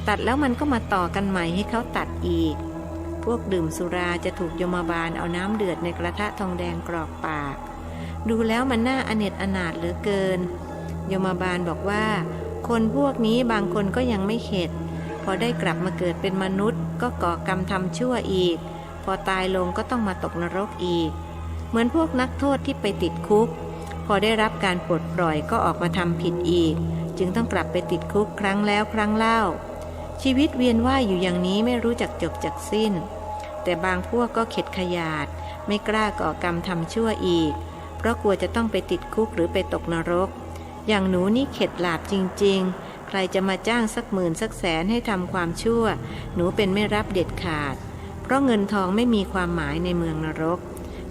ตัดแล้วมันก็มาต่อกันใหม่ให้เขาตัดอีกพวกดื่มสุราจะถูกยมบาลเอาน้ำเดือดในกระทะทองแดงกรอกปากดูแล้วมันน่าอเนจอนาถเหลือเกินยมบาลบอกว่าคนพวกนี้บางคนก็ยังไม่เข็ดพอได้กลับมาเกิดเป็นมนุษย์ก็ก่อกรรมทำชั่วอีกพอตายลงก็ต้องมาตกนรกอีกเหมือนพวกนักโทษที่ไปติดคุกพอได้รับการปลดปล่อยก็ออกมาทำผิดอีกจึงต้องกลับไปติดคุกครั้งแล้วครั้งเล่าชีวิตเวียนว่ายอยู่อย่างนี้ไม่รู้จักจบจักสิ้นแต่บางพวกก็เข็ดขยาดไม่กล้าก่อกรรมทำชั่วอีกเพราะกลัวจะต้องไปติดคุกหรือไปตกนรกอย่างหนูนี่เข็ดหลาบจริงๆใครจะมาจ้างสักหมื่นสักแสนให้ทำความชั่วหนูเป็นไม่รับเด็ดขาดเพราะเงินทองไม่มีความหมายในเมืองนรก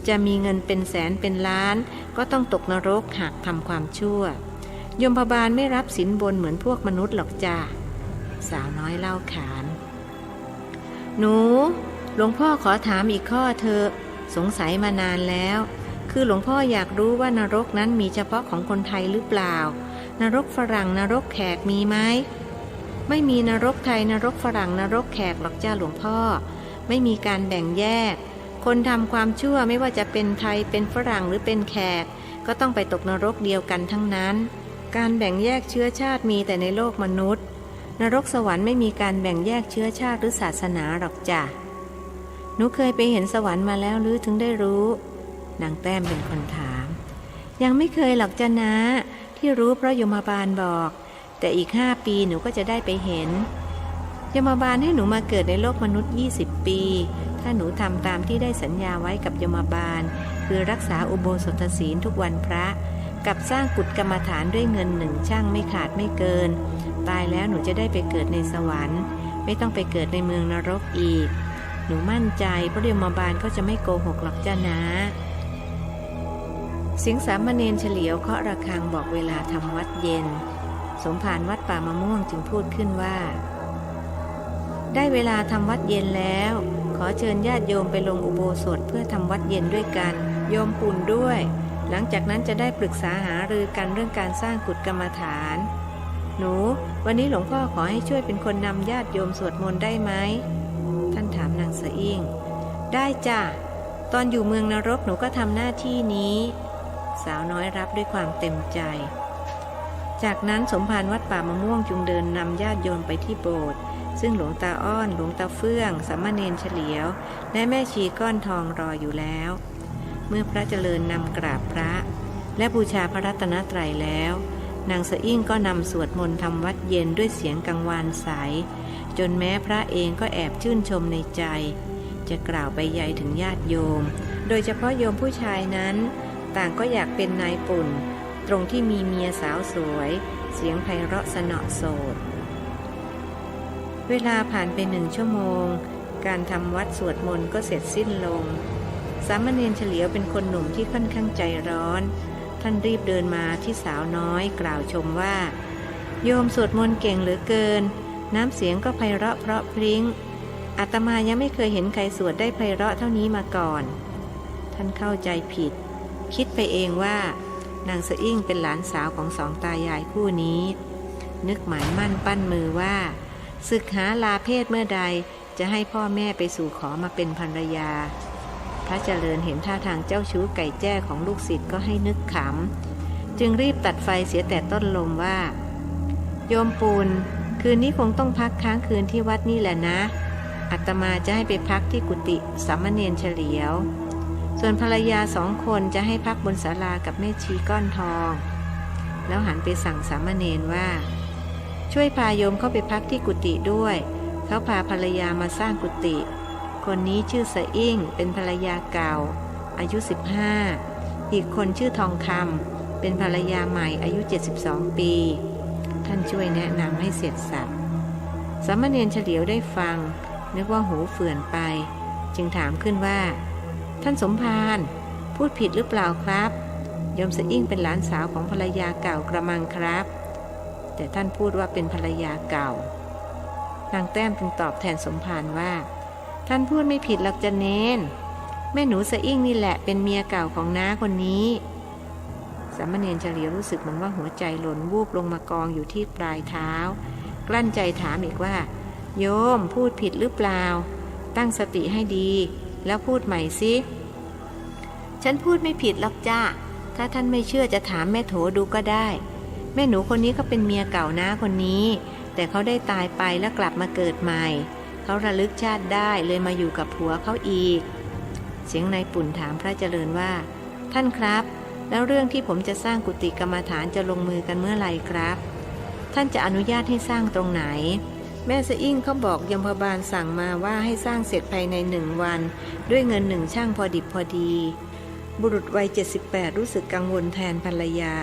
จะมีเงินเป็นแสนเป็นล้านก็ต้องตกนรกหากทำความชั่วยมบาลไม่รับสินบนเหมือนพวกมนุษย์หรอกจ้าสาวน้อยเล่าขานหนูหลวงพ่อขอถามอีกข้อเถอะสงสัยมานานแล้วคือหลวงพ่ออยากรู้ว่านรกนั้นมีเฉพาะของคนไทยหรือเปล่านรกฝรั่งนรกแขกมีไหมไม่มีนรกไทยนรกฝรั่งนรกแขกหรอกจ้าหลวงพ่อไม่มีการแบ่งแยกคนทำความชั่วไม่ว่าจะเป็นไทยเป็นฝรั่งหรือเป็นแขกก็ต้องไปตกนรกเดียวกันทั้งนั้นการแบ่งแยกเชื้อชาติมีแต่ในโลกมนุษย์นรกสวรรค์ไม่มีการแบ่งแยกเชื้อชาติหรือศาสนาหรอกจ้ะหนูเคยไปเห็นสวรรค์มาแล้วหรือถึงได้รู้นางแต้มเป็นคนถามยังไม่เคยหรอกจ้ะนะที่รู้เพราะยมบาลบอกแต่อีก5 ปีหนูก็จะได้ไปเห็นยมบาลให้หนูมาเกิดในโลกมนุษย์20 ปีถ้าหนูทำตามที่ได้สัญญาไว้กับยมบาลคือรักษาอุโบสถศีลทุกวันพระกับสร้างกุฏกรรมฐานด้วยเงิน1ชั่งไม่ขาดไม่เกินตายแล้วหนูจะได้ไปเกิดในสวรรค์ไม่ต้องไปเกิดในเมืองนรกอีกหนูมั่นใจเพราะยมบาลก็จะไม่โกหกหรอกจ้ะนะเสียงสามเณรเฉลียวเคาะระฆังบอกเวลาทำวัดเย็นสมภารวัดป่ามะม่วงจึงพูดขึ้นว่าได้เวลาทำวัดเย็นแล้วขอเชิญญาติโยมไปลงอุโบสถเพื่อทำวัดเย็นด้วยกันโยมปุ่นด้วยหลังจากนั้นจะได้ปรึกษาหารือกันเรื่องการสร้างกุฏกรรมฐานหนูวันนี้หลวงพ่อขอให้ช่วยเป็นคนนำญาติโยมสวดมนต์ได้ไหมท่านถามนางสะอิ่งได้จ้ะตอนอยู่เมืองนรกหนูก็ทำหน้าที่นี้สาวน้อยรับด้วยความเต็มใจจากนั้นสมภารวัดป่ามะม่วงจึงเดินนำญาติโยมไปที่โบสถ์ซึ่งหลวงตาอ้อนหลวงตาเฟื่องสามเณรเฉลียวและแม่ชีก้อนทองรออยู่แล้วเมื่อพระเจริญนำกราบพระและบูชาพระรัตนตรัยแล้วนางสะอิ่งก็นำสวดมนต์ทำวัดเย็นด้วยเสียงกังวานใสจนแม้พระเองก็แอบชื่นชมในใจจะกล่าวไปใหญ่ถึงญาติโยมโดยเฉพาะโยมผู้ชายนั้นต่างก็อยากเป็นนายปุ่นตรงที่มีเมียสาวสวยเสียงไพเราะสนอโสดเวลาผ่านไป1 ชั่วโมงการทำวัดสวดมนต์ก็เสร็จสิ้นลงสามเณรเฉลียวเป็นคนหนุ่มที่ค่อนข้างใจร้อนท่านรีบเดินมาที่สาวน้อยกล่าวชมว่าโยมสวดมนต์เก่งเหลือเกินน้ำเสียงก็ไพเราะเพราะพริ้งอาตมายังไม่เคยเห็นใครสวดได้ไพเราะเท่านี้มาก่อนท่านเข้าใจผิดคิดไปเองว่านางสะอิ่งเป็นหลานสาวของสองตายายคู่นี้นึกหมายมั่นปั้นมือว่าศึกหาลาเพศเมื่อใดจะให้พ่อแม่ไปสู่ขอมาเป็นภรรยา พระเจริญเห็นท่าทางเจ้าชู้ไก่แจ้ของลูกศิษย์ก็ให้นึกขำจึงรีบตัดไฟเสียแต่ต้นลมว่าโยมปูนคืนนี้คงต้องพักค้างคืนที่วัดนี่แหละนะอาตมาจะให้ไปพักที่กุฏิสามเณรเฉลียวส่วนภรรยา2 คนจะให้พักบนศาลากับแม่ชีก้อนทองแล้วหันไปสั่งสามเณรว่าช่วยพาโยมเข้าไปพักที่กุฏิด้วยเขาพาภรรยามาสร้างกุฏิคนนี้ชื่อสะอิ่งเป็นภรรยาเก่าอายุ15อีกคนชื่อทองคำเป็นภรรยาใหม่อายุ72 ปีท่านช่วยแนะนำให้เสร็จสับสามเณรเฉลียวได้ฟังนึกว่าหูเฟื่อนไปจึงถามขึ้นว่าท่านสมภารพูดผิดหรือเปล่าครับโยมสะอิ่งเป็นหลานสาวของภรรยาเก่ากระมังครับแต่ท่านพูดว่าเป็นภรรยาเก่านางแต้มจึงตอบแทนสมภารว่าท่านพูดไม่ผิดหรอกจะเน้นแม่หนูสะอิ่งนี่แหละเป็นเมียเก่าของน้าคนนี้สามเณรเฉลียวรู้สึกเหมือนว่าหัวใจหล่นวูบลงมากองอยู่ที่ปลายเท้ากลั้นใจถามอีกว่าโยมพูดผิดหรือเปล่าตั้งสติให้ดีแล้วพูดใหม่สิฉันพูดไม่ผิดหรอกจ้าถ้าท่านไม่เชื่อจะถามแม่โถดูก็ได้แม่หนูคนนี้ก็เป็นเมียเก่าน้าคนนี้แต่เขาได้ตายไปแล้วกลับมาเกิดใหม่เขาระลึกชาติได้เลยมาอยู่กับผัวเขาอีกเสียงนายปุ่นถามพระเจริญว่าท่านครับแล้วเรื่องที่ผมจะสร้างกุฏิกรรมฐานจะลงมือกันเมื่อไหร่ครับท่านจะอนุญาตให้สร้างตรงไหนแม่สะอิ่งเขาบอกยมบาลสั่งมาว่าให้สร้างเสร็จภายใน1 วันด้วยเงิน1 ช่างพอดิบพอดีบุรุษวัย78รู้สึกกังวลแทนภรรยา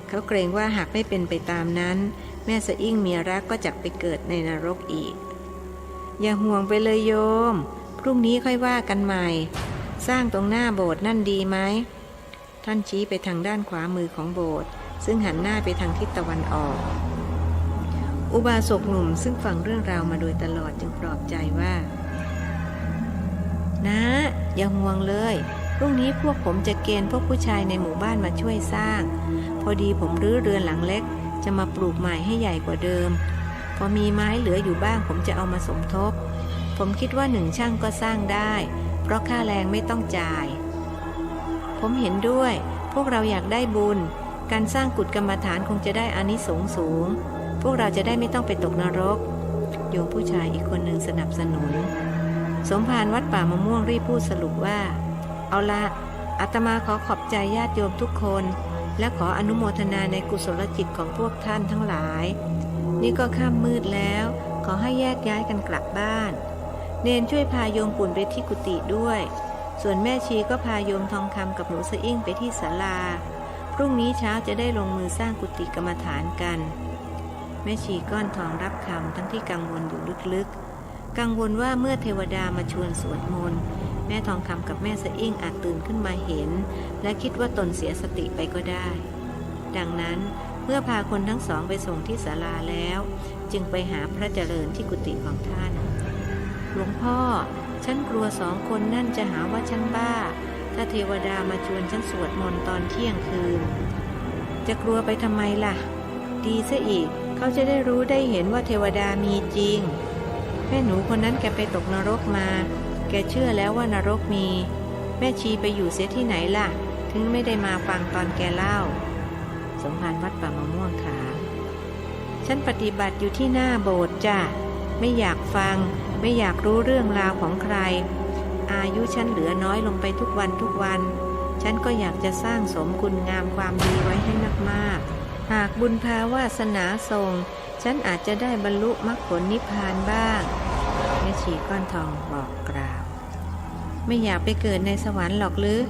เขาเกรงว่าหากไม่เป็นไปตามนั้นแม่สะอิ่งเมียรักก็จะไปเกิดในนรกอีกอย่าห่วงไปเลยโยมพรุ่งนี้ค่อยว่ากันใหม่สร้างตรงหน้าโบสถ์นั่นดีไหมท่านชี้ไปทางด้านขวามือของโบสถ์ซึ่งหันหน้าไปทางทิศตะวันออกอุบาสกหนุ่มซึ่งฟังเรื่องราวมาโดยตลอดจึงปลอบใจว่านะอย่าห่วงเลยพรุ่งนี้พวกผมจะเกณฑ์พวกผู้ชายในหมู่บ้านมาช่วยสร้างพอดีผมรื้อเรือนหลังเล็กจะมาปลูกใหม่ให้ใหญ่กว่าเดิมพอมีไม้เหลืออยู่บ้างผมจะเอามาสมทบผมคิดว่า1 ช่างก็สร้างได้เพราะค่าแรงไม่ต้องจ่ายผมเห็นด้วยพวกเราอยากได้บุญการสร้างกุฏกรรมฐานคงจะได้อานิสงส์สูงพวกเราจะได้ไม่ต้องไปตกนรกโยมผู้ชายอีกคนหนึ่งสนับสนุนสมภารวัดป่ามะม่วงรีบพูดสรุปว่าเอาละอาตมาขอขอบใจญาติโยมทุกคนและขออนุโมทนาในกุศลจิตของพวกท่านทั้งหลายนี่ก็ค่ำมืดแล้วขอให้แยกย้ายกันกลับบ้านเนนช่วยพาโยมปุ่นไปที่กุฏิด้วยส่วนแม่ชีก็พาโยมทองคำกับหนูสะอิ่งไปที่ศาลาพรุ่งนี้เช้าจะได้ลงมือสร้างกุฏิกรรมฐานกันแม่ชีก้อนทองรับคำทั้งที่กังวลอยู่ลึกๆกังวลว่าเมื่อเทวดามาชวนสวดมนต์แม่ทองคำกับแม่สะอิ่งอาจตื่นขึ้นมาเห็นและคิดว่าตนเสียสติไปก็ได้ดังนั้นเมื่อพาคนทั้ง2ไปส่งที่ศาลาแล้วจึงไปหาพระเจริญที่กุฏิของท่านหลวงพ่อฉันกลัว2 คนนั่นจะหาว่าฉันบ้าถ้าเทวดามาชวนฉันสวดมนต์ตอนเที่ยงคืนจะกลัวไปทำไมล่ะดีซะอีกเขาจะได้รู้ได้เห็นว่าเทวดามีจริงแม่หนูคนนั้นแกไปตกนรกมาแกเชื่อแล้วว่านรกมีแม่ชีไปอยู่เสียที่ไหนล่ะถึงไม่ได้มาฟังตอนแกเล่าสมภารวัดป่ามะม่วงค่ะฉันปฏิบัติอยู่ที่หน้าโบสถ์จ้ะไม่อยากฟังไม่อยากรู้เรื่องราวของใครอายุฉันเหลือน้อยลงไปทุกวันฉันก็อยากจะสร้างสมคุณงามความดีไว้ให้มากๆหากบุญภาวาสนาส่งฉันอาจจะได้บรรลุมรรคผลนิพพานบ้างแม่ชีก้อนทองบอกกล่าวไม่อยากไปเกิดในสวรรค์หรอกหรือ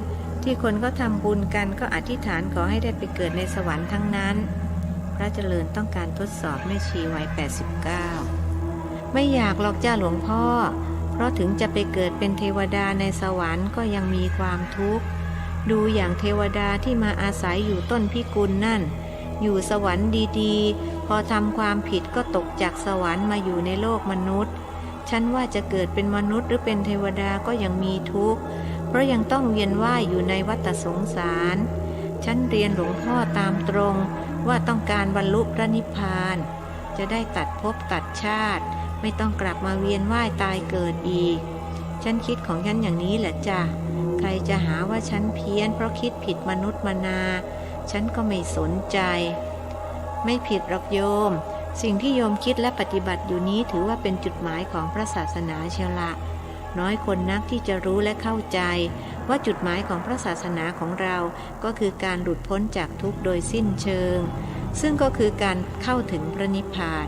ที่คนเขาทำบุญกันก็อธิษฐานขอให้ได้ไปเกิดในสวรรค์ทั้งนั้นพระเจริญต้องการทดสอบแม่ชีวัย89ไม่อยากหรอกจ้าหลวงพ่อเพราะถึงจะไปเกิดเป็นเทวดาในสวรรค์ก็ยังมีความทุกข์ดูอย่างเทวดาที่มาอาศัยอยู่ต้นพิกุลนั่นอยู่สวรรค์ดีๆพอทำความผิดก็ตกจากสวรรค์มาอยู่ในโลกมนุษย์ฉันว่าจะเกิดเป็นมนุษย์หรือเป็นเทวดาก็ยังมีทุกข์เพราะยังต้องเวียนว่ายอยู่ในวัฏสงสารฉันเรียนหลวงพ่อตามตรงว่าต้องการบรรลุพระนิพพานจะได้ตัดภพตัดชาติไม่ต้องกลับมาเวียนว่ายตายเกิดอีกฉันคิดของฉันอย่างนี้แหละจ้ะ ใครจะหาว่าฉันเพี้ยนเพราะคิดผิดมนุษย์มนาฉันก็ไม่สนใจไม่ผิดหรอกโยมสิ่งที่โยมคิดและปฏิบัติอยู่นี้ถือว่าเป็นจุดหมายของพระศาสนาเชียวละน้อยคนนักที่จะรู้และเข้าใจว่าจุดหมายของพระศาสนาของเราก็คือการหลุดพ้นจากทุกข์โดยสิ้นเชิงซึ่งก็คือการเข้าถึงพระนิพพาน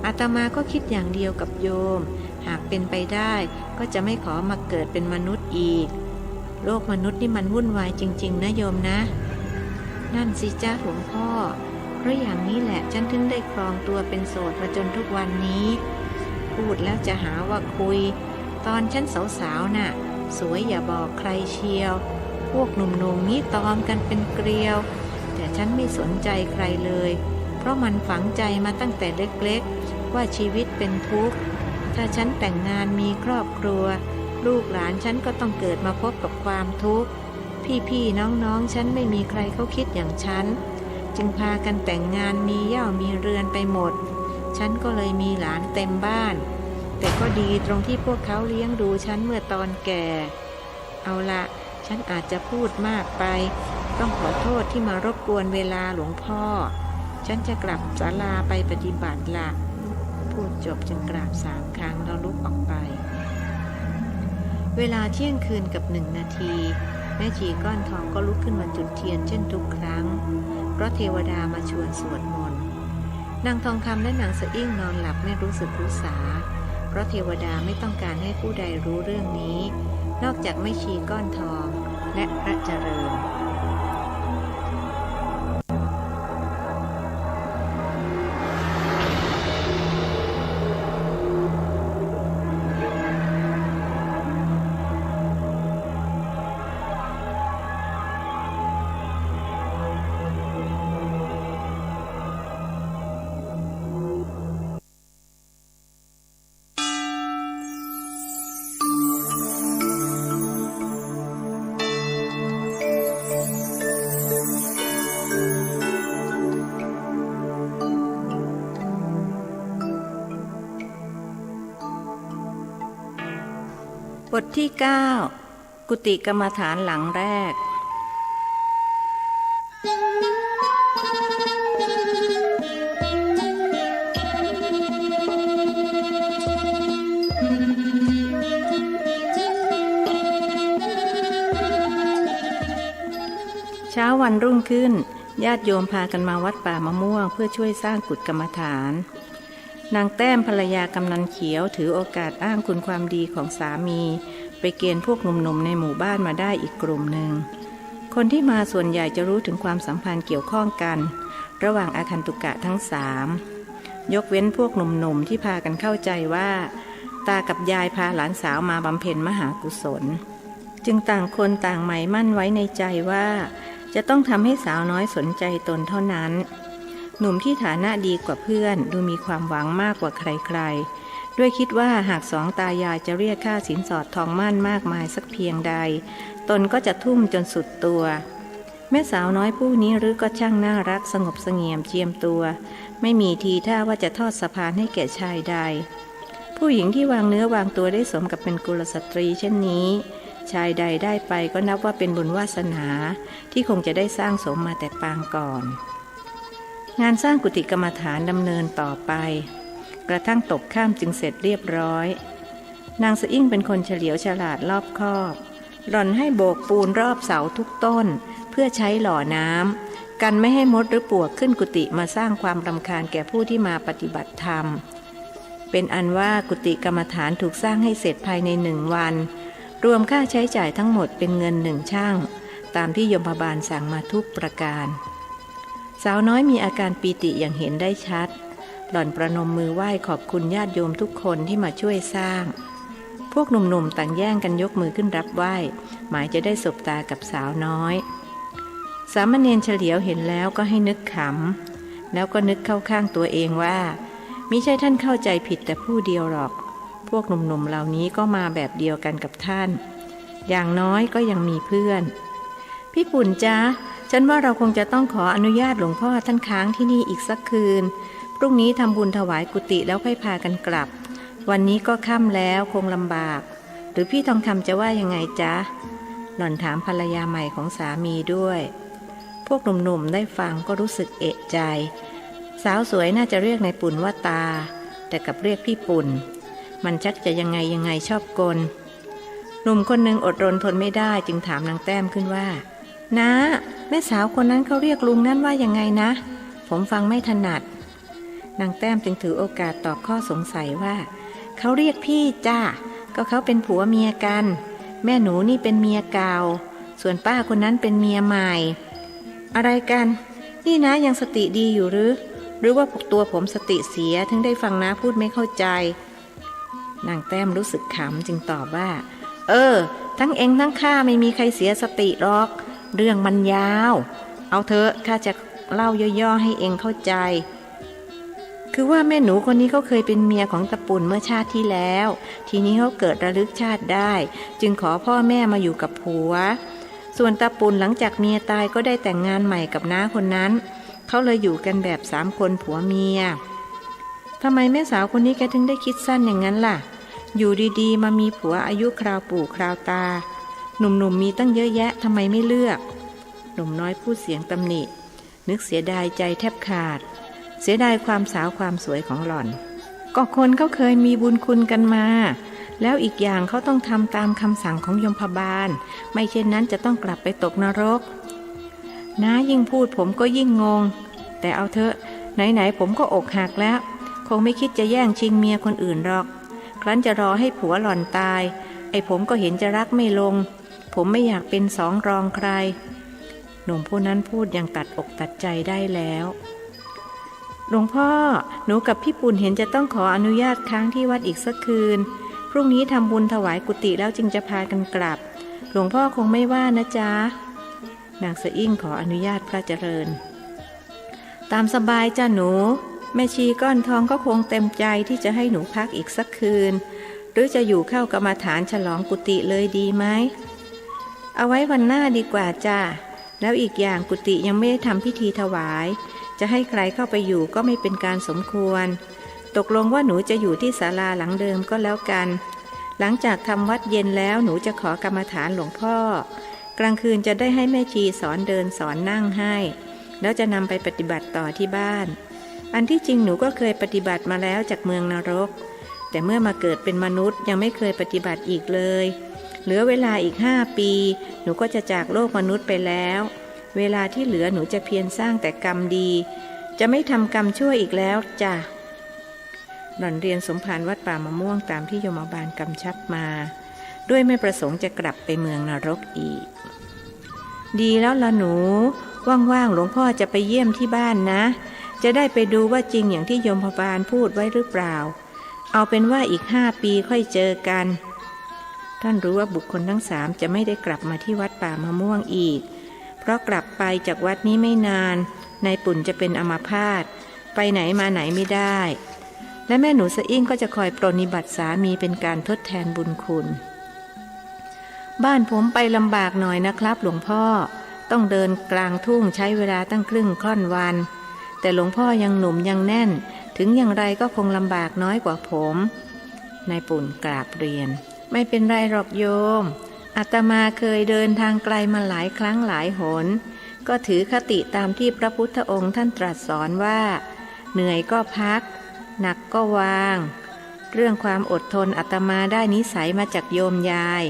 อาตมาก็คิดอย่างเดียวกับโยมหากเป็นไปได้ก็จะไม่ขอมาเกิดเป็นมนุษย์อีกโลกมนุษย์นี่มันวุ่นวายจริงๆนะโยมนะนั่นสิจ้าหลวงพ่อเพราะอย่างนี้แหละฉันถึงได้ครองตัวเป็นโสดมาจนทุกวันนี้พูดแล้วจะหาว่าคุยตอนฉันสาวๆน่ะสวยอย่าบอกใครเชียวพวกหนุ่มๆนี่ตอมกันเป็นเกลียวแต่ฉันไม่สนใจใครเลยเพราะมันฝังใจมาตั้งแต่เล็กๆว่าชีวิตเป็นทุกข์ถ้าฉันแต่งงานมีครอบครัวลูกหลานฉันก็ต้องเกิดมาพบกับความทุกข์พี่ๆน้องๆฉันไม่มีใครเขาคิดอย่างฉันจึงพากันแต่งงานมีเหย้ามีเรือนไปหมดฉันก็เลยมีหลานเต็มบ้านแต่ก็ดีตรงที่พวกเขาเลี้ยงดูฉันเมื่อตอนแก่เอาละฉันอาจจะพูดมากไปต้องขอโทษที่มารบกวนเวลาหลวงพ่อฉันจะกลับศาลาไปปฏิบัติละพูดจบจึงกราบ3 ครั้งแล้วลุกออกไปเวลาเที่ยงคืนกับ1 นาทีแม่ชีก้อนทองก็ลุกขึ้นมาจุดเทียนเช่นทุกครั้งเพราะเทวดามาชวนสวดมนต์นางทองคำและนางสะอิ่งนอนหลับไม่รู้สึกรู้สาเพราะเทวดาไม่ต้องการให้ผู้ใดรู้เรื่องนี้นอกจากแม่ชีก้อนทองและพระเจริญบทที่ 9 กุฏิกรรมฐานหลังแรกเช้าวันรุ่งขึ้นญาติโยมพากันมาวัดป่ามะม่วงเพื่อช่วยสร้างกุฏกรรมฐานนางแต้มภรรยากำนันเขียวถือโอกาสอ้างคุณความดีของสามีไปเกณฑ์พวกหนุ่มๆในหมู่บ้านมาได้อีกกลุ่มหนึ่งคนที่มาส่วนใหญ่จะรู้ถึงความสัมพันธ์เกี่ยวข้องกันระหว่างอาคันตุกะทั้ง3ยกเว้นพวกหนุ่มๆที่พากันเข้าใจว่าตากับยายพาหลานสาวมาบำเพ็ญมหากุศลจึงต่างคนต่างหมายมั่นไว้ในใจว่าจะต้องทำให้สาวน้อยสนใจตนเท่านั้นหนุ่มที่ฐานะดีกว่าเพื่อนดูมีความหวังมากกว่าใครๆด้วยคิดว่าหาก2 ตายายจะเรียกค่าสินสอดทองมั่นมากมายสักเพียงใดตนก็จะทุ่มจนสุดตัวแม่สาวน้อยผู้นี้หรือก็ช่างน่ารักสงบเสงี่ยมเจียมตัวไม่มีทีท่าว่าจะทอดสะพานให้แก่ชายใดผู้หญิงที่วางเนื้อวางตัวได้สมกับเป็นกุลสตรีเช่นนี้ชายใดได้ไปก็นับว่าเป็นบุญวาสนาที่คงจะได้สร้างสมมาแต่ปางก่อนงานสร้างกุฏิกรรมฐานดำเนินต่อไปกระทั่งตกค่ำจึงเสร็จเรียบร้อยนางสะอิ่งเป็นคนเฉลียวฉลาดรอบคอบหล่อนให้โบกปูนรอบเสาทุกต้นเพื่อใช้หล่อน้ำกันไม่ให้มดหรือปลวกขึ้นกุฏิมาสร้างความรำคาญแก่ผู้ที่มาปฏิบัติธรรมเป็นอันว่ากุฏิกรรมฐานถูกสร้างให้เสร็จภายใน1 วันรวมค่าใช้จ่ายทั้งหมดเป็นเงิน1 ชั่งตามที่ยมบาลสั่งมาทุกประการสาวน้อยมีอาการปีติอย่างเห็นได้ชัดหล่อนประนมมือไหว้ขอบคุณญาติโยมทุกคนที่มาช่วยสร้างพวกหนุ่มๆต่างแย่งกันยกมือขึ้นรับไหว้หมายจะได้สบตากับสาวน้อยสามเณรเฉลียวเห็นแล้วก็ให้นึกขำแล้วก็นึกเข้าข้างตัวเองว่ามิใช่ท่านเข้าใจผิดแต่ผู้เดียวหรอกพวกหนุ่มๆเหล่านี้ก็มาแบบเดียวกันกับท่านอย่างน้อยก็ยังมีเพื่อนพี่ปุ่นจ๊ะฉันว่าเราคงจะต้องขออนุญาตหลวงพ่อท่านค้างที่นี่อีกสักคืนพรุ่งนี้ทำบุญถวายกุฏิแล้วค่อยพากันกลับวันนี้ก็ค่ำแล้วคงลำบากหรือพี่ทองคำจะว่ายังไงจ๊ะ หล่อนถามภรรยาใหม่ของสามีด้วยพวกหนุ่มๆได้ฟังก็รู้สึกเอะใจสาวสวยน่าจะเรียกนายปุ่นว่าตาแต่กับเรียกพี่ปุ่นมันชักจะยังไงชอบกลหนุ่มคนหนึ่งอดรนทนไม่ได้จึงถามนางแต้มขึ้นว่าน้าแม่สาวคนนั้นเขาเรียกลุงนั่นว่ายังไงนะผมฟังไม่ถนัดนางแต้มจึงถือโอกาสตอบข้อสงสัยว่าเขาเรียกพี่จ้าก็เขาเป็นผัวเมียกันแม่หนูนี่เป็นเมียเก่าส่วนป้าคนนั้นเป็นเมียใหม่อะไรกันนี่นะยังสติดีอยู่หรือว่าตัวผมสติเสียถึงได้ฟังน้าพูดไม่เข้าใจนางแต้มรู้สึกขำจึงตอบว่าทั้งเองทั้งข้าไม่มีใครเสียสติหรอกเรื่องมันยาวเอาเถอะข้าจะเล่าย่อๆให้เองเข้าใจคือว่าแม่หนูคนนี้เขาเคยเป็นเมียของตะปุ่นเมื่อชาติที่แล้วทีนี้เขาเกิดระลึกชาติได้จึงขอพ่อแม่มาอยู่กับผัวส่วนตะปุ่นหลังจากเมียตายก็ได้แต่งงานใหม่กับน้าคนนั้นเขาเลยอยู่กันแบบ3 คนผัวเมียทำไมแม่สาวคนนี้แกถึงได้คิดสั้นอย่างนั้นล่ะอยู่ดีๆมามีผัวอายุคราวปู่คราวตาหนุ่มๆมีตั้งเยอะแยะทำไมไม่เลือกหนุ่มน้อยพูดเสียงตำหนินึกเสียดายใจแทบขาดเสียดายความสาวความสวยของหล่อนก็คนเขาเคยมีบุญคุณกันมาแล้วอีกอย่างเขาต้องทำตามคำสั่งของยมบาลไม่เช่นนั้นจะต้องกลับไปตกนรกน้ายิ่งพูดผมก็ยิ่งงงแต่เอาเถอะไหนๆผมก็อกหักแล้วคงไม่คิดจะแย่งชิงเมียคนอื่นหรอกครั้นจะรอให้ผัวหล่อนตายไอ้ผมก็เห็นจะรักไม่ลงผมไม่อยากเป็นสองรองใครหนุ่มผู้นั้นพูดอย่างตัดอกตัดใจได้แล้วหลวงพ่อหนูกับพี่ปุ่นเห็นจะต้องขออนุญาตค้างที่วัดอีกสักคืนพรุ่งนี้ทำบุญถวายกุฏิแล้วจึงจะพากันกลับหลวงพ่อคงไม่ว่านะจ๊ะนางสะอิ่งขออนุญาตพระเจริญตามสบายจ้ะหนูแม่ชีก้อนทองก็คงเต็มใจที่จะให้หนูพักอีกสักคืนหรือจะอยู่เข้ากรรมฐานฉลองกุฏิเลยดีไหมเอาไว้วันหน้าดีกว่าจ้ะแล้วอีกอย่างกุฏิยังไม่ได้ทำพิธีถวายจะให้ใครเข้าไปอยู่ก็ไม่เป็นการสมควรตกลงว่าหนูจะอยู่ที่ศาลาหลังเดิมก็แล้วกันหลังจากทำวัดเย็นแล้วหนูจะขอกรรมฐานหลวงพ่อกลางคืนจะได้ให้แม่ชีสอนเดินสอนนั่งให้แล้วจะนำไปปฏิบัติต่อที่บ้านอันที่จริงหนูก็เคยปฏิบัติมาแล้วจากเมืองนรกแต่เมื่อมาเกิดเป็นมนุษย์ยังไม่เคยปฏิบัติอีกเลยเหลือเวลาอีก5 ปีหนูก็จะจากโลกมนุษย์ไปแล้วเวลาที่เหลือหนูจะเพียรสร้างแต่กรรมดีจะไม่ทำกรรมชั่วอีกแล้วจ้ะหล่อนเรียนสมภารวัดป่ามะม่วงตามที่โยมบาลกำชับมาด้วยไม่ประสงค์จะกลับไปเมืองนรกอีกดีแล้วล่ะหนูว่างๆหลวงพ่อจะไปเยี่ยมที่บ้านนะจะได้ไปดูว่าจริงอย่างที่โยมบาลพูดไว้หรือเปล่าเอาเป็นว่าอีก5 ปีค่อยเจอกันท่านรู้ว่าบุคคลทั้ง3จะไม่ได้กลับมาที่วัดป่ามะม่วงอีกเพราะกลับไปจากวัดนี้ไม่นานนายปุ่นจะเป็นอัมพาตไปไหนมาไหนไม่ได้และแม่หนูสะอิ่งก็จะคอยปรนนิบัติสามีเป็นการทดแทนบุญคุณบ้านผมไปลำบากหน่อยนะครับหลวงพ่อต้องเดินกลางทุ่งใช้เวลาตั้งครึ่งค่อนวันแต่หลวงพ่อยังหนุ่มยังแน่นถึงอย่างไรก็คงลำบากน้อยกว่าผมนายปุ่นกราบเรียนไม่เป็นไรหรอกโยมอาตมาเคยเดินทางไกลมาหลายครั้งหลายหนก็ถือคติตามที่พระพุทธองค์ท่านตรัสสอนว่าเหนื่อยก็พักหนักก็วางเรื่องความอดทนอาตมาได้นิสัยมาจากโยมยาย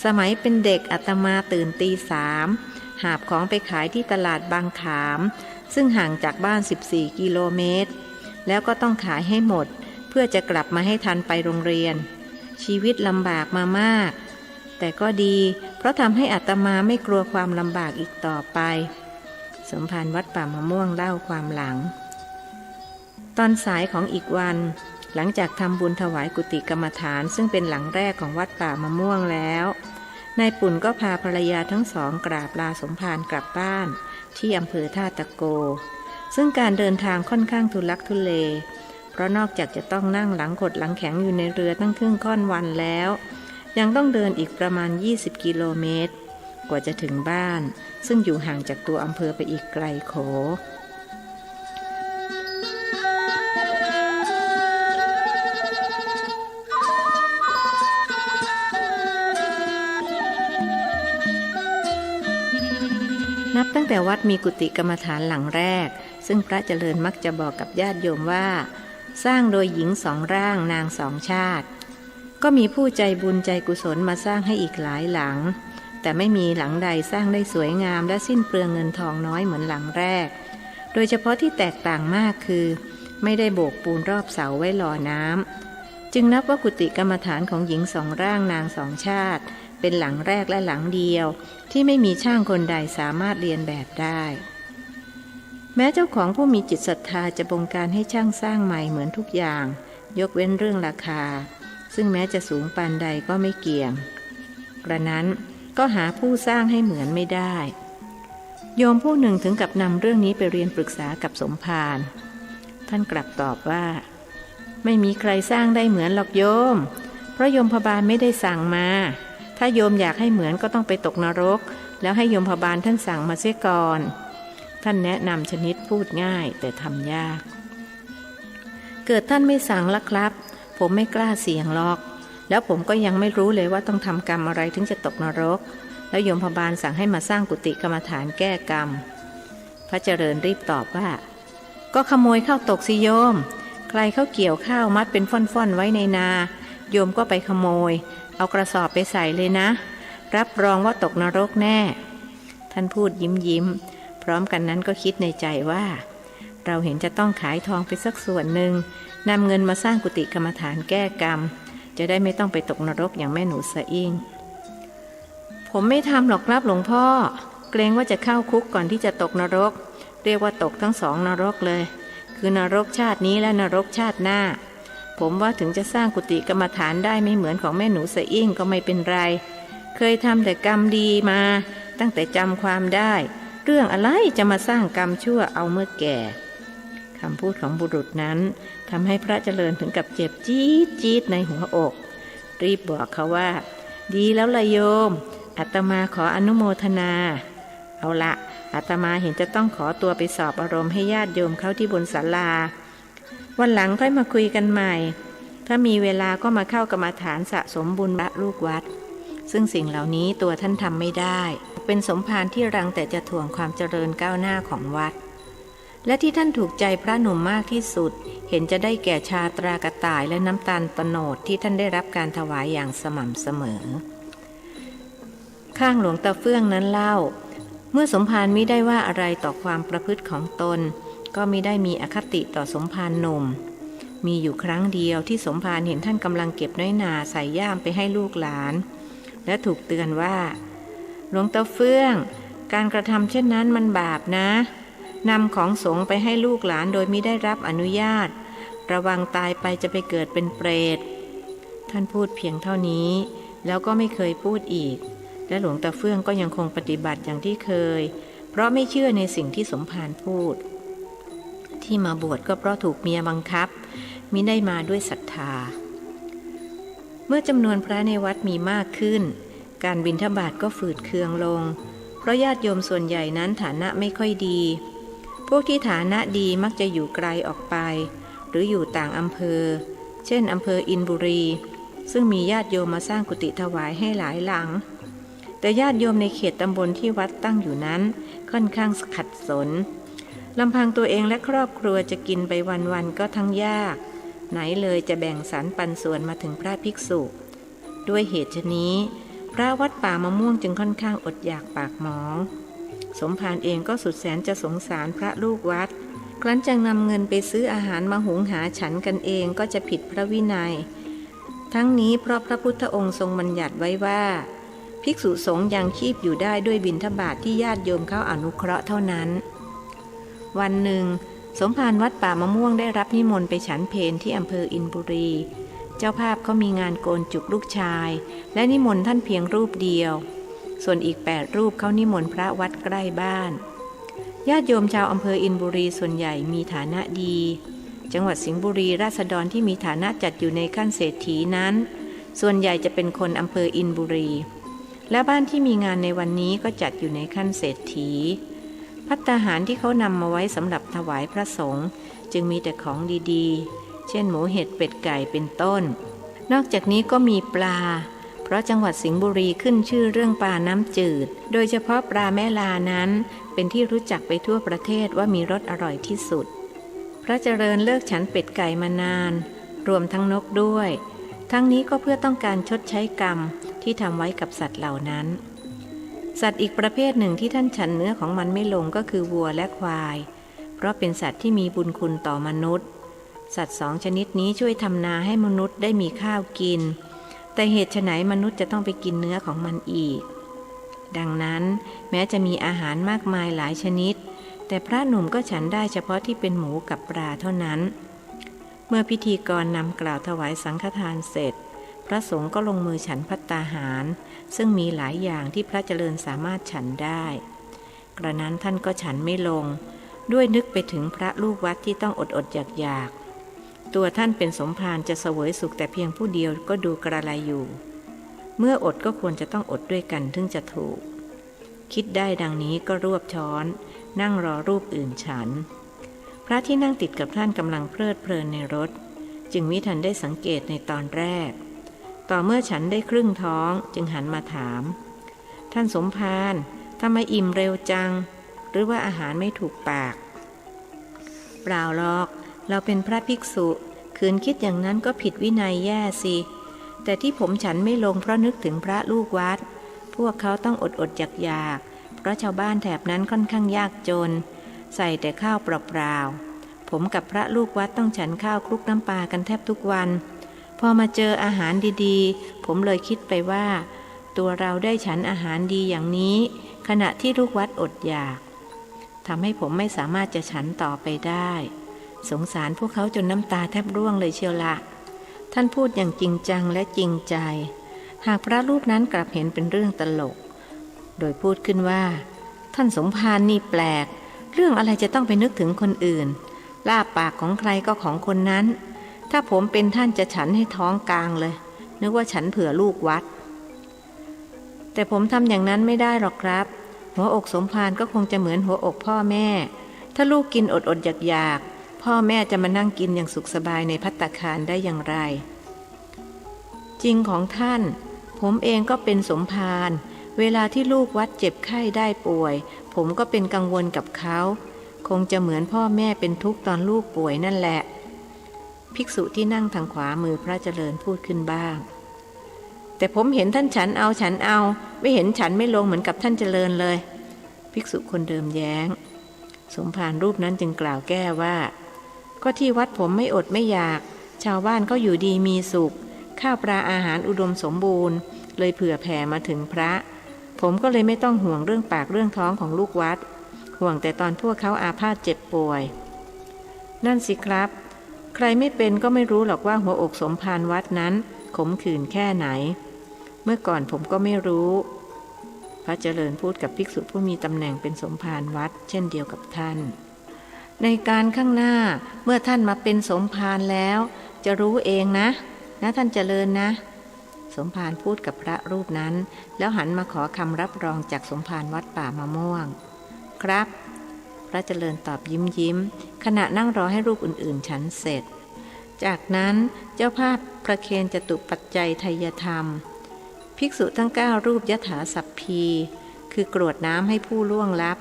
สมัยเป็นเด็กอาตมาตื่นตี 3หาบของไปขายที่ตลาดบางขามซึ่งห่างจากบ้าน14 กิโลเมตรแล้วก็ต้องขายให้หมดเพื่อจะกลับมาให้ทันไปโรงเรียนชีวิตลำบากมามากแต่ก็ดีเพราะทำให้อาตมาไม่กลัวความลำบากอีกต่อไปสมภารวัดป่ามะม่วงเล่าความหลังตอนสายของอีกวันหลังจากทำบุญถวายกุฏิกรรมฐานซึ่งเป็นหลังแรกของวัดป่ามะม่วงแล้วนายปุ่นก็พาภรรยาทั้งสองกราบลาสมภารกลับบ้านที่อำเภอท่าตะโกซึ่งการเดินทางค่อนข้างทุลักทุเลเพราะนอกจากจะต้องนั่งหลังขดหลังแข็งอยู่ในเรือตั้งครึ่งค่อนวันแล้วยังต้องเดินอีกประมาณ20 กิโลเมตรกว่าจะถึงบ้านซึ่งอยู่ห่างจากตัวอำเภอไปอีกไกลโข นับตั้งแต่วัดมีกุฏิกรรมฐานหลังแรกซึ่งพระเจริญมักจะบอกกับญาติโยมว่าสร้างโดยหญิงสองร่างนางสองชาติก็มีผู้ใจบุญใจกุศลมาสร้างให้อีกหลายหลังแต่ไม่มีหลังใดสร้างได้สวยงามและสิ้นเปลืองเงินทองน้อยเหมือนหลังแรกโดยเฉพาะที่แตกต่างมากคือไม่ได้โบกปูนรอบเสาไว้รอน้ำจึงนับว่ากุฏิกรรมฐานของหญิงสองร่างนางสองชาติเป็นหลังแรกและหลังเดียวที่ไม่มีช่างคนใดสามารถเรียนแบบได้แม้เจ้าของผู้มีจิตศรัทธาจะบงการให้ช่างสร้างใหม่เหมือนทุกอย่างยกเว้นเรื่องราคาซึ่งแม้จะสูงปานใดก็ไม่เกี่ยงกระนั้นก็หาผู้สร้างให้เหมือนไม่ได้โยมผู้หนึ่งถึงกับนำเรื่องนี้ไปเรียนปรึกษากับสมภารท่านกลับตอบว่าไม่มีใครสร้างได้เหมือนหรอกโยมเพราะโยมพบาลไม่ได้สั่งมาถ้าโยมอยากให้เหมือนก็ต้องไปตกนรกแล้วให้โยมพบาลท่านสั่งมาเสียก่อนท่านแนะนำชนิดพูดง่ายแต่ทำยากเกิดท่านไม่สั่งละครับผมไม่กล้าเสี่ยงหรอกแล้วผมก็ยังไม่รู้เลยว่าต้องทำกรรมอะไรถึงจะตกนรกแล้วโยมพบาลสั่งให้มาสร้างกุฏิกรรมฐานแก้กรรมพระเจริญรีบตอบว่าก็ขโมยข้าวตกสิโยมใครเขาเกี่ยวข้าวมัดเป็นฟ่อนๆไว้ในนาโยมก็ไปขโมยเอากระสอบไปใส่เลยนะรับรองว่าตกนรกแน่ท่านพูดยิ้มพร้อมกันนั้นก็คิดในใจว่าเราเห็นจะต้องขายทองไปสักส่วนหนึ่งนำเงินมาสร้างกุฏิกรรมฐานแก้กรรมจะได้ไม่ต้องไปตกนรกอย่างแม่หนูสะอิ่งผมไม่ทำหรอกครับหลวงพ่อเกรงว่าจะเข้าคุกก่อนที่จะตกนรกเรียกว่าตกทั้งสองนรกเลยคือนรกชาตินี้และนรกชาติหน้าผมว่าถึงจะสร้างกุฏิกรรมฐานได้ไม่เหมือนของแม่หนูสะอิ่งก็ไม่เป็นไรเคยทำแต่กรรมดีมาตั้งแต่จำความได้เรื่องอะไรจะมาสร้างกรรมชั่วเอาเมื่อแก่คำพูดของบุรุษนั้นทำให้พระเจริญถึงกับเจ็บจี๊ดในหัวอกรีบบอกเขาว่าดีแล้วล่ะโยมอาตมาขออนุโมทนาเอาละอาตมาเห็นจะต้องขอตัวไปสอบอารมณ์ให้ญาติโยมเข้าที่บนศาลาวันหลังค่อยมาคุยกันใหม่ถ้ามีเวลาก็มาเข้ากรรมฐานสะสมบุญพระลูกวัดซึ่งสิ่งเหล่านี้ตัวท่านทำไม่ได้เป็นสมภารที่รังแต่จะถ่วงความเจริญก้าวหน้าของวัดและที่ท่านถูกใจพระหนุ่มมากที่สุดเห็นจะได้แก่ชาตรากระต่ายและน้ำตาลโตโนดที่ท่านได้รับการถวายอย่างสม่ำเสมอข้างหลวงตาเฟื่องนั้นเล่าเมื่อสมภารมิได้ว่าอะไรต่อความประพฤติของตนก็มิได้มีอคติต่อสมภารหนุ่มมีอยู่ครั้งเดียวที่สมภารเห็นท่านกำลังเก็บน้อยนาใส่ย่ามไปให้ลูกหลานและถูกเตือนว่าหลวงตาเฟื่องการกระทำเช่นนั้นมันบาปนะนำของสงฆ์ไปให้ลูกหลานโดยมิได้รับอนุญาตระวังตายไปจะไปเกิดเป็นเปรตท่านพูดเพียงเท่านี้แล้วก็ไม่เคยพูดอีกและหลวงตาเฟื่องก็ยังคงปฏิบัติอย่างที่เคยเพราะไม่เชื่อในสิ่งที่สมภารพูดที่มาบวชก็เพราะถูกเมียบังคับมิได้มาด้วยศรัทธาเมื่อจำนวนพระในวัดมีมากขึ้นการบิณฑบาตก็ฝืดเคืองลงเพราะญาติโยมส่วนใหญ่นั้นฐานะไม่ค่อยดีพวกที่ฐานะดีมักจะอยู่ไกลออกไปหรืออยู่ต่างอำเภอเช่นอำเภออินบุรีซึ่งมีญาติโยมมาสร้างกุฏิถวายให้หลายหลังแต่ญาติโยมในเขตตำบลที่วัดตั้งอยู่นั้นค่อนข้างขัดสนลำพังตัวเองและครอบครัวจะกินไปวันๆก็ทั้งยากไหนเลยจะแบ่งสรรปันส่วนมาถึงพระภิกษุด้วยเหตุนี้พระวัดป่ามะม่วงจึงค่อนข้างอดอยากปากหมองสมภารเองก็สุดแสนจะสงสารพระลูกวัดครั้นจะนำเงินไปซื้ออาหารมาหุงหาฉันกันเองก็จะผิดพระวินัยทั้งนี้เพราะพระพุทธองค์ทรงบัญญัติไว้ว่าภิกษุสงฆ์ยังชีพอยู่ได้ด้วยบิณฑบาตที่ญาติโยมเข้าอนุเคราะห์เท่านั้นวันหนึ่งสมภารวัดป่ามะม่วงได้รับนิมนต์ไปฉันเพลที่อำเภออินบุรีเจ้าภาพเขามีงานโกนจุกลูกชายและนิมนต์ท่านเพียงรูปเดียวส่วนอีก8รูปเขานิมนต์พระวัดใกล้บ้านญาติโยมชาวอำเภออินบุรีส่วนใหญ่มีฐานะดีจังหวัดสิงห์บุรีราษฎรที่มีฐานะจัดอยู่ในขั้นเศรษฐีนั้นส่วนใหญ่จะเป็นคนอำเภออินบุรีและบ้านที่มีงานในวันนี้ก็จัดอยู่ในขั้นเศรษฐีภัตตาหารที่เขานำมาไว้สำหรับถวายพระสงฆ์จึงมีแต่ของดีๆเช่นหมูเห็ดเป็ดไก่เป็นต้นนอกจากนี้ก็มีปลาเพ ราะจังหวัดสิงห์บุรีขึ้นชื่อเรื่องปลาน้ำจืดโดยเฉพาะปลาแม่ลานั้นเป็นที่รู้จักไปทั่วประเทศว่ามีรสอร่อยที่สุดพระเจริญเลิกฉันเป็ดไก่มานานรวมทั้งนกด้วยทั้งนี้ก็เพื่อต้องการชดใช้กรรมที่ทำไว้กับสัตว์เหล่านั้นสัตว์อีกประเภทหนึ่งที่ท่านฉันเนื้อของมันไม่ลงก็คือวัวและควายเพราะเป็นสัตว์ที่มีบุญคุณต่อมนุษย์สัตว์สองชนิดนี้ช่วยทำนาให้มนุษย์ได้มีข้าวกินแต่เหตุไฉนมนุษย์จะต้องไปกินเนื้อของมันอีกดังนั้นแม้จะมีอาหารมากมายหลายชนิดแต่พระหนุ่มก็ฉันได้เฉพาะที่เป็นหมูกับปลาเท่านั้นเมื่อพิธีกรนำกล่าวถวายสังฆทานเสร็จพระสงฆ์ก็ลงมือฉันภัตตาหารซึ่งมีหลายอย่างที่พระเจริญสามารถฉันได้กระนั้นท่านก็ฉันไม่ลงด้วยนึกไปถึงพระลูกวัดที่ต้องอดอยากตัวท่านเป็นสมภารจะเสวยสุขแต่เพียงผู้เดียวก็ดูกระไรอยู่เมื่ออดก็ควรจะต้องอดด้วยกันถึงจะถูกคิดได้ดังนี้ก็รวบช้อนนั่งรอรูปอื่นฉันพระที่นั่งติดกับท่านกำลังเพลิดเพลินในรถจึงมิทันได้สังเกตในตอนแรกต่อเมื่อฉันได้ครึ่งท้องจึงหันมาถามท่านสมภารทำไมอิ่มเร็วจังหรือว่าอาหารไม่ถูกปากเปล่าหรอกเราเป็นพระภิกษุขืนคิดอย่างนั้นก็ผิดวินัยแย่สิแต่ที่ผมฉันไม่ลงเพราะนึกถึงพระลูกวัดพวกเขาต้องอดอยากเพราะชาวบ้านแถบนั้นค่อนข้างยากจนใส่แต่ข้าวเปล่าๆผมกับพระลูกวัดต้องฉันข้าวคลุกน้ำปลากันแทบทุกวันพอมาเจออาหารดีๆผมเลยคิดไปว่าตัวเราได้ฉันอาหารดีอย่างนี้ขณะที่ลูกวัดอดอยากทำให้ผมไม่สามารถจะฉันต่อไปได้สงสารพวกเขาจนน้ำตาแทบร่วงเลยเชียวละท่านพูดอย่างจริงจังและจริงใจหากพระรูปนั้นกลับเห็นเป็นเรื่องตลกโดยพูดขึ้นว่าท่านสมภารนี่แปลกเรื่องอะไรจะต้องไปนึกถึงคนอื่นลาบปากของใครก็ของคนนั้นถ้าผมเป็นท่านจะฉันให้ท้องกลางเลยนึกว่าฉันเผื่อลูกวัดแต่ผมทำอย่างนั้นไม่ได้หรอกครับหัวอกสมภารก็คงจะเหมือนหัวอกพ่อแม่ถ้าลูกกินอดอยากพ่อแม่จะมานั่งกินอย่างสุขสบายในภัตตาคารได้อย่างไรจริงของท่านผมเองก็เป็นสมภารเวลาที่ลูกวัดเจ็บไข้ได้ป่วยผมก็เป็นกังวลกับเขาคงจะเหมือนพ่อแม่เป็นทุกข์ตอนลูกป่วยนั่นแหละภิกษุที่นั่งทางขวามือพระเจริญพูดขึ้นบ้างแต่ผมเห็นท่านฉันเอาไม่เห็นฉันไม่ลงเหมือนกับท่านเจริญเลยภิกษุคนเดิมแย้งสมภารรูปนั้นจึงกล่าวแก้ว่าก็ที่วัดผมไม่อดไม่อยากชาวบ้านก็อยู่ดีมีสุขข้าวปลาอาหารอุดมสมบูรณ์เลยเผื่อแผ่มาถึงพระผมก็เลยไม่ต้องห่วงเรื่องปากเรื่องท้องของลูกวัดห่วงแต่ตอนพวกเขาอาพาธเจ็บป่วยนั่นสิครับใครไม่เป็นก็ไม่รู้หรอกว่าหัวอกสมภารวัดนั้นขมขื่นแค่ไหนเมื่อก่อนผมก็ไม่รู้พระเจริญพูดกับภิกษุผู้มีตำแหน่งเป็นสมภารวัดเช่นเดียวกับท่านในการข้างหน้าเมื่อท่านมาเป็นสมภารแล้วจะรู้เองนะท่านเจริญนะสมภารพูดกับพระรูปนั้นแล้วหันมาขอคำรับรองจากสมภารวัดป่ามะม่วงครับพระเจริญตอบยิ้มขณะนั่งรอให้รูปอื่นๆฉันเสร็จจากนั้นเจ้าภาพประเคนจตุปัจจัยไทยธรรมภิกษุทั้ง9รูปยถาสัพพีคือกรวดน้ำให้ผู้ล่วงลับ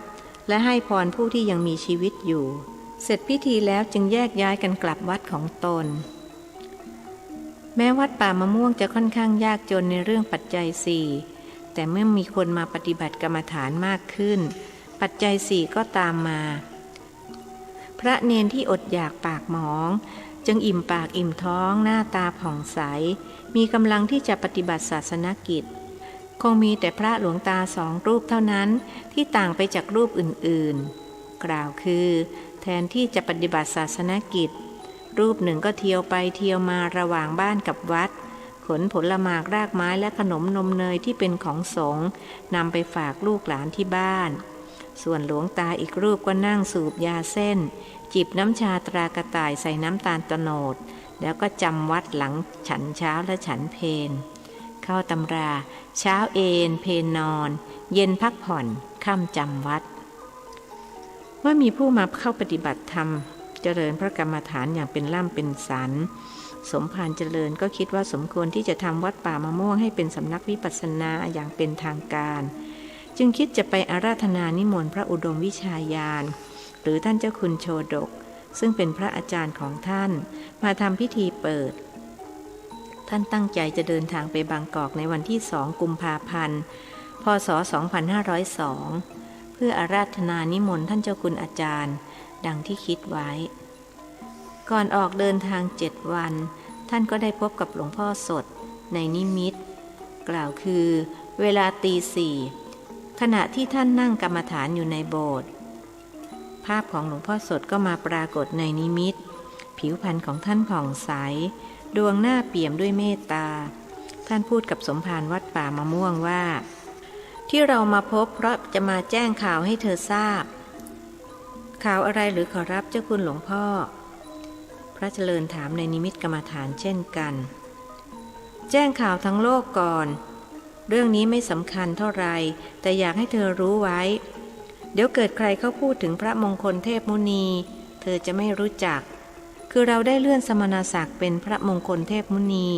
และให้พรผู้ที่ยังมีชีวิตอยู่เสร็จพิธีแล้วจึงแยกย้ายกันกลับวัดของตนแม้วัดป่ามะม่วงจะค่อนข้างยากจนในเรื่องปัจจัย4แต่เมื่อมีคนมาปฏิบัติกรรมฐานมากขึ้นปัจจัย4ก็ตามมาพระเนนที่อดอยากปากหมองจึงอิ่มปากอิ่มท้องหน้าตาผ่องใสมีกำลังที่จะปฏิบัติศาสนกิจคงมีแต่พระหลวงตา2รูปเท่านั้นที่ต่างไปจากรูปอื่นๆกล่าวคือแทนที่จะปฏิบัติศาสนกิจรูปหนึ่งก็เที่ยวไปเที่ยวมาระหว่างบ้านกับวัดขนผลหมากรากไม้และขนมนมเนยที่เป็นของสงฆ์นำไปฝากลูกหลานที่บ้านส่วนหลวงตาอีกรูปก็นั่งสูบยาเส้นจิบน้ำชาตรากระต่ายใส่น้ำตาลโตนดแล้วก็จำวัดหลังฉันเช้าและฉันเพลเข้าตำราเช้าเอนเพลนอนเย็นพักผ่อนค่ำจำวัดเมื่อมีผู้มาเข้าปฏิบัติธรรมเจริญพระกรรมฐานอย่างเป็นล่ำเป็นสัน สมภารเจริญก็คิดว่าสมควรที่จะทำวัดป่ามะม่วงให้เป็นสำนักวิปัสสนาอย่างเป็นทางการจึงคิดจะไปอาราธนานิมนต์พระอุดมวิชาญาณหรือท่านเจ้าคุณโชฎกซึ่งเป็นพระอาจารย์ของท่านมาทำพิธีเปิดท่านตั้งใจจะเดินทางไปบางกอกในวันที่2 กุมภาพันธ์ พ.ศ. 2502 เพื่ออาราธนานิมนต์ท่านเจ้าคุณอาจารย์ดังที่คิดไว้ก่อนออกเดินทาง7 วันท่านก็ได้พบกับหลวงพ่อสดในนิมิตกล่าวคือเวลาตี 4ขณะที่ท่านนั่งกรรมฐานอยู่ในโบสถ์ภาพของหลวงพ่อสดก็มาปรากฏในนิมิตผิวพรรณของท่านผ่องใสดวงหน้าเปี่ยมด้วยเมตตาท่านพูดกับสมภารวัดป่ามะม่วงว่าที่เรามาพบเพราะจะมาแจ้งข่าวให้เธอทราบข่าวอะไรหรือขอรับเจ้าคุณหลวงพ่อพระเจริญถามในนิมิตกรรมฐานเช่นกันแจ้งข่าวทั้งโลกก่อนเรื่องนี้ไม่สำคัญเท่าไรแต่อยากให้เธอรู้ไว้เดี๋ยวเกิดใครเขาพูดถึงพระมงคลเทพมุนีเธอจะไม่รู้จักคือเราได้เลื่อนสมณศักดิ์เป็นพระมงคลเทพมุนี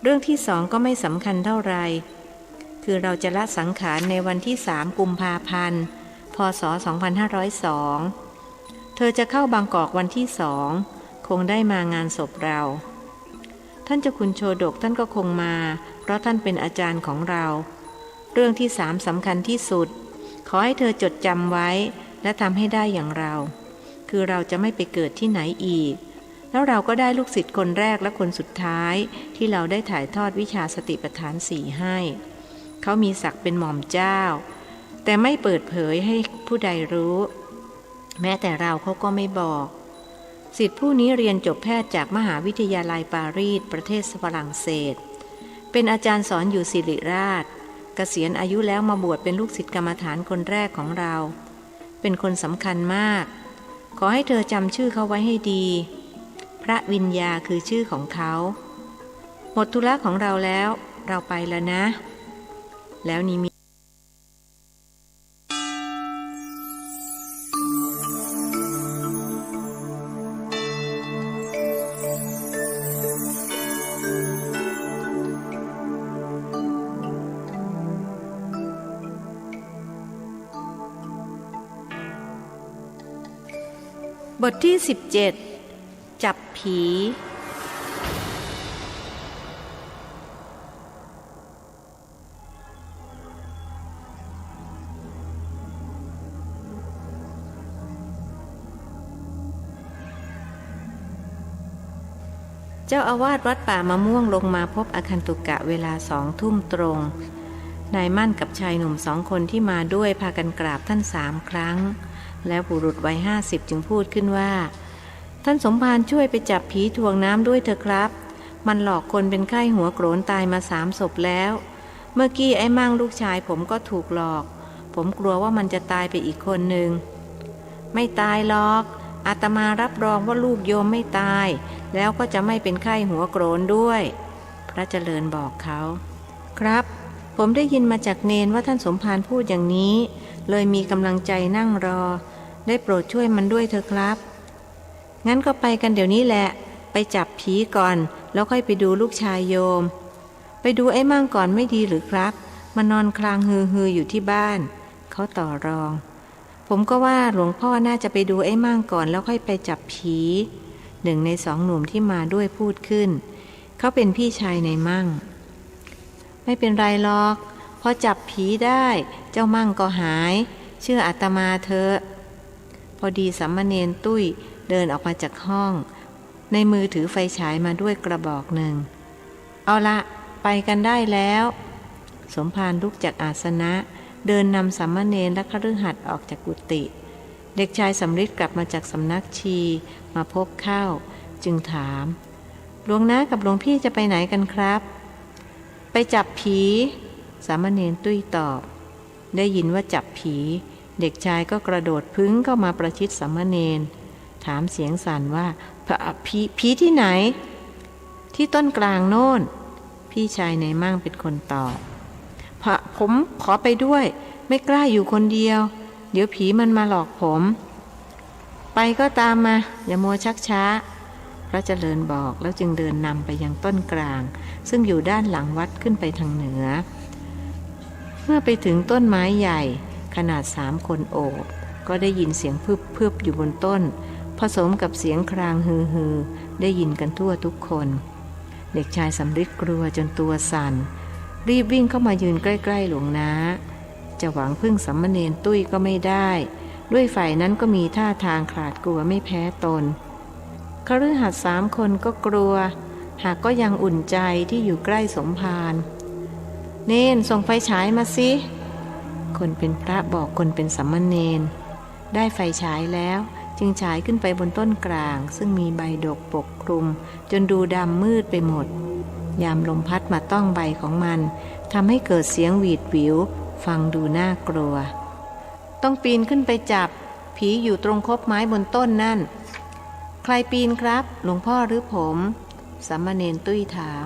เรื่องที่2ก็ไม่สำคัญเท่าไรคือเราจะละสังขารในวันที่3 กุมภาพันธ์ พ.ศ. 2502เธอจะเข้าบางกอกวันที่2คงได้มางานศพเราท่านเจ้าคุณโชฎกท่านก็คงมาเพราะท่านเป็นอาจารย์ของเราเรื่องที่3สำคัญที่สุดขอให้เธอจดจำไว้และทำให้ได้อย่างเราคือเราจะไม่ไปเกิดที่ไหนอีกแล้วเราก็ได้ลูกศิษย์คนแรกและคนสุดท้ายที่เราได้ถ่ายทอดวิชาสติปัฏฐาน4ให้เขามีศักดิ์เป็นหม่อมเจ้าแต่ไม่เปิดเผยให้ผู้ใดรู้แม้แต่เราเขาก็ไม่บอกศิษย์ผู้นี้เรียนจบแพทย์จากมหาวิทยาลัยปารีสประเทศฝรั่งเศสเป็นอาจารย์สอนอยู่ศิริราชเกษียณอายุแล้วมาบวชเป็นลูกศิษย์กรรมฐานคนแรกของเราเป็นคนสำคัญมากขอให้เธอจำชื่อเขาไว้ให้ดีพระวิญญาคือชื่อของเขาหมดธุระของเราแล้วเราไปแล้วนะแล้วนิมิตบทที่17จับผีเจ้าอาวาสวัดป่ามะม่วงลงมาพบอาคันตุกะเวลา2 ทุ่มตรงนายมั่นกับชายหนุ่ม2 คนที่มาด้วยพากันกราบท่าน3 ครั้งแล้วบุรุษวัย50จึงพูดขึ้นว่าท่านสมภารช่วยไปจับผีถ่วงน้ำด้วยเถอะครับมันหลอกคนเป็นไข้หัวโกรนตายมา3 ศพแล้วเมื่อกี้ไอ้มั่งลูกชายผมก็ถูกหลอกผมกลัวว่ามันจะตายไปอีกคนหนึ่งไม่ตายหรอกอาตมารับรองว่าลูกโยมไม่ตายแล้วก็จะไม่เป็นไข้หัวโกรนด้วยพระเจริญบอกเขาครับผมได้ยินมาจากเนนว่าท่านสมภารพูดอย่างนี้เลยมีกำลังใจนั่งรอได้โปรดช่วยมันด้วยเถอะครับงั้นก็ไปกันเดี๋ยวนี้แหละไปจับผีก่อนแล้วค่อยไปดูลูกชายโยมไปดูไอ้มั่งก่อนไม่ดีหรือครับมานอนคลางฮืออยู่ที่บ้านเขาต่อรองผมก็ว่าหลวงพ่อน่าจะไปดูไอ้มั่งก่อนแล้วค่อยไปจับผี1 ใน 2 หนุ่มที่มาด้วยพูดขึ้นเขาเป็นพี่ชายในมั่งไม่เป็นไรหรอกพอจับผีได้เจ้ามั่งก็หายเชื่ออาตมาเถอะพอดีสามเณรตุ้ยเดินออกมาจากห้องในมือถือไฟฉายมาด้วยกระบอกหนึ่งเอาละไปกันได้แล้วสมภารลุกจากอาสนะเดินนำสามเณรและคฤหัสถ์ออกจากกุฏิเด็กชายสำริดกลับมาจากสำนักชีมาพบเข้าจึงถามหลวงน้ากับหลวงพี่จะไปไหนกันครับไปจับผีสามเณรตุ้ยตอบได้ยินว่าจับผีเด็กชายก็กระโดดพึ้งเข้ามาประชิดสามเณรถามเสียงสั่นว่าผีที่ไหนที่ต้นกลางโน่นพี่ชายในมั่งเป็นคนตอบผมขอไปด้วยไม่กล้าอยู่คนเดียวเดี๋ยวผีมันมาหลอกผมไปก็ตามมาอย่ามัวชักช้า พระเจริญบอกแล้วจึงเดินนำไปยังต้นกลางซึ่งอยู่ด้านหลังวัดขึ้นไปทางเหนือเมื่อไปถึงต้นไม้ใหญ่ขนาด3 คนโอบก็ได้ยินเสียงพึบๆอยู่บนต้นผสมกับเสียงครางฮือๆได้ยินกันทั่วทุกคนเด็กชายสำริดกลัวจนตัวสั่นรีบวิ่งเข้ามายืนใกล้ๆหลวงนาจะหวังพึ่งสามเณรตุ้ยก็ไม่ได้ด้วยฝ่ายนั้นก็มีท่าทางขลาดกลัวไม่แพ้ตนคฤหัสถ์3 คนก็กลัวหากก็ยังอุ่นใจที่อยู่ใกล้สมภารเนนส่งไฟฉายมาสิคนเป็นพระบอกคนเป็นสามเณรได้ไฟฉายแล้วจึงฉายขึ้นไปบนต้นกลางซึ่งมีใบดกปกคลุมจนดูดำมืดไปหมดยามลมพัดมาต้องใบของมันทำให้เกิดเสียงหวีดหวิวฟังดูน่ากลัวต้องปีนขึ้นไปจับผีอยู่ตรงคบไม้บนต้นนั่นใครปีนครับหลวงพ่อหรือผมสามเณรตุ้ยถาม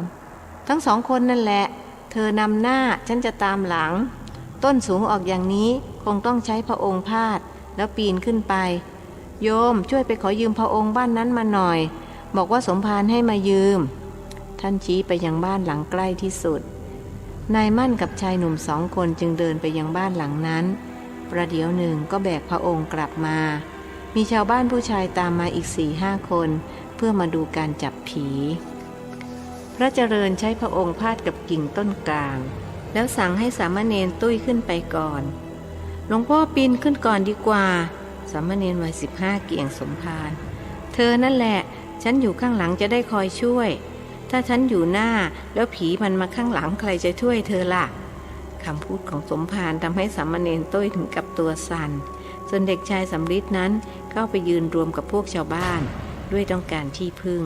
ทั้ง2 คนนั่นแหละเธอนำหน้าฉันจะตามหลังต้นสูงออกอย่างนี้คงต้องใช้พระองค์พาดแล้วปีนขึ้นไปโยมช่วยไปขอยืมพระองค์บ้านนั้นมาหน่อยบอกว่าสมภารให้มายืมท่านชี้ไปยังบ้านหลังใกล้ที่สุดนายมั่นกับชายหนุ่ม2 คนจึงเดินไปยังบ้านหลังนั้นประเดี๋ยวหนึ่งก็แบกพระองค์กลับมามีชาวบ้านผู้ชายตามมาอีก 4-5 คนเพื่อมาดูการจับผีพระเจริญใช้พระองค์พาดกับกิ่งต้นกลางแล้วสั่งให้สามเณรตุ้ยขึ้นไปก่อนหลวงพ่อปีนขึ้นก่อนดีกว่าสามเณรวัย15เกี่ยงสมภารเธอนั่นแหละฉันอยู่ข้างหลังจะได้คอยช่วยถ้าฉันอยู่หน้าแล้วผีมันมาข้างหลังใครจะช่วยเธอล่ะคำพูดของสมภารทำให้สามเณรตุ้ยถึงกับตัวสั่นส่วนเด็กชายสำริดนั้นเข้าไปยืนรวมกับพวกชาวบ้านด้วยต้องการที่พึ่ง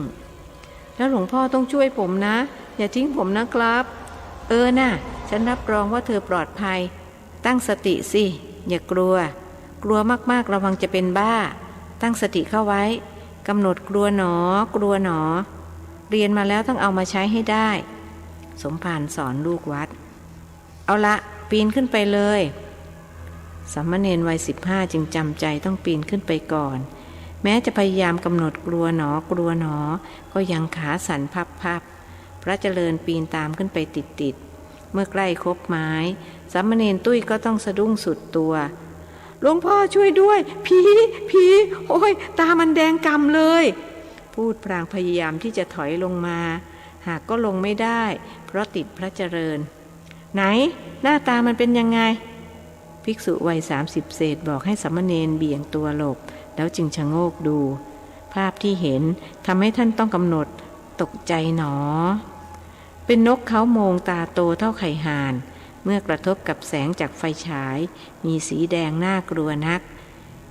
แล้วหลวงพ่อต้องช่วยผมนะอย่าทิ้งผมนะครับน่ะฉันรับรองว่าเธอปลอดภัยตั้งสติสิอย่ากลัวมากๆระวังจะเป็นบ้าตั้งสติเข้าไว้กำหนดกลัวหนอเรียนมาแล้วต้องเอามาใช้ให้ได้สมภารสอนลูกวัดเอาละปีนขึ้นไปเลยสามเณรวัย15จึงจำใจต้องปีนขึ้นไปก่อนแม้จะพยายามกำหนดกลัวหนอก็ยังขาสั่นพับพระเจริญปีนตามขึ้นไปติดเมื่อใกล้ครบไม้สามเณรตุ้ยก็ต้องสะดุ้งสุดตัวหลวงพ่อช่วยด้วยผีโอ้ยตามันแดงกำเลยพูดพลางพยายามที่จะถอยลงมาหากก็ลงไม่ได้เพราะติดพระเจริญไหนหน้าตามันเป็นยังไงภิกษุวัย30เศษบอกให้สามเณรเบี่ยงตัวหลบแล้วจึงชะโงกดูภาพที่เห็นทำให้ท่านต้องกำหนดตกใจหนอเป็นนกเขาโมงตาโตเท่าไข่ห่านเมื่อกระทบกับแสงจากไฟฉายมีสีแดงน่ากลัวนัก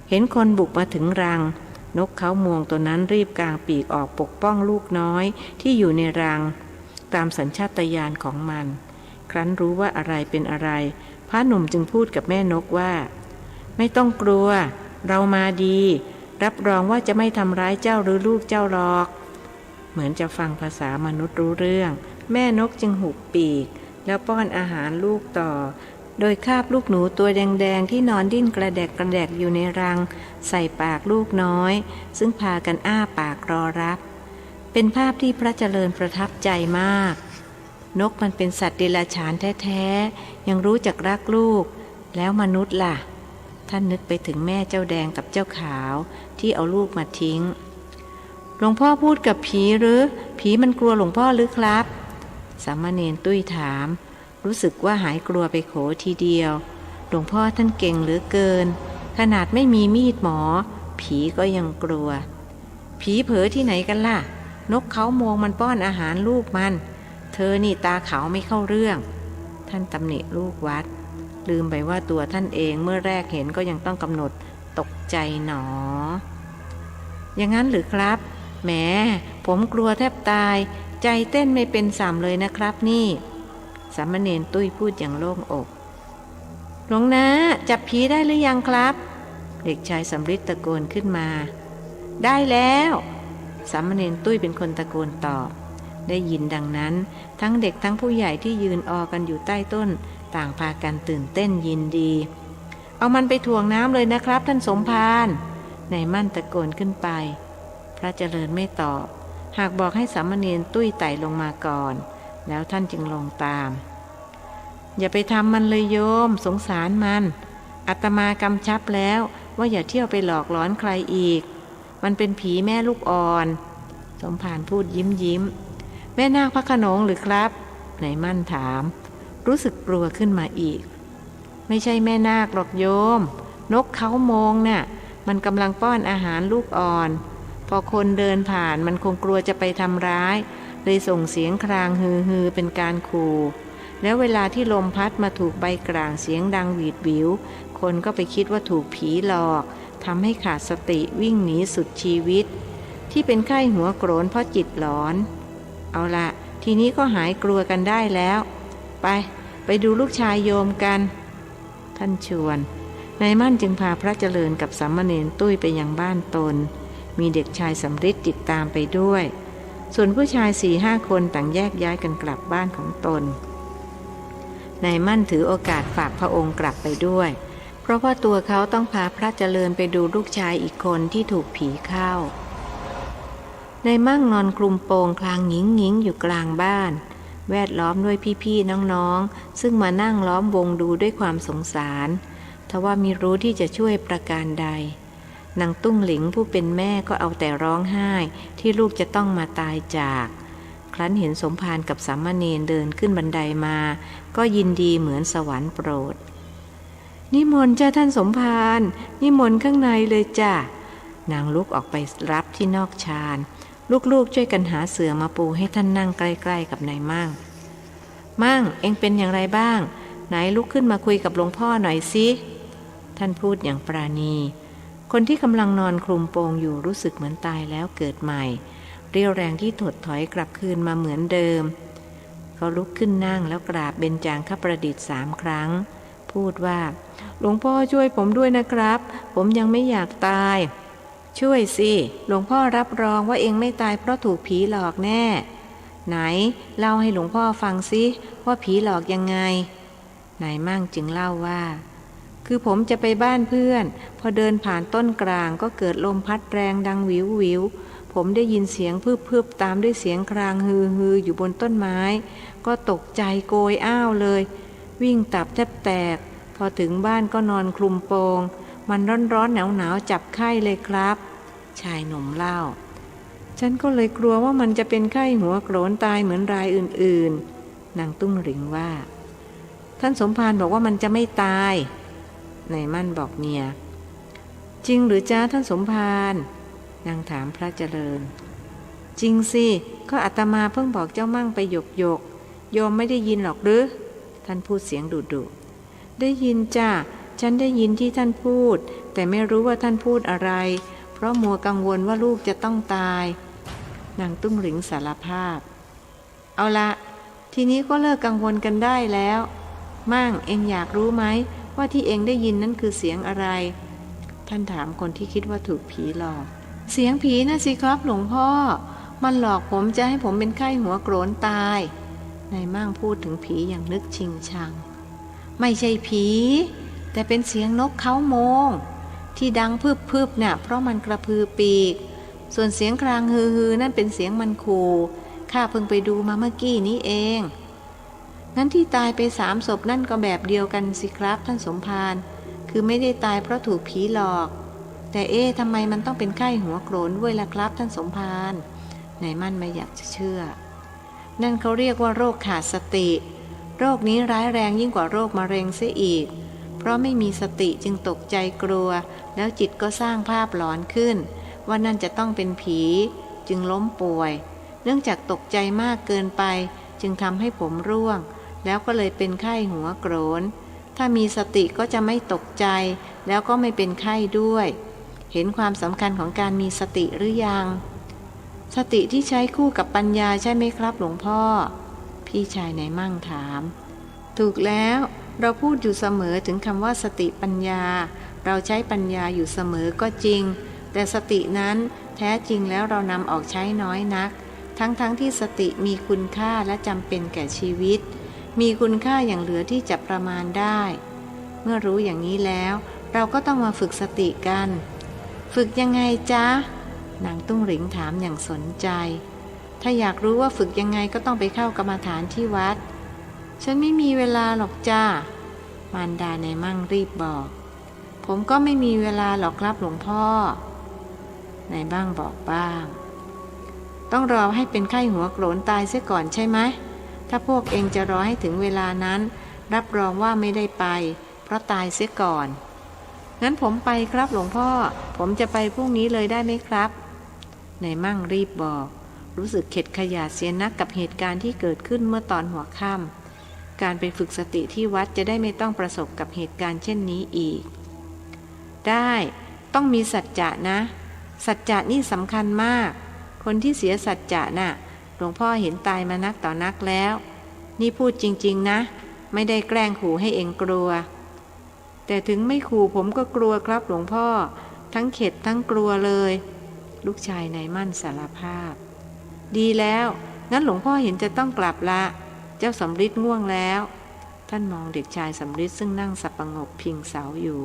เห็นคนบุกมาถึงรังนกเขาโมงตัวนั้นรีบกางปีกออกปกป้องลูกน้อยที่อยู่ในรังตามสัญชาตญาณของมันครั้นรู้ว่าอะไรเป็นอะไรพระหนุ่มจึงพูดกับแม่นกว่าไม่ต้องกลัวเรามาดีรับรองว่าจะไม่ทำร้ายเจ้าหรือลูกเจ้าหรอกเหมือนจะฟังภาษามนุษย์รู้เรื่องแม่นกจึงหุบปีกแล้วป้อนอาหารลูกต่อโดยคาบลูกหนูตัวแดงๆที่นอนดิ้นกระแดกอยู่ในรังใส่ปากลูกน้อยซึ่งพากันอ้าปากรอรับเป็นภาพที่พระเจริญประทับใจมากนกมันเป็นสัตว์เดรัจฉานแท้ๆยังรู้จักรักลูกแล้วมนุษย์ล่ะท่านนึกไปถึงแม่เจ้าแดงกับเจ้าขาวที่เอาลูกมาทิ้งหลวงพ่อพูดกับผีหรือผีมันกลัวหลวงพ่อหรือครับสามเณรตุ้ยถามรู้สึกว่าหายกลัวไปโขทีเดียวหลวงพ่อท่านเก่งเหลือเกินขนาดไม่มีมีดหมอผีก็ยังกลัวผีเผลอที่ไหนกันล่ะนกเขาโมงมันป้อนอาหารลูกมันเธอนี่ตาขาวไม่เข้าเรื่องท่านตำหนิลูกวัดลืมไปว่าตัวท่านเองเมื่อแรกเห็นก็ยังต้องกำหนดตกใจหนออย่างนั้นหรือครับแหมผมกลัวแทบตายใจเต้นไม่เป็นสามเลยนะครับนี่สามเณรตุ้ยพูดอย่างโล่งอกหลวงนะจับผีได้หรือยังครับเด็กชายสำริดตะโกนขึ้นมาได้แล้วสามเณรตุ้ยเป็นคนตะโกนตอบได้ยินดังนั้นทั้งเด็กทั้งผู้ใหญ่ที่ยืนออกันอยู่ใต้ต้นต่างพากันตื่นเต้นยินดีเอามันไปถ่วงน้ำเลยนะครับท่านสมภารนายมั่นตะโกนขึ้นไปพระเจริญไม่ตอบ หากบอกให้สามเณรตุ้ยไต่ลงมาก่อนแล้วท่านจึงลงตามอย่าไปทำมันเลยโยมสงสารมันอาตมากำชับแล้วว่าอย่าเที่ยวไปหลอกหลอนใครอีกมันเป็นผีแม่ลูกอ่อนสมภารพูดยิ้มแม่นาคพระโขนงหรือครับนายมั่นถามรู้สึกกลัวขึ้นมาอีกไม่ใช่แม่นาคหรอกโยมนกเขาโมงน่ะมันกำลังป้อนอาหารลูกอ่อนพอคนเดินผ่านมันคงกลัวจะไปทำร้ายเลยส่งเสียงครางฮือเป็นการขู่แล้วเวลาที่ลมพัดมาถูกใบกลางเสียงดังหวีดหวิวคนก็ไปคิดว่าถูกผีหลอกทำให้ขาดสติวิ่งหนีสุดชีวิตที่เป็นไข้หัวโกรนเพราะจิตหลอนเอาละทีนี้ก็หายกลัวกันได้แล้วไปดูลูกชายโยมกันท่านชวนนายมั่นจึงพาพระเจริญกับสามเณรตุ้ยไปยังบ้านตนมีเด็กชายสำริดติดตามไปด้วยส่วนผู้ชาย 4-5 คนต่างแยกย้ายกันกลับบ้านของตนนายมั่นถือโอกาสฝากพระองค์กลับไปด้วยเพราะว่าตัวเขาต้องพาพระเจริญไปดูลูกชายอีกคนที่ถูกผีเข้านายมั่งนอนคลุมโปงคลางหงิงอยู่กลางบ้านแวดล้อมด้วยพี่ๆน้องๆซึ่งมานั่งล้อมวงดูด้วยความสงสารทว่ามิรู้ที่จะช่วยประการใดนางตุ้งหลิงผู้เป็นแม่ก็เอาแต่ร้องไห้ที่ลูกจะต้องมาตายจากครั้นเห็นสมภารกับสามเณรเดินขึ้นบันไดมาก็ยินดีเหมือนสวรรค์โปรดนิมนต์จ้าท่านสมภารนิมนต์ข้างในเลยจ้านางลุกออกไปรับที่นอกชานลูกๆช่วยกันหาเสื่อมาปูให้ท่านนั่งใกล้ๆกับนายมั่งเอ็งเป็นอย่างไรบ้างไหนลุกขึ้นมาคุยกับหลวงพ่อหน่อยสิท่านพูดอย่างปราณีคนที่กำลังนอนคลุมโปงอยู่รู้สึกเหมือนตายแล้วเกิดใหม่เรี่ยวแรงที่ถดถอยกลับคืนมาเหมือนเดิมเขาลุกขึ้นนั่งแล้วกราบเบญจางคประดิษฐ์3 ครั้งพูดว่าหลวงพ่อช่วยผมด้วยนะครับผมยังไม่อยากตายช่วยสิหลวงพ่อรับรองว่าเองไม่ตายเพราะถูกผีหลอกแน่ไหนเล่าให้หลวงพ่อฟังสิว่าผีหลอกยังไงนายมั่งจึงเล่าว่าคือผมจะไปบ้านเพื่อนพอเดินผ่านต้นกลางก็เกิดลมพัดแรงดังวิววิวผมได้ยินเสียงพึบตามด้วยเสียงครางฮืออยู่บนต้นไม้ก็ตกใจโกยอ้าวเลยวิ่งตับแทบแตกพอถึงบ้านก็นอนคลุมโปงมันร้อนหนาวจับไข้เลยครับชายหนุ่มเล่าฉันก็เลยกลัวว่ามันจะเป็นไข้หัวโกรนตายเหมือนรายอื่นๆนางตุ้งหริงว่าท่านสมภารบอกว่ามันจะไม่ตายนายมั่นบอกเมียจริงหรือจ้าท่านสมภารนางถามพระเจริญจริงสิก็อาตมาเพิ่งบอกเจ้ามั่งไปหยกโยมไม่ได้ยินหรอกหรือท่านพูดเสียงดุได้ยินจ้าฉันได้ยินที่ท่านพูดแต่ไม่รู้ว่าท่านพูดอะไรเพราะมัวกังวลว่าลูกจะต้องตายนางตุ้งหริงสารภาพเอาละทีนี้ก็เลิกกังวลกันได้แล้วมั่งเองอยากรู้ไหมว่าที่เองได้ยินนั้นคือเสียงอะไรท่านถามคนที่คิดว่าถูกผีหลอกเสียงผีนะสิครับหลวงพ่อมันหลอกผมจะให้ผมเป็นไข้หัวโกรนตายนายมั่งพูดถึงผีอย่างนึกชิงชังไม่ใช่ผีแต่เป็นเสียงนกเขาโมงที่ดังพึบเนี่ยเพราะมันกระพือปีกส่วนเสียงครางฮือนั่นเป็นเสียงมันขู่ข้าเพิ่งไปดูมาเมื่อกี้นี้เองงั้นที่ตายไป3 ศพนั่นก็แบบเดียวกันสิครับท่านสมภารคือไม่ได้ตายเพราะถูกผีหลอกแต่ทำไมมันต้องเป็นไข้หัวโกรนด้วยล่ะครับท่านสมภารนายมั่นไม่อยากจะเชื่อนั่นเขาเรียกว่าโรคขาดสติโรคนี้ร้ายแรงยิ่งกว่าโรคมะเร็งเสียอีกเพราะไม่มีสติจึงตกใจกลัวแล้วจิตก็สร้างภาพหลอนขึ้นว่านั่นจะต้องเป็นผีจึงล้มป่วยเนื่องจากตกใจมากเกินไปจึงทำให้ผมร่วงแล้วก็เลยเป็นไข้หัวโกรนถ้ามีสติก็จะไม่ตกใจแล้วก็ไม่เป็นไข้ด้วยเห็นความสำคัญของการมีสติหรือยังสติที่ใช้คู่กับปัญญาใช่ไหมครับหลวงพ่อพี่ชายนายมั่งถามถูกแล้วเราพูดอยู่เสมอถึงคำว่าสติปัญญาเราใช้ปัญญาอยู่เสมอก็จริงแต่สตินั้นแท้จริงแล้วเรานำออกใช้น้อยนักทั้งที่สติมีคุณค่าและจำเป็นแก่ชีวิตมีคุณค่าอย่างเหลือที่จะประมาณได้เมื่อรู้อย่างนี้แล้วเราก็ต้องมาฝึกสติกันฝึกยังไงจ๊ะนางตุ้งหริงถามอย่างสนใจ ถ้าอยากรู้ว่าฝึกยังไงก็ต้องไปเข้ากรรมฐานที่วัดฉันไม่มีเวลาหรอกจ้ามารดาในมั่งรีบบอกผมก็ไม่มีเวลาหรอกครับหลวงพ่อในบ้างบอกบ้างต้องรอให้เป็นไข้หัวโกรนตายเสียก่อนใช่ไหมถ้าพวกเองจะรอให้ถึงเวลานั้นรับรองว่าไม่ได้ไปเพราะตายเสียก่อนงั้นผมไปครับหลวงพ่อผมจะไปพรุ่งนี้เลยได้ไหมครับในมั่งรีบบอกรู้สึกเข็ดขยาดเสียนักกับเหตุการณ์ที่เกิดขึ้นเมื่อตอนหัวค่ำการไปฝึกสติที่วัดจะได้ไม่ต้องประสบกับเหตุการณ์เช่นนี้อีกได้ต้องมีสัจจะนะสัจจะนี่สำคัญมากคนที่เสียสัจจะน่ะหลวงพ่อเห็นตายมานักต่อนักแล้วนี่พูดจริงๆนะไม่ได้แกล้งขู่ให้เองกลัวแต่ถึงไม่ขู่ผมก็กลัวครับหลวงพ่อทั้งเข็ดทั้งกลัวเลยลูกชายนายมั่นสารภาพดีแล้วงั้นหลวงพ่อเห็นจะต้องกลับละเจ้าสำริดง่วงแล้วท่านมองเด็กชายสำริดซึ่งนั่งสับประงกพิงเสาอยู่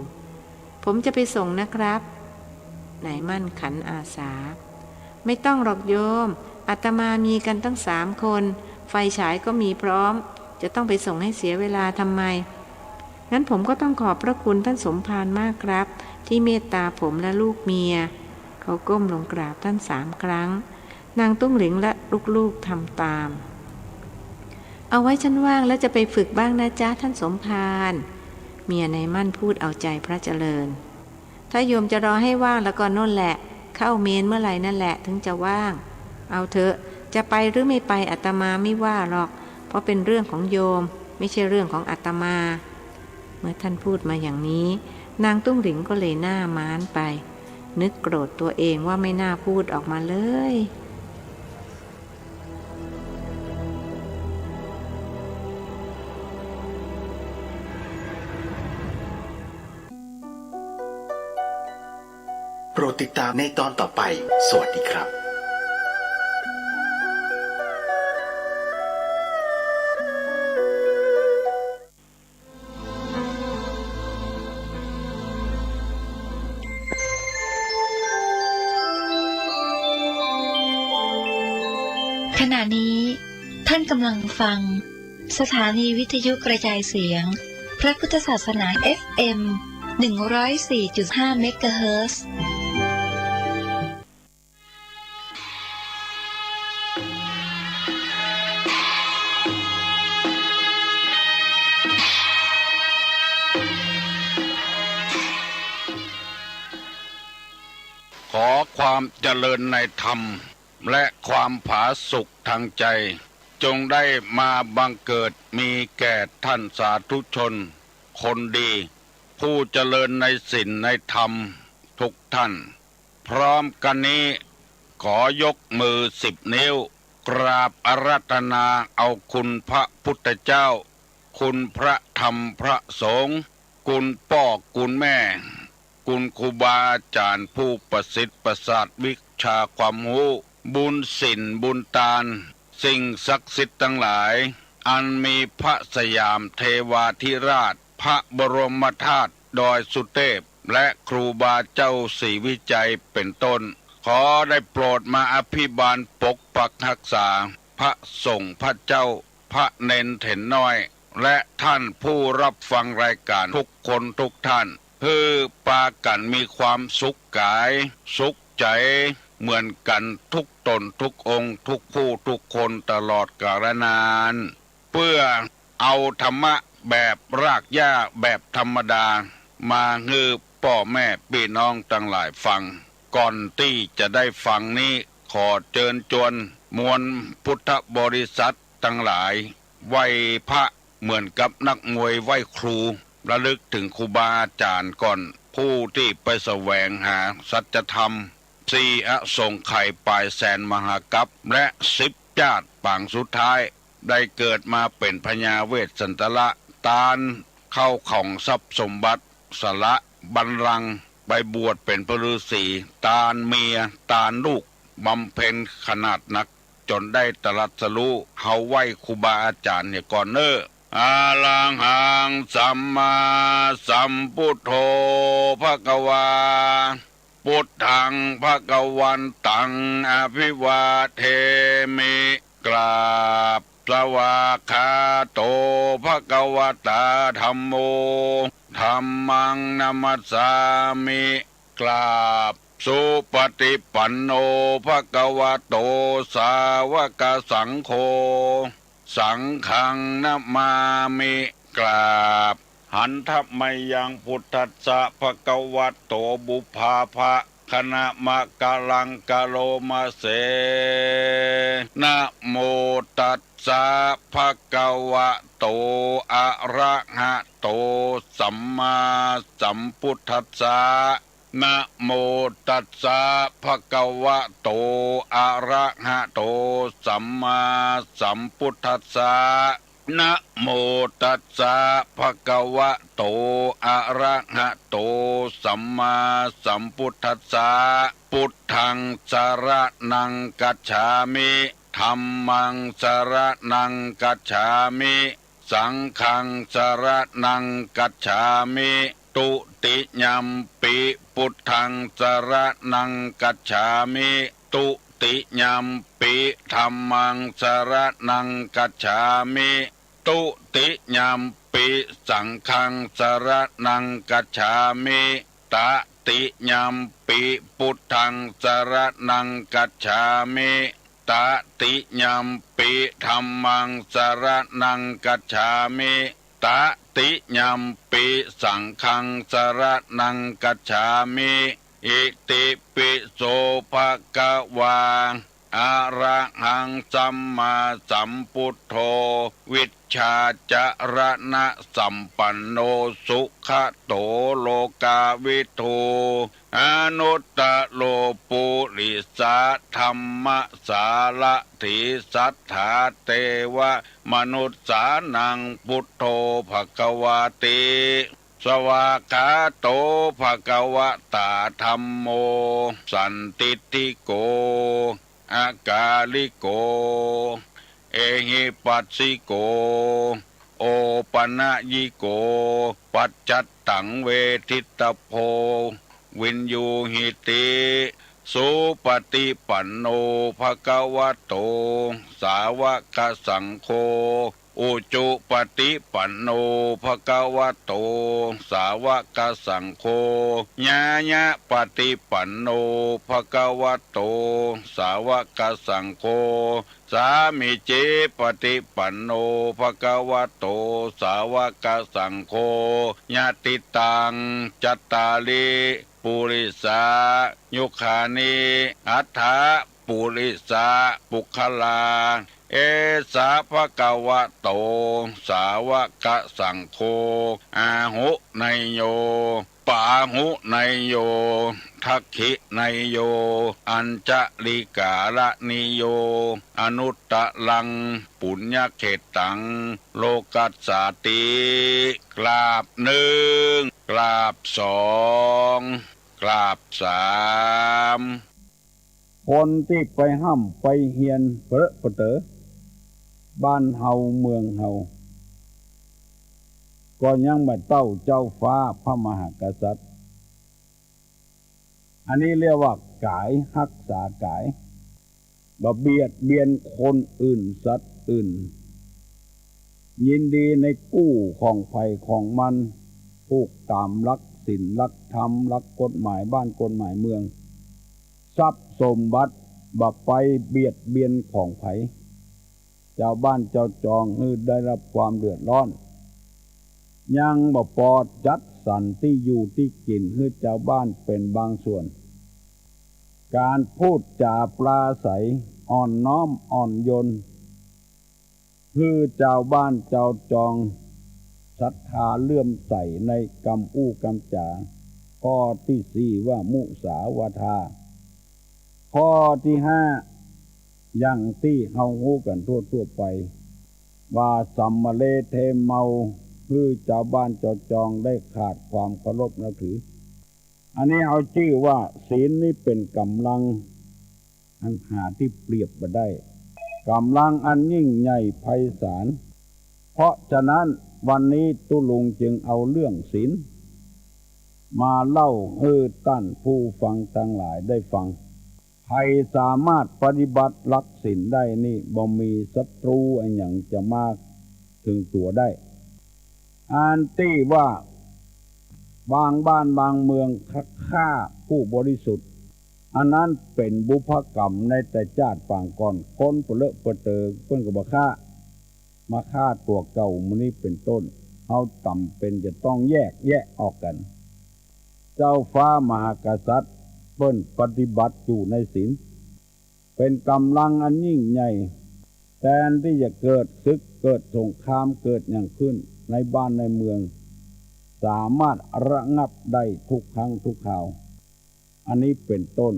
ผมจะไปส่งนะครับนายมั่นขันอาสาไม่ต้องหรอกโยมอาตมามีกันตั้ง3 คนไฟฉายก็มีพร้อมจะต้องไปส่งให้เสียเวลาทำไมงั้นผมก็ต้องขอบพระคุณท่านสมภารมากครับที่เมตตาผมและลูกเมียเขาก้มลงกราบท่าน3 ครั้งนางตุ้งหลิงและลูกๆทำตามเอาไว้ฉันว่างแล้วจะไปฝึกบ้างนะจ๊ะท่านสมภารเมียนายมั่นพูดเอาใจพระเจริญถ้าโยมจะรอให้ว่างแล้วก็น่นแหละเข้าเมนเมื่อไหร่นั่นแหละถึงจะว่างเอาเถอะจะไปหรือไม่ไปอาตมาไม่ว่าหรอกเพราะเป็นเรื่องของโยมไม่ใช่เรื่องของอาตมาเมื่อท่านพูดมาอย่างนี้นางตุ้งหลิงก็เลยหน้าม้านไปนึกโกรธตัวเองว่าไม่น่าพูดออกมาเลยโปรดติดตามในตอนต่อไปสวัสดีครับขณะนี้ท่านกำลังฟังสถานีวิทยุกระจายเสียงพระพุทธศาสนา FM 104.5 เมกะเฮิรตซ์ขอความเจริญในธรรมและความผาสุกทางใจจงได้มาบังเกิดมีแก่ท่านสาธุชนคนดีผู้เจริญในศีลในธรรมทุกท่านพร้อมกันนี้ขอยกมือ10 นิ้วกราบอาราธนาเอาคุณพระพุทธเจ้าคุณพระธรรมพระสงฆ์คุณพ่อคุณแม่คุณครูบาอาจารย์ผู้ประสิทธิ์ประสาทวิชาความรู้บุญศีลบุญทานสิ่งศักดิ์สิทธิ์ทั้งหลายอันมีพระสยามเทวาธิราชพระบรมธาตุดอยสุเทพและครูบาเจ้าศรีวิจัยเป็นต้นขอได้โปรดมาอภิบาลปกปักรักษาพระสงฆ์พระเจ้าพระเนนเถนน้อยและท่านผู้รับฟังรายการทุกคนทุกท่านเพื่อปากันมีความสุขกายสุขใจเหมือนกันทุกตนทุกองค์ทุกผู้ทุกคนตลอดกาลนานเพื่อเอาธรรมะแบบรากหญ้าแบบธรรมดามาฮือพ่อแม่พี่น้องทั้งหลายฟังก่อนที่จะได้ฟังนี้ขอเชิญชวนมวลพุทธบริษัททั้งหลายไหว้พระเหมือนกับนักมวยไหว้ครูระลึกถึงครูบาอาจารย์ก่อนผู้ที่ไปแสวงหาสัจธรรม4 อสงไขยปลายแสนมหากัปและ10 ชาติปางสุดท้ายได้เกิดมาเป็นพญาเวสสันตละตาลเข้าของทรัพย์สมบัติสละบัลลังก์ไปบวชเป็นพระฤาษีตาลเมียตาลลูกบำเพ็ญขนาดหนักจนได้ตรัสรู้เฮาไหว้ครูบาอาจารย์เนี่ยก่อนเนออาลังหังสัมมาสัมพุทโธภควา พุทธังภวันตังอภิวาเทมิกราบสวากขาโตภควตาธัมโมธัมมังนัมสสามิกราบสุปฏิปันโนภควโตสาวกสังโฆสังฆังนะมามิกราบหันทัพไมยังพุทธัสสะภควโตบุพาภะคณะมะกะลังกะโลมาเสนะโมตัสสะภะคะวะโตอะระหะโตสัมมาสัมพุทธัสสะนะโมตัสสะภะคะวะโตอะระหะโตสัมมาสัมพุทธัสสะนะโมตัสสะภะคะวะโตอะระหะโตสัมมาสัมพุทธัสสะพุทธังสรณังกัจฉามิธัมมังสรณังกัจฉามิสังฆังสรณังกัจฉามิตุติยัมปิพุทธังสรณังกัจฉามิตุติยัมปิธัมมังสรณังกัจฉามิตุติยัมปิสังฆังสรณังกัจฉามิตติยัมปิพุทธังสรณังกัจฉามิตติยัมปิธัมมังสรณังกัจฉามิตติยัมปิสังฆังสรณังกัจฉามิอิติปิโสภะคะวาอะระหังสัมมาสัมพุทโธวิชชาจรณะสัมปันโนสุขโตโลกาวิทูอนุตตโลปุริสาธัมมสาละถิสัทธาเตวะมนุสสานังพุทโธภควาติสวากขาโตภควตาธัมโมสันติติโกอากาลิโกเอหิปัสสิโกโอปนะยิโกปัจจัตตังเวทิตโพวินยูหิติสุปฏิปันโนภควโตสาวกสังโฆอุจุปฏิปันโนภควโตสาวกสังโฆญาญะปฏิปันโนภควโตสาวกสังโฆสามิเจปฏิปันโนภควโตสาวกสังโฆญาติตังจัตตาลิปุริสายุคานิอัฏฐะปุริสาปุคลาเอสาภะคะวะโตสาวกสังโฆอาหุไนโยปาหุไนโยทักขิไนโยอัญจลิกาละนิโยอนุตตลังปุญญเขตังโลกัสสาติกราบหนึ่งกราบสองกราบสามคนที่ไปห้ำไปเฮียนเพอเต๋อบ้านเฮาเมืองเฮาก็ยังไม่เต้าเจ้าฟ้าพระมหากษัตริย์อันนี้เรียกว่ากายรักษากายบ่เบียดเบียนคนอื่นสัตว์อื่นยินดีในกู้ของไผของมันผูกตามหลักศีลหลักธรรมหลักกฎหมายบ้านกฎหมายเมืองทรัพย์สมบัติบ่ไปเบียดเบียนของไผเจ้าบ้านเจ้าจองได้รับความเดือดร้อนยังบ่ปอดจัดสรรที่อยู่ที่กินให้เจ้าบ้านเป็นบางส่วนการพูดจาปราศัยอ่อนน้อมอ่อนโยนคือเจ้าบ้านเจ้าจองศรัทธาเลื่อมใสในกำอู้กำจาข้อที่สี่ว่ามุสาวาทาข้อที่ห้าอย่างที่เฮาฮู้กันทั่วไปว่าสัมมะเลเทเมาคือเจ้าบ้านเจ้าจองได้ขาดความเคารพนับถืออันนี้เอาชื่อว่าศีลนี่เป็นกำลังอันหาที่เปรียบบ่ได้กำลังอันยิ่งใหญ่ไพศาลเพราะฉะนั้นวันนี้ตุลุงจึงเอาเรื่องศีล มาเล่าให้ท่านผู้ฟังทั้งหลายได้ฟังใครสามารถปฏิบัติหลักศีลได้นี่บ่มีศัตรูอันหยังจะมาถึงตัวได้อันที่ว่าบางบ้านบางเมืองฆ่าผู้บริสุทธิ์อันนั้นเป็นบุพกรรมในแต่ชาติปางก่อนคนเปเลอะเปเตอเพิ่นก็บ่ฆ่ามาฆ่าตัวเก่ามื้อนี้เป็นต้นเอาจำเป็นจะต้องแยกแยะออกกันเจ้าฟ้ามหากษัตริย์เพิ่นปฏิบัติอยู่ในศีลเป็นกำลังอันยิ่งใหญ่แทนที่จะเกิดศึกเกิดสงครามเกิดอย่างขึ้นในบ้านในเมืองสามารถระงับได้ทุกครั้งทุกคราวอันนี้เป็นต้น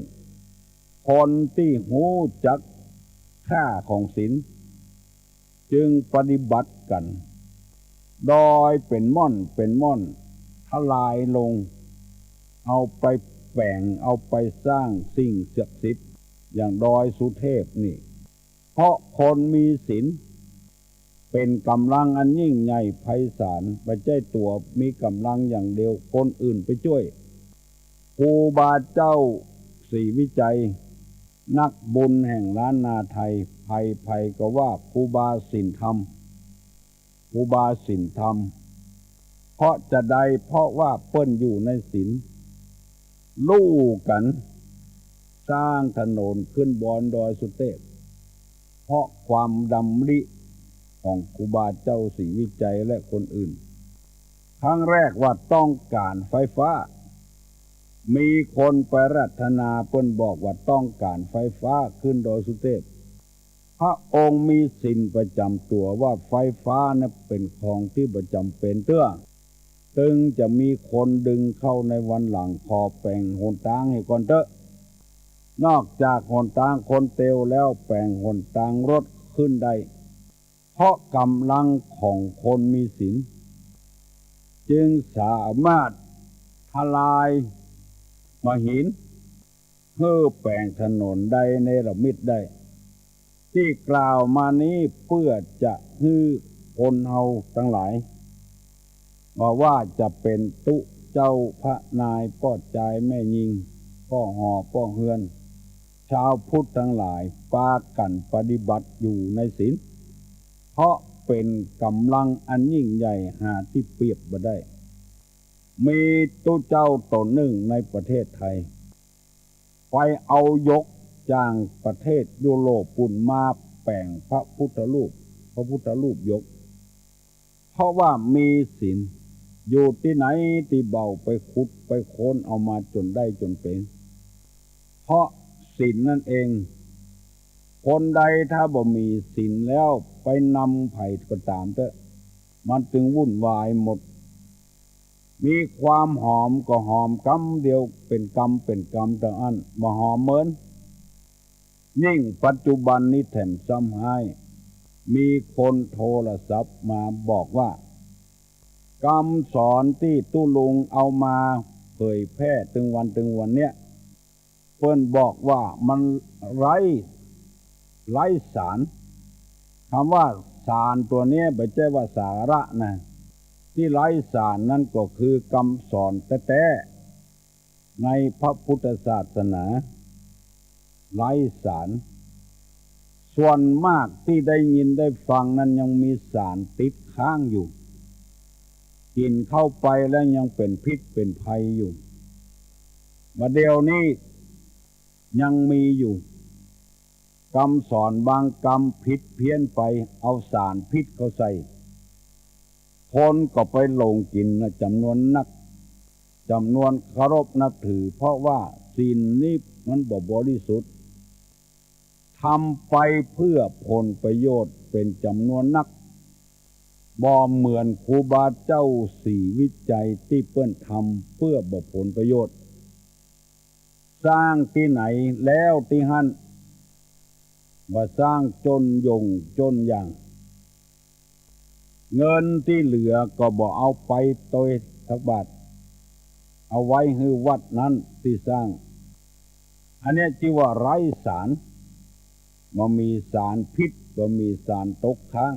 คนที่หูจักค่าของศีลจึงปฏิบัติกันโดยเป็นม่อนทลายลงเอาไปแบ่งเอาไปสร้างสิ่งศักดิ์สิทธิ์อย่างดอยสุเทพนี่เพราะคนมีศีลเป็นกำลังอันยิ่งใหญ่ไพศาลไม่ใช่ตัวมีกำลังอย่างเดียวคนอื่นไปช่วยครูบาเจ้าศรีวิจัยนักบุญแห่งล้านนาไทยภัยก็ว่าครูบาศีลธรรมเพราะจะใดเพราะว่าเปิ้นอยู่ในศีลลู่กันสร้างถนนขึ้นบนดอยสุเทพเพราะความดำริของครูบาเจ้าศรีวิจัยและคนอื่นครั้งแรกว่าต้องการไฟฟ้ามีคนไปรัตนาเปิ้นบอกว่าต้องการไฟฟ้าขึ้นดอยสุเทพพระองค์มีศีลประจำตัวว่าไฟฟ้านั้นเป็นของที่ประจำเป็นตึงจะมีคนดึงเข้าในวันหลังขอแปลงหนทางให้ก่อนเถอะนอกจากหนทางคนเตียวแล้วแปลงหนทางรถขึ้นได้เพราะกำลังของคนมีศีลจึงสามารถทลายมหินเพื่อแปลงถนนได้เนรมิตได้ที่กล่าวมานี้เพื่อจะให้คนเฮาทั้งหลายว่าจะเป็นตุเจ้าพระนายป้อใจแม่ยิงป้อหอป้อเฮือนชาวพุทธทั้งหลายปากันปฏิบัติอยู่ในศีลเพราะเป็นกำลังอันยิ่งใหญ่หาที่เปรียบบ่ได้มีตุเจ้าตนหนึ่งในประเทศไทยไปเอายกจ้างประเทศยุโรปปุ่นมาแปลงพระพุทธรูปยกเพราะว่ามีศีลอยู่ที่ไหนที่เบาไปขุดไปโค้นเอามาจนได้จนเป็นเพราะศีลนั่นเองคนใดถ้าบ่มีศีลแล้วไปนำไผ่ก็ตามเถอะมันจึงวุ่นวายหมดมีความหอมก็หอมกำเดียวเป็นกำแต่อันบ่หอมเหมือนยิ่งปัจจุบันนี้แถมซ้ำให้มีคนโทรศัพท์มาบอกว่าคำสอนที่ตู้ลุงเอามาเผยแพร่ถึงวันเนี้ยเพิ่นบอกว่ามันไร้สารคำว่าสารตัวนี้ไม่ใช่ว่าสาระนะที่ไร้สารนั่นก็คือคำสอนแท้ๆในพระพุทธศาสนาไร้สารส่วนมากที่ได้ยินได้ฟังนั้นยังมีสารติดค้างอยู่กินเข้าไปแล้วยังเป็นพิษเป็นภัยอยู่มาเดี๋ยวนี้ยังมีอยู่คำสอนบางคำผิดเพี้ยนไปเอาสารพิษเข้าใส่คนก็ไปหลงกินจำนวนนักจำนวนเคารพนับถือเพราะว่าศีลนี้มันบริสุทธิ์ทำไปเพื่อผลประโยชน์เป็นจำนวนนักบ่เหมือนครูบาเจ้าศรีวิจัยที่เปิ้นทำเพื่อผลประโยชน์สร้างที่ไหนแล้วที่หันว่าสร้างจนอย่างเงินที่เหลือก็บ่เอาไปตัวสักบาทเอาไว้ให้วัดนั้นที่สร้างอันนี้ชื่อว่าไร้สารบ่มีสารพิษบ่มีสารตกค้าง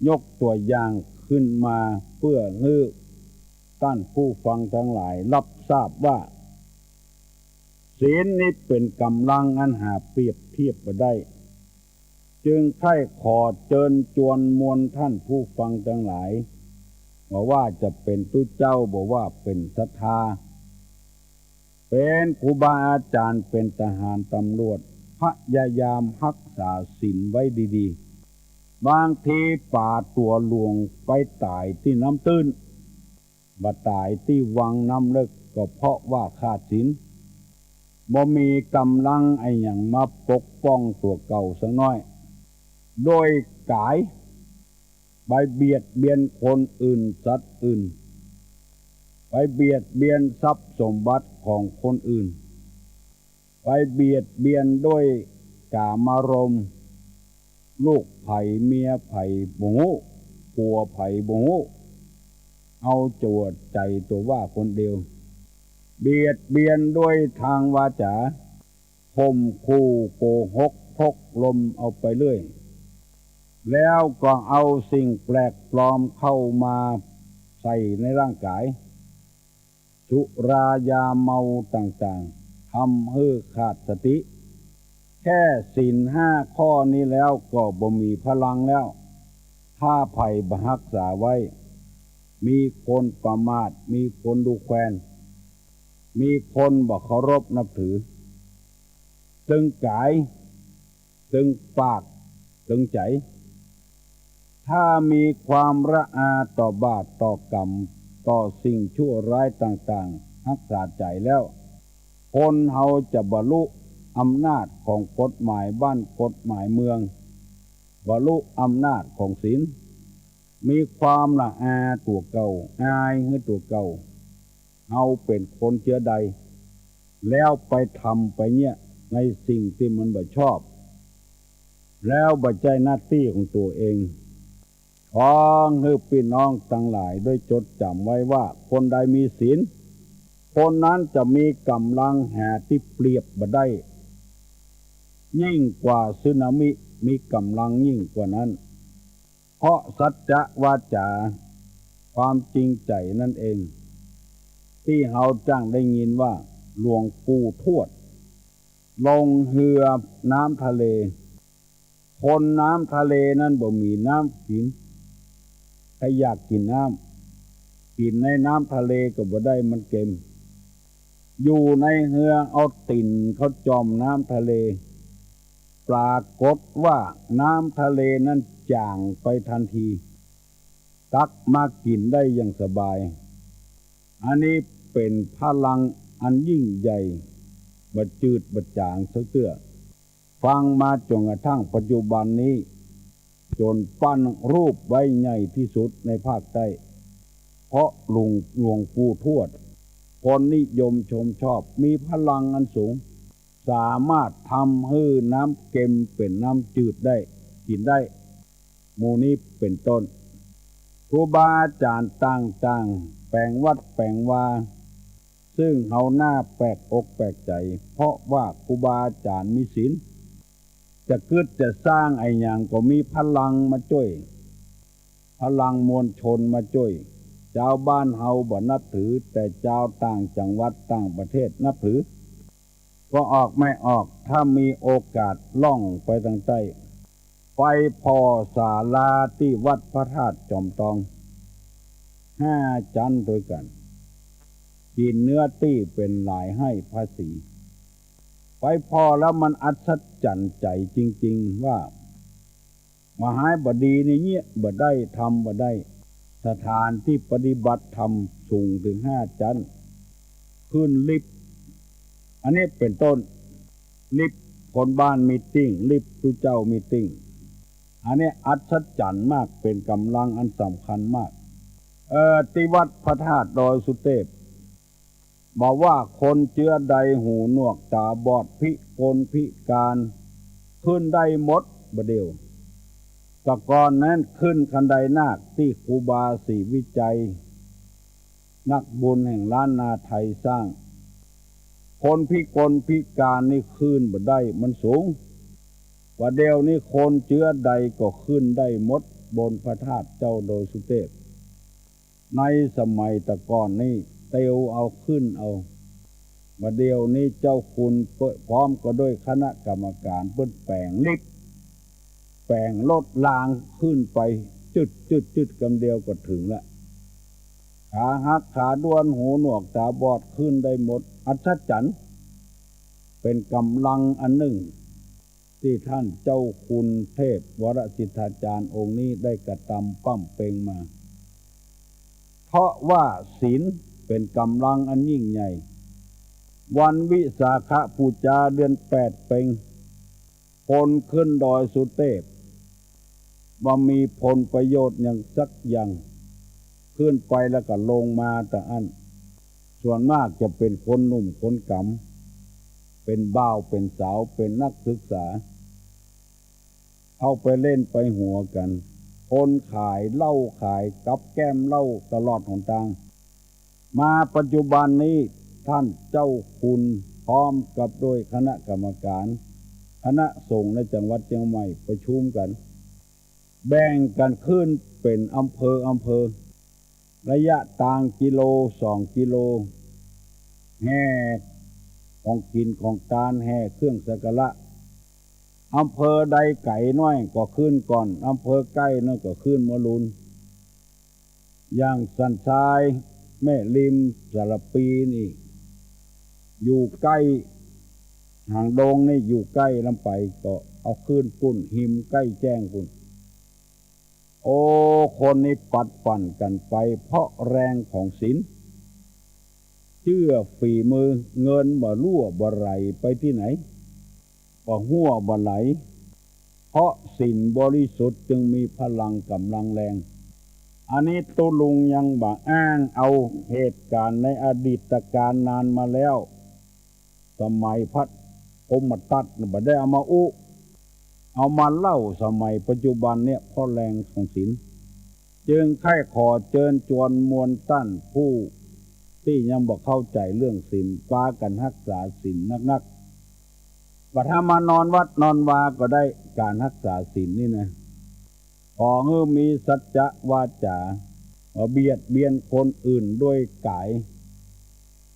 ยกตัวอย่างขึ้นมาเพื่อให้ ท่านผู้ฟังทั้งหลายรับทราบว่าศีลนี้เป็นกำลังอันหาเปรียบเทียบบ่ได้จึงใคร่ขอเชิญชวนมวลท่านผู้ฟังทั้งหลายบอกว่าจะเป็นตุเจ้าบอกว่าเป็นศรัทธาเป็นครูบาอาจารย์เป็นทหารตำรวจพยายามรักษาศีลไว้ดีๆบางทีป่าตัวหลวงไปตายที่น้ำตื้นบ่ตายที่วังน้ำลึกก็เพราะว่าขาดศีลบ่มีกำลังไอ้หยังมาปกป้องตัวเก่าสักน้อยโดยกายไปเบียดเบียนคนอื่นสัตว์อื่นไปเบียดเบียนทรัพย์สมบัติของคนอื่นไปเบียดเบียนด้วยกามารมณ์ลูกไผ่เมียไผ่บ่ฮู้ผัวไผ่บ่ฮู้เอาจวดใจตัวว่าคนเดียวเบียดเบียนด้วยทางวาจาข่มขู่โกหกพกลมเอาไปเรื่อยแล้วก็เอาสิ่งแปลกปลอมเข้ามาใส่ในร่างกายสุรายาเมาต่างๆทำให้ขาดสติแค่ศีลห้าข้อนี้แล้วก็บ่มีพลังแล้วถ้าไผ่บรักษาไว้มีคนประมาทมีคนดูแคลนมีคนบ่เคารพนับถือตึงกายตึงปากตึงใจถ้ามีความระอาต่อบาปต่อกรรมต่อสิ่งชั่วร้ายต่างๆรักษาใจแล้วคนเฮาจะบรรลุอำนาจของกฎหมายบ้านกฎหมายเมืองบรรลุอำนาจของศีลมีความละอาตัวเก่าอายให้ตัวเก่าเอาเป็นคนเชื้อใดแล้วไปทำไปเนี่ยในสิ่งที่มันบ่ชอบแล้วบ่ใจหน้าที่ของตัวเองขอให้พี่น้องทั้งหลายได้จดจำไว้ว่าคนใดมีศีลคนนั้นจะมีกำลังแห่ที่เปรียบบ่ได้ยิ่งกว่าสึนามิมีกำลังยิ่งกว่านั้นเพราะสัจจะวาจาความจริงใจนั่นเองที่เฮาจ้างได้ยินว่าหลวงปู่ทวดลงเรือน้ำทะเลคนน้ำทะเลนั้นบ่มีน้ำกินถ้าอยากกินน้ำกินในน้ำทะเลก็บ่ได้มันเค็มอยู่ในเรือเอาติ่นเขาจอมน้ำทะเลปรากฏว่าน้ำทะเลนั้นจางไปทันทีตักมากินได้อย่างสบายอันนี้เป็นพลังอันยิ่งใหญ่บ่จืดบ่จางสักเตื้อฟังมาจนกระทั่งปัจจุบันนี้จนปั้นรูปไว้ใหญ่ที่สุดในภาคใต้เพราะหลวงปู่ทวดคนนิยมชมชอบมีพลังอันสูงสามารถทำให้น้ำเค็มเป็นน้ำจืดได้กินได้หมู่นี้เป็นต้นครูบาอาจารย์ต่างๆแปลงวัดแปลงวาซึ่งเฮาหน้าแปลกอกแปลกใจเพราะว่าครูบาอาจารย์มีศีลจะคิดจะสร้างไอ้หยังก็มีพลังมาช่วยพลังมวลชนมาช่วยเจ้าบ้านเฮาบ่นับถือแต่เจ้าต่างจังหวัดต่างประเทศนับถือก็ออกไม่ออกถ้ามีโอกาสล่องไปทางใต้ไปพอศาลาที่วัดพระธาตุจอมทอง5 จันทร์ด้วยกันกินเนื้อตี้เป็นหลายให้ภาษีไปพอแล้วมันอัศจรรย์ใจจริงๆว่ามหาบดีนี่เนี่ยบ่ได้ทำบ่ได้สถานที่ปฏิบัติธรรมสูงถึง5 จันทร์ขึ้นลิฟต์อันนี้เป็นต้นลิฟต์คนบ้านมีตติ้งลิฟต์ผู้เจ้ามีตติ้งอันนี้อัศจรรย์มากเป็นกำลังอันสำคัญมากที่วัดพระธาตุดอยสุเทพบอกว่าคนเจื้อใดหูหนวกตาบอดพิกลพิการขึ้นได้หมดบ่เดียวแต่ก่อนนั้นขึ้นคันไดนาคที่ครูบาศรีวิจัยนักบุญแห่งล้านนาไทยสร้างคนพิกลพิการนี่ขึ้นบ่ได้มันสูงว่าเดียวนี้คนเจื้อใดก็ขึ้นได้หมดบนพระธาตุเจ้าดอยสุเทพ ในสมัยตะก่อนนี่เตียวเอาขึ้นเอามาเดียวนี้เจ้าคุณพร้อมก็ด้วยคณะกรรมการเปิ้นแปลงลิฟต์แปลงรถรางขึ้นไปจุดกำเดียวก็ถึงละขาหักขาด้วนหูหนวกตาบอดขึ้นได้หมดอัศจรรย์เป็นกำลังอันหนึ่งที่ท่านเจ้าคุณเทพวรสิทธาจารย์องค์นี้ได้กระทำปั้มเปงมาเพราะว่าศีลเป็นกำลังอันยิ่งใหญ่วันวิสาขบูชาเดือน8เป็งคนขึ้นดอยสุเทพว่ามีผลประโยชน์อย่างสักอย่างขึ้นไปแล้วก็ลงมาแต่อันส่วนมากจะเป็นคนหนุ่มคนกำเป็นบ่าวเป็นสาวเป็นนักศึกษาเอาไปเล่นไปหัวกันคนขายเหล้าขายกับแก้มเหล้าตลอดหนทางมาปัจจุบันนี้ท่านเจ้าคุณพร้อมกับโดยคณะกรรมการคณะสงฆ์ในจังหวัดเชียงใหม่ประชุมกันแบ่งกันขึ้นเป็นอำเภอระยะต่างกิโล2 กิโลแห่ของกินของการแห่เครื่องสักการะอำเภอใดไก่น้อยก็ขึ้นก่อนอำเภอใกล้นั่นก็ขึ้นมะลุนอย่างสันทรายแม่ริมสารปีนี่อยู่ใกล้หางดงนี่อยู่ใกล้ลำไปก็เอาขึ้นปุ่นหิมใกล้แจ้งปุ่นโอ้คนนี้ปัดปั่นกันไปเพราะแรงของศีลเชื่อฝีมือเงินบ่รั่วบ่ไหลไปที่ไหนบ่หัวบ่ไหลเพราะศีลบริสุทธิ์จึงมีพลังกำลังแรงอันนี้ตุลุงยังบ่อ้างเอาเหตุการณ์ในอดีตการนานมาแล้วสมัยพัดพมตัดบ่ได้เอามาเอามาเล่าสมัยปัจจุบันเนี่ยเพราะแรงของศีลจึงใคร่ขอเชิญชวนมวลต้านผู้ที่ยังบ่เข้าใจเรื่องศีลปากันรักษาศีลนักบัดถ้ามานอนวัดนอนวาก็ได้การรักษาศีลนี่นะขอให้มีสัจจะวาจาบ่เบียดเบียนคนอื่นด้วยกาย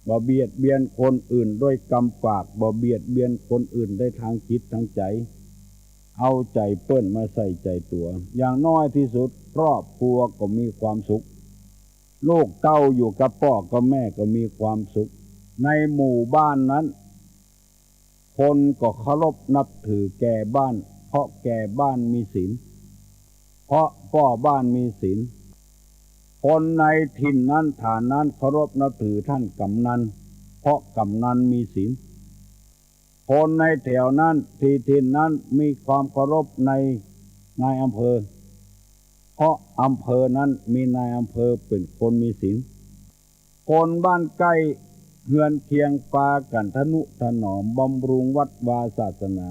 บ่เบียดเบียนคนอื่นด้วยกำปากบ่เบียดเบียนคนอื่นได้ทางจิตทางใจเอาใจเปิ้นมาใส่ใจตัวอย่างน้อยที่สุดครอบครัวก็มีความสุขลูกเต้าอยู่กับพ่อกับแม่ก็มีความสุขในหมู่บ้านนั้นคนก็เคารพนับถือแก่บ้านเพราะแก่บ้านมีศีลเพราะพ่อบ้านมีศีลคนในถิ่นนั้นฐานนั้นเคารพนับถือท่านกำนันเพราะกำนันมีศีลคนในแถวนั้นที่ถิ่นนั้นมีความเคารพในนายอำเภอเพราะอำเภอนั้นมีนายอำเภอเป็นคนมีศีลคนบ้านใกล้เฮือนเคียงปากันทนุถนอมบำรุงวัดวาศาสนา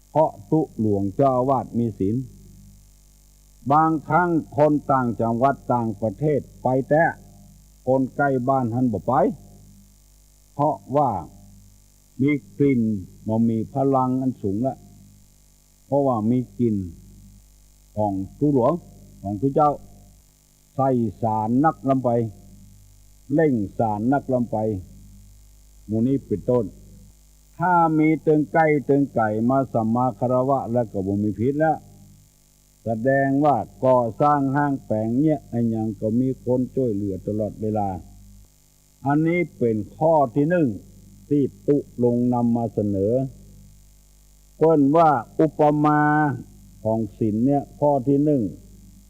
เพราะตุหลวงเจ้าอาวาสมีศีลบางครั้งคนต่างจังหวัดต่างประเทศไปแต่คนใกล้บ้านหันบ่ไปเพราะว่ามีกลิ่นมันมีพลังอันสูงละเพราะว่ามีกลิ่นของตุหลวงของตุเจ้าใส่สารนักลำไปเล่งสารนักลำไปหมู่นี้เป็นต้นถ้ามีเติงใกล้เติงไก่มาสัมมาคารวะแล้วก็บ่มีพิษแล้วแสดงว่าก่อสร้างห้างแปลงเนี่ยไอ้ยังก็มีคนช่วยเหลือตลอดเวลาอันนี้เป็นข้อที่หนึ่งที่ตุลงนำมาเสนอเพิ่นว่าอุปมาของศีลเนี่ยข้อที่หนึ่ง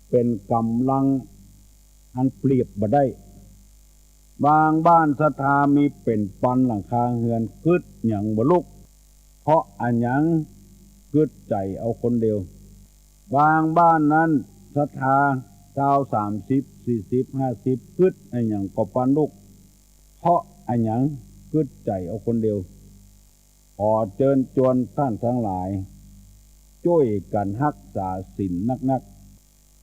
เป็นกำลังอันเปรียบบ่ได้บางบ้านศรัทธามีเป็นปันหลังคาเฮือนกึดหยังบ่ลุกเพราะอันหยังกึดใจเอาคนเดียวบางบ้านนั้นศรัทธาชาว30 40 50กึดอันหยังก็ปันลุกเพราะอันหยังกึดใจเอาคนเดียวขอเชิญชวนท่านทั้งหลายช่วยกันรักษาศีลนัก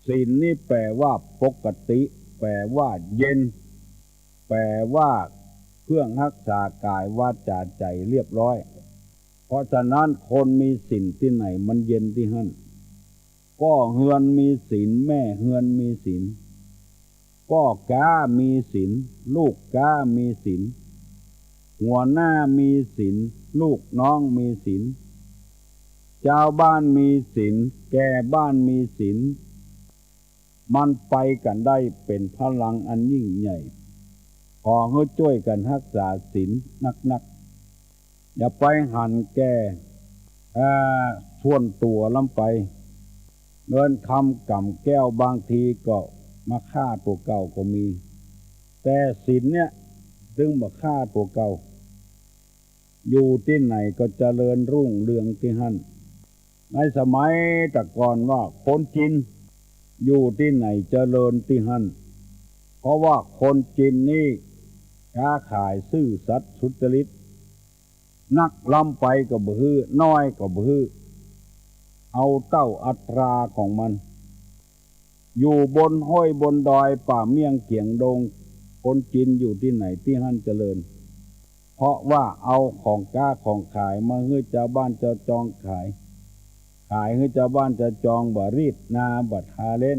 ศีลนี่แปลว่าปกติแปลว่าเย็นแปลว่าเครื่องรักษากายวาจาใจเรียบร้อยเพราะฉะนั้นคนมีศีลที่ไหนมันเย็นที่นั่นพ่อเฮือนมีศีลแม่เฮือนมีศีลพ่ พ่อกามีศีลลูกกามีศีลหัวหน้ามีศีลลูกน้องมีศีลเจ้าบ้านมีศีลแก่บ้านมีศีลมันไปกันได้เป็นพลังอันยิ่งใหญ่ขอให้ช่วยกันรักษาศีลนักๆอย่าไปหันแก่ส่วนตัวล้ำไปเงินคำก่ำแก้วบางทีก็มาฆ่าตัวเก่าก็มีแต่ศีลเนี่ยดึงมาฆ่าตัวเก่าอยู่ที่ไหนก็เจริญรุ่งเรืองที่หั่นในสมัยแต่ก่อนว่าคนจีนอยู่ที่ไหนเจริญที่หั่นเพราะว่าคนจีนนี่ค้าขายซื่อสัตย์สุจริตนักล้ำไปก็บ่ฮื้อน้อยก็บ่ฮื้อเอาเต้าอัตราของมันอยู่บนห้อยบนดอยป่าเมี่ยงเกียงดงคนจีนอยู่ที่ไหนที่หั่นเจริญเพราะว่าเอาของก้าของขายมาให้เจ้าบ้านเจ้าจองขายให้เจ้าบ้านเจ้าจองบ่รีดนาบ่ทาเล่น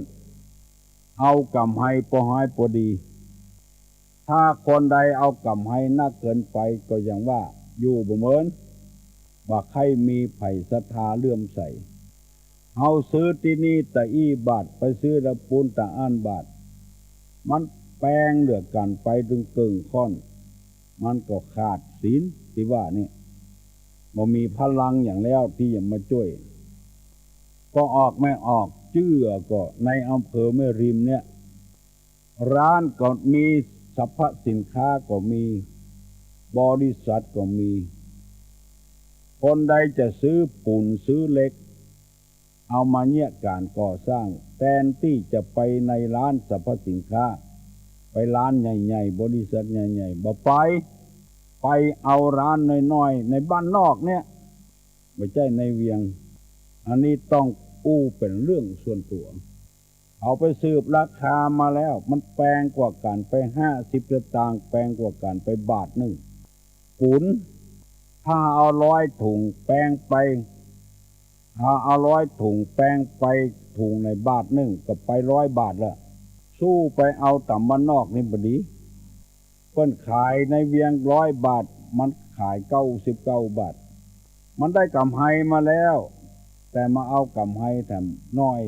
เอากำให้พอหายพอดีถ้าคนใดเอากำให้นักเกินไปก็อย่างว่าอยู่บ่เหมือนว่าใครมีไผ่ศรัทธาเลื่อมใสเอาซื้อที่นี่แต่อีบาทไปซื้อละปูนแต่อันบาทมันแปลงเหลือกันไปถึงเกิงค่อนมันก็ขาดศีลที่ว่านี่บ่มีพลังอย่างแล้วที่จะมาช่วยก็ออกไม่ออกเชื่อก็ในอำเภอแม่ริมเนี่ยร้านก็มีสรรพสินค้าก็มีบริษัทก็มีคนใดจะซื้อปูนซื้อเหล็กเอามาเนี่ยการก่อสร้างแทนที่จะไปในร้านสรรพสินค้าไปร้านใหญ่ๆบริษัทใหญ่ๆบ่ไปเอาร้านน้อยๆในบ้านนอกเนี่ยไม่ใช่ในเวียงอันนี้ต้องอู้เป็นเรื่องส่วนตัวเอาไปสืบราคามาแล้วมันแพงกว่ากันไป50 สตางค์แพงกว่ากันไปบาทหนึ่งปูนถ้าเอา100 ถุงแพงไปถ้าเอา100 ถุงแพงไปถุงในบาทหนึ่งก็ไป100 บาทละสู้ไปเอาต่ำบ้านนอกนี่บ่ดีเพิ่นขายในเวียง100 บาทมันขาย99 บาทมันได้กำไรมาแล้วแต่มาเอากำไรแถมน้อย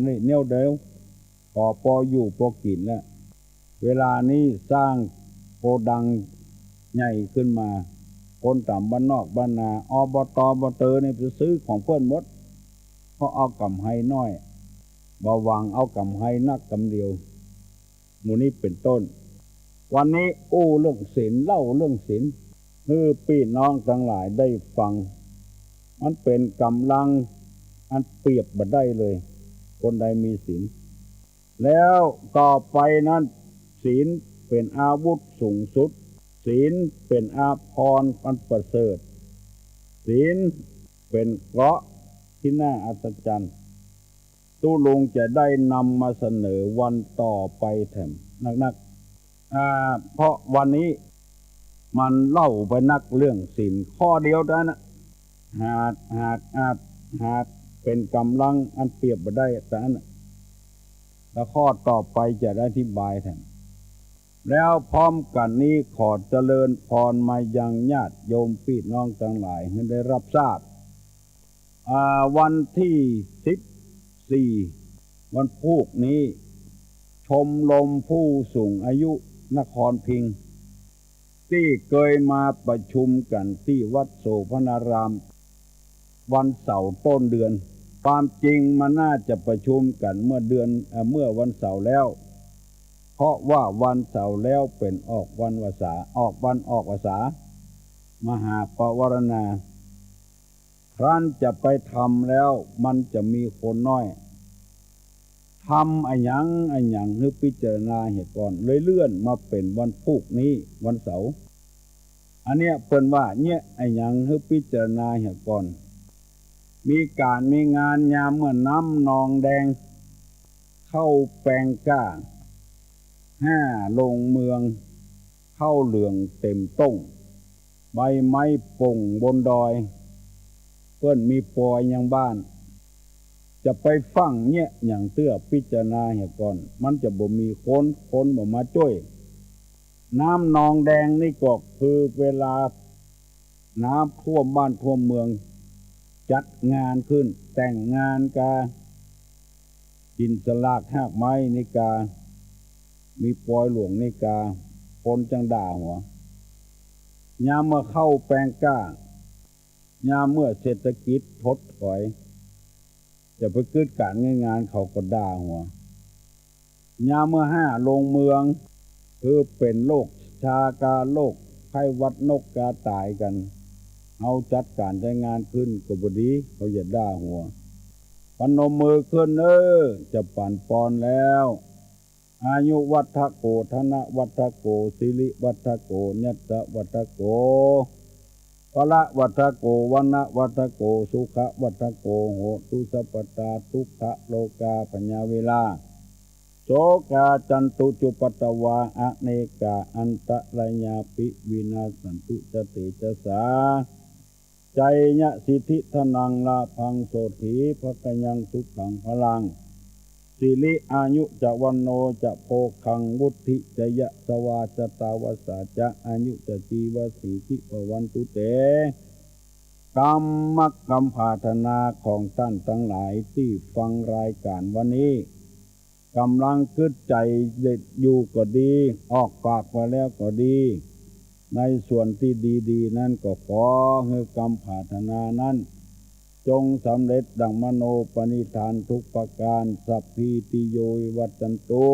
นี่เนียวเดียวพออยู่พอกินแล้วเวลานี้สร้างโกดังใหญ่ขึ้นมาคนต่ำบ้านนอกบ้านนาอบต.บต.นี่ไปซื้อของเพิ่นหมดเพราะเอากำไรน้อยบ่หวังเอากำไรนักกำเดียวหมู่นี้เป็นต้นวันนี้อู้เรื่องศีลเล่าเรื่องศีลให้พี่น้องทั้งหลายได้ฟังมันเป็นกำลังอันเปรียบบ่ได้เลยคนใดมีศีลแล้วต่อไปนั้นศีลเป็นอาวุธสูงสุดศีลเป็นอาภรณ์อันประเสริฐศีลเป็นเกราะที่น่าอัศจรรย์ตู้ลุงจะได้นำมาเสนอวันต่อไปแถมนักเพราะวันนี้มันเล่าไปนักเรื่องศีลข้อเดียวได้นะหากเป็นกำลังอันเปรียบบ่ได้แต่นั้นแล้วข้อต่อไปจะได้อธิบายแทนแล้วพร้อมกันนี้ขอเจริญพรมายังญาติโยมพี่น้องทั้งหลายให้ได้รับทราบวันที่14วันพุธนี้ชมรมผู้สูงอายุนครพิงค์ที่เคยมาประชุมกันที่วัดโสภณารามวันเสาร์ต้นเดือนความจริงมันน่าจะประชุมกันเมื่อวันเสาร์แล้วเพราะว่าวันเสาร์แล้วเป็นออกวันวสาออกวสามหาปวารณาครั้นจะไปทำแล้วมันจะมีคนน้อยทำอันหยังให้พิจารณาเหตุก่อนเลยเลื่อนมาเป็นวันพุธนี้วันเสาร์อันเนี้ยเพิ่นว่าเนี่ยอันหยังให้พิจารณาเหตุก่อนมีงานยามเมื่อน้ำนองแดงเข้าแปลงก้า5ลงเมืองเข้าเหลืองเต็มต้งใบไม้ป่งบนดอยเพิ่นมีปอยยังบ้าน จะไปฟังเนี่ยอย่างเตื้อพิจารณาเหี่ยก่อนมันจะบ่มีคนบ่มาช่วยน้ำนองแดงนี่ก็คือเวลาน้ำท่วมบ้านท่วมเมืองจัดงานขึ้นแต่งงานกากินสลากหากไม้นิกามีปอยหลวงนิกาคนจังด่าหัวยามเมื่อเข้าแปลงกล้ายามเมื่อเศรษฐกิจถดถอยจะไปกิดการงานเขาก็ด่าหัวยามเมื่อห้าลงเมืองคือเป็นโรคชากาโรคไข้หวัดนกกาตายกันเอาจัดการใช้งานขึ้นก็บดีเขาอย่าด่าหัวพนมมือขึ้นจะปั่นปอนแล้วอายุวัฏโกธนะวัฏโกสิริวัฏโกญัตตะวัฏโกพละวัฏโกวันนะวัฏโกสุขวัฏโกโหตุสัพพตาทุกขโลกาปัญญาเวลาโสกาจันตุจุปตวาอเนกาอันตรายาปิวินาสันตุจติจสาใจยะสิทธิธนังลาพังโสถีภกยังสุขังพลังสิริอายุจะวันโนจะโพคังวุฒิจะยะสวาจตาวสาจะอายุจะจีวสีทิปวันตุเตกรรมกรรมภาธนาของท่านทั้งหลายที่ฟังรายการวันนี้กำลังคิดใจเด็ดอยู่ก็ดีออกปากมาแล้วก็ดีในส่วนที่ดีๆนั้นก็ขอให้กรรมภาธนานั้นจงสำเร็จดังมโนปณิธานทุกประการสัพพิติโยวัจจันตุ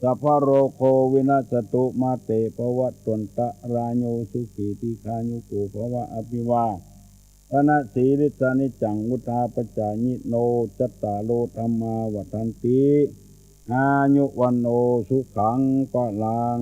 สัพพะโรโควินาศตุมาเตภวัตตันตรายโยสุขีติคายุโกภวะอภิวาทนาสีริสานิจังวุธาปจายิโนจัตตาโลธรรมาวัฏันติอายุวันโนสุขังปะลัง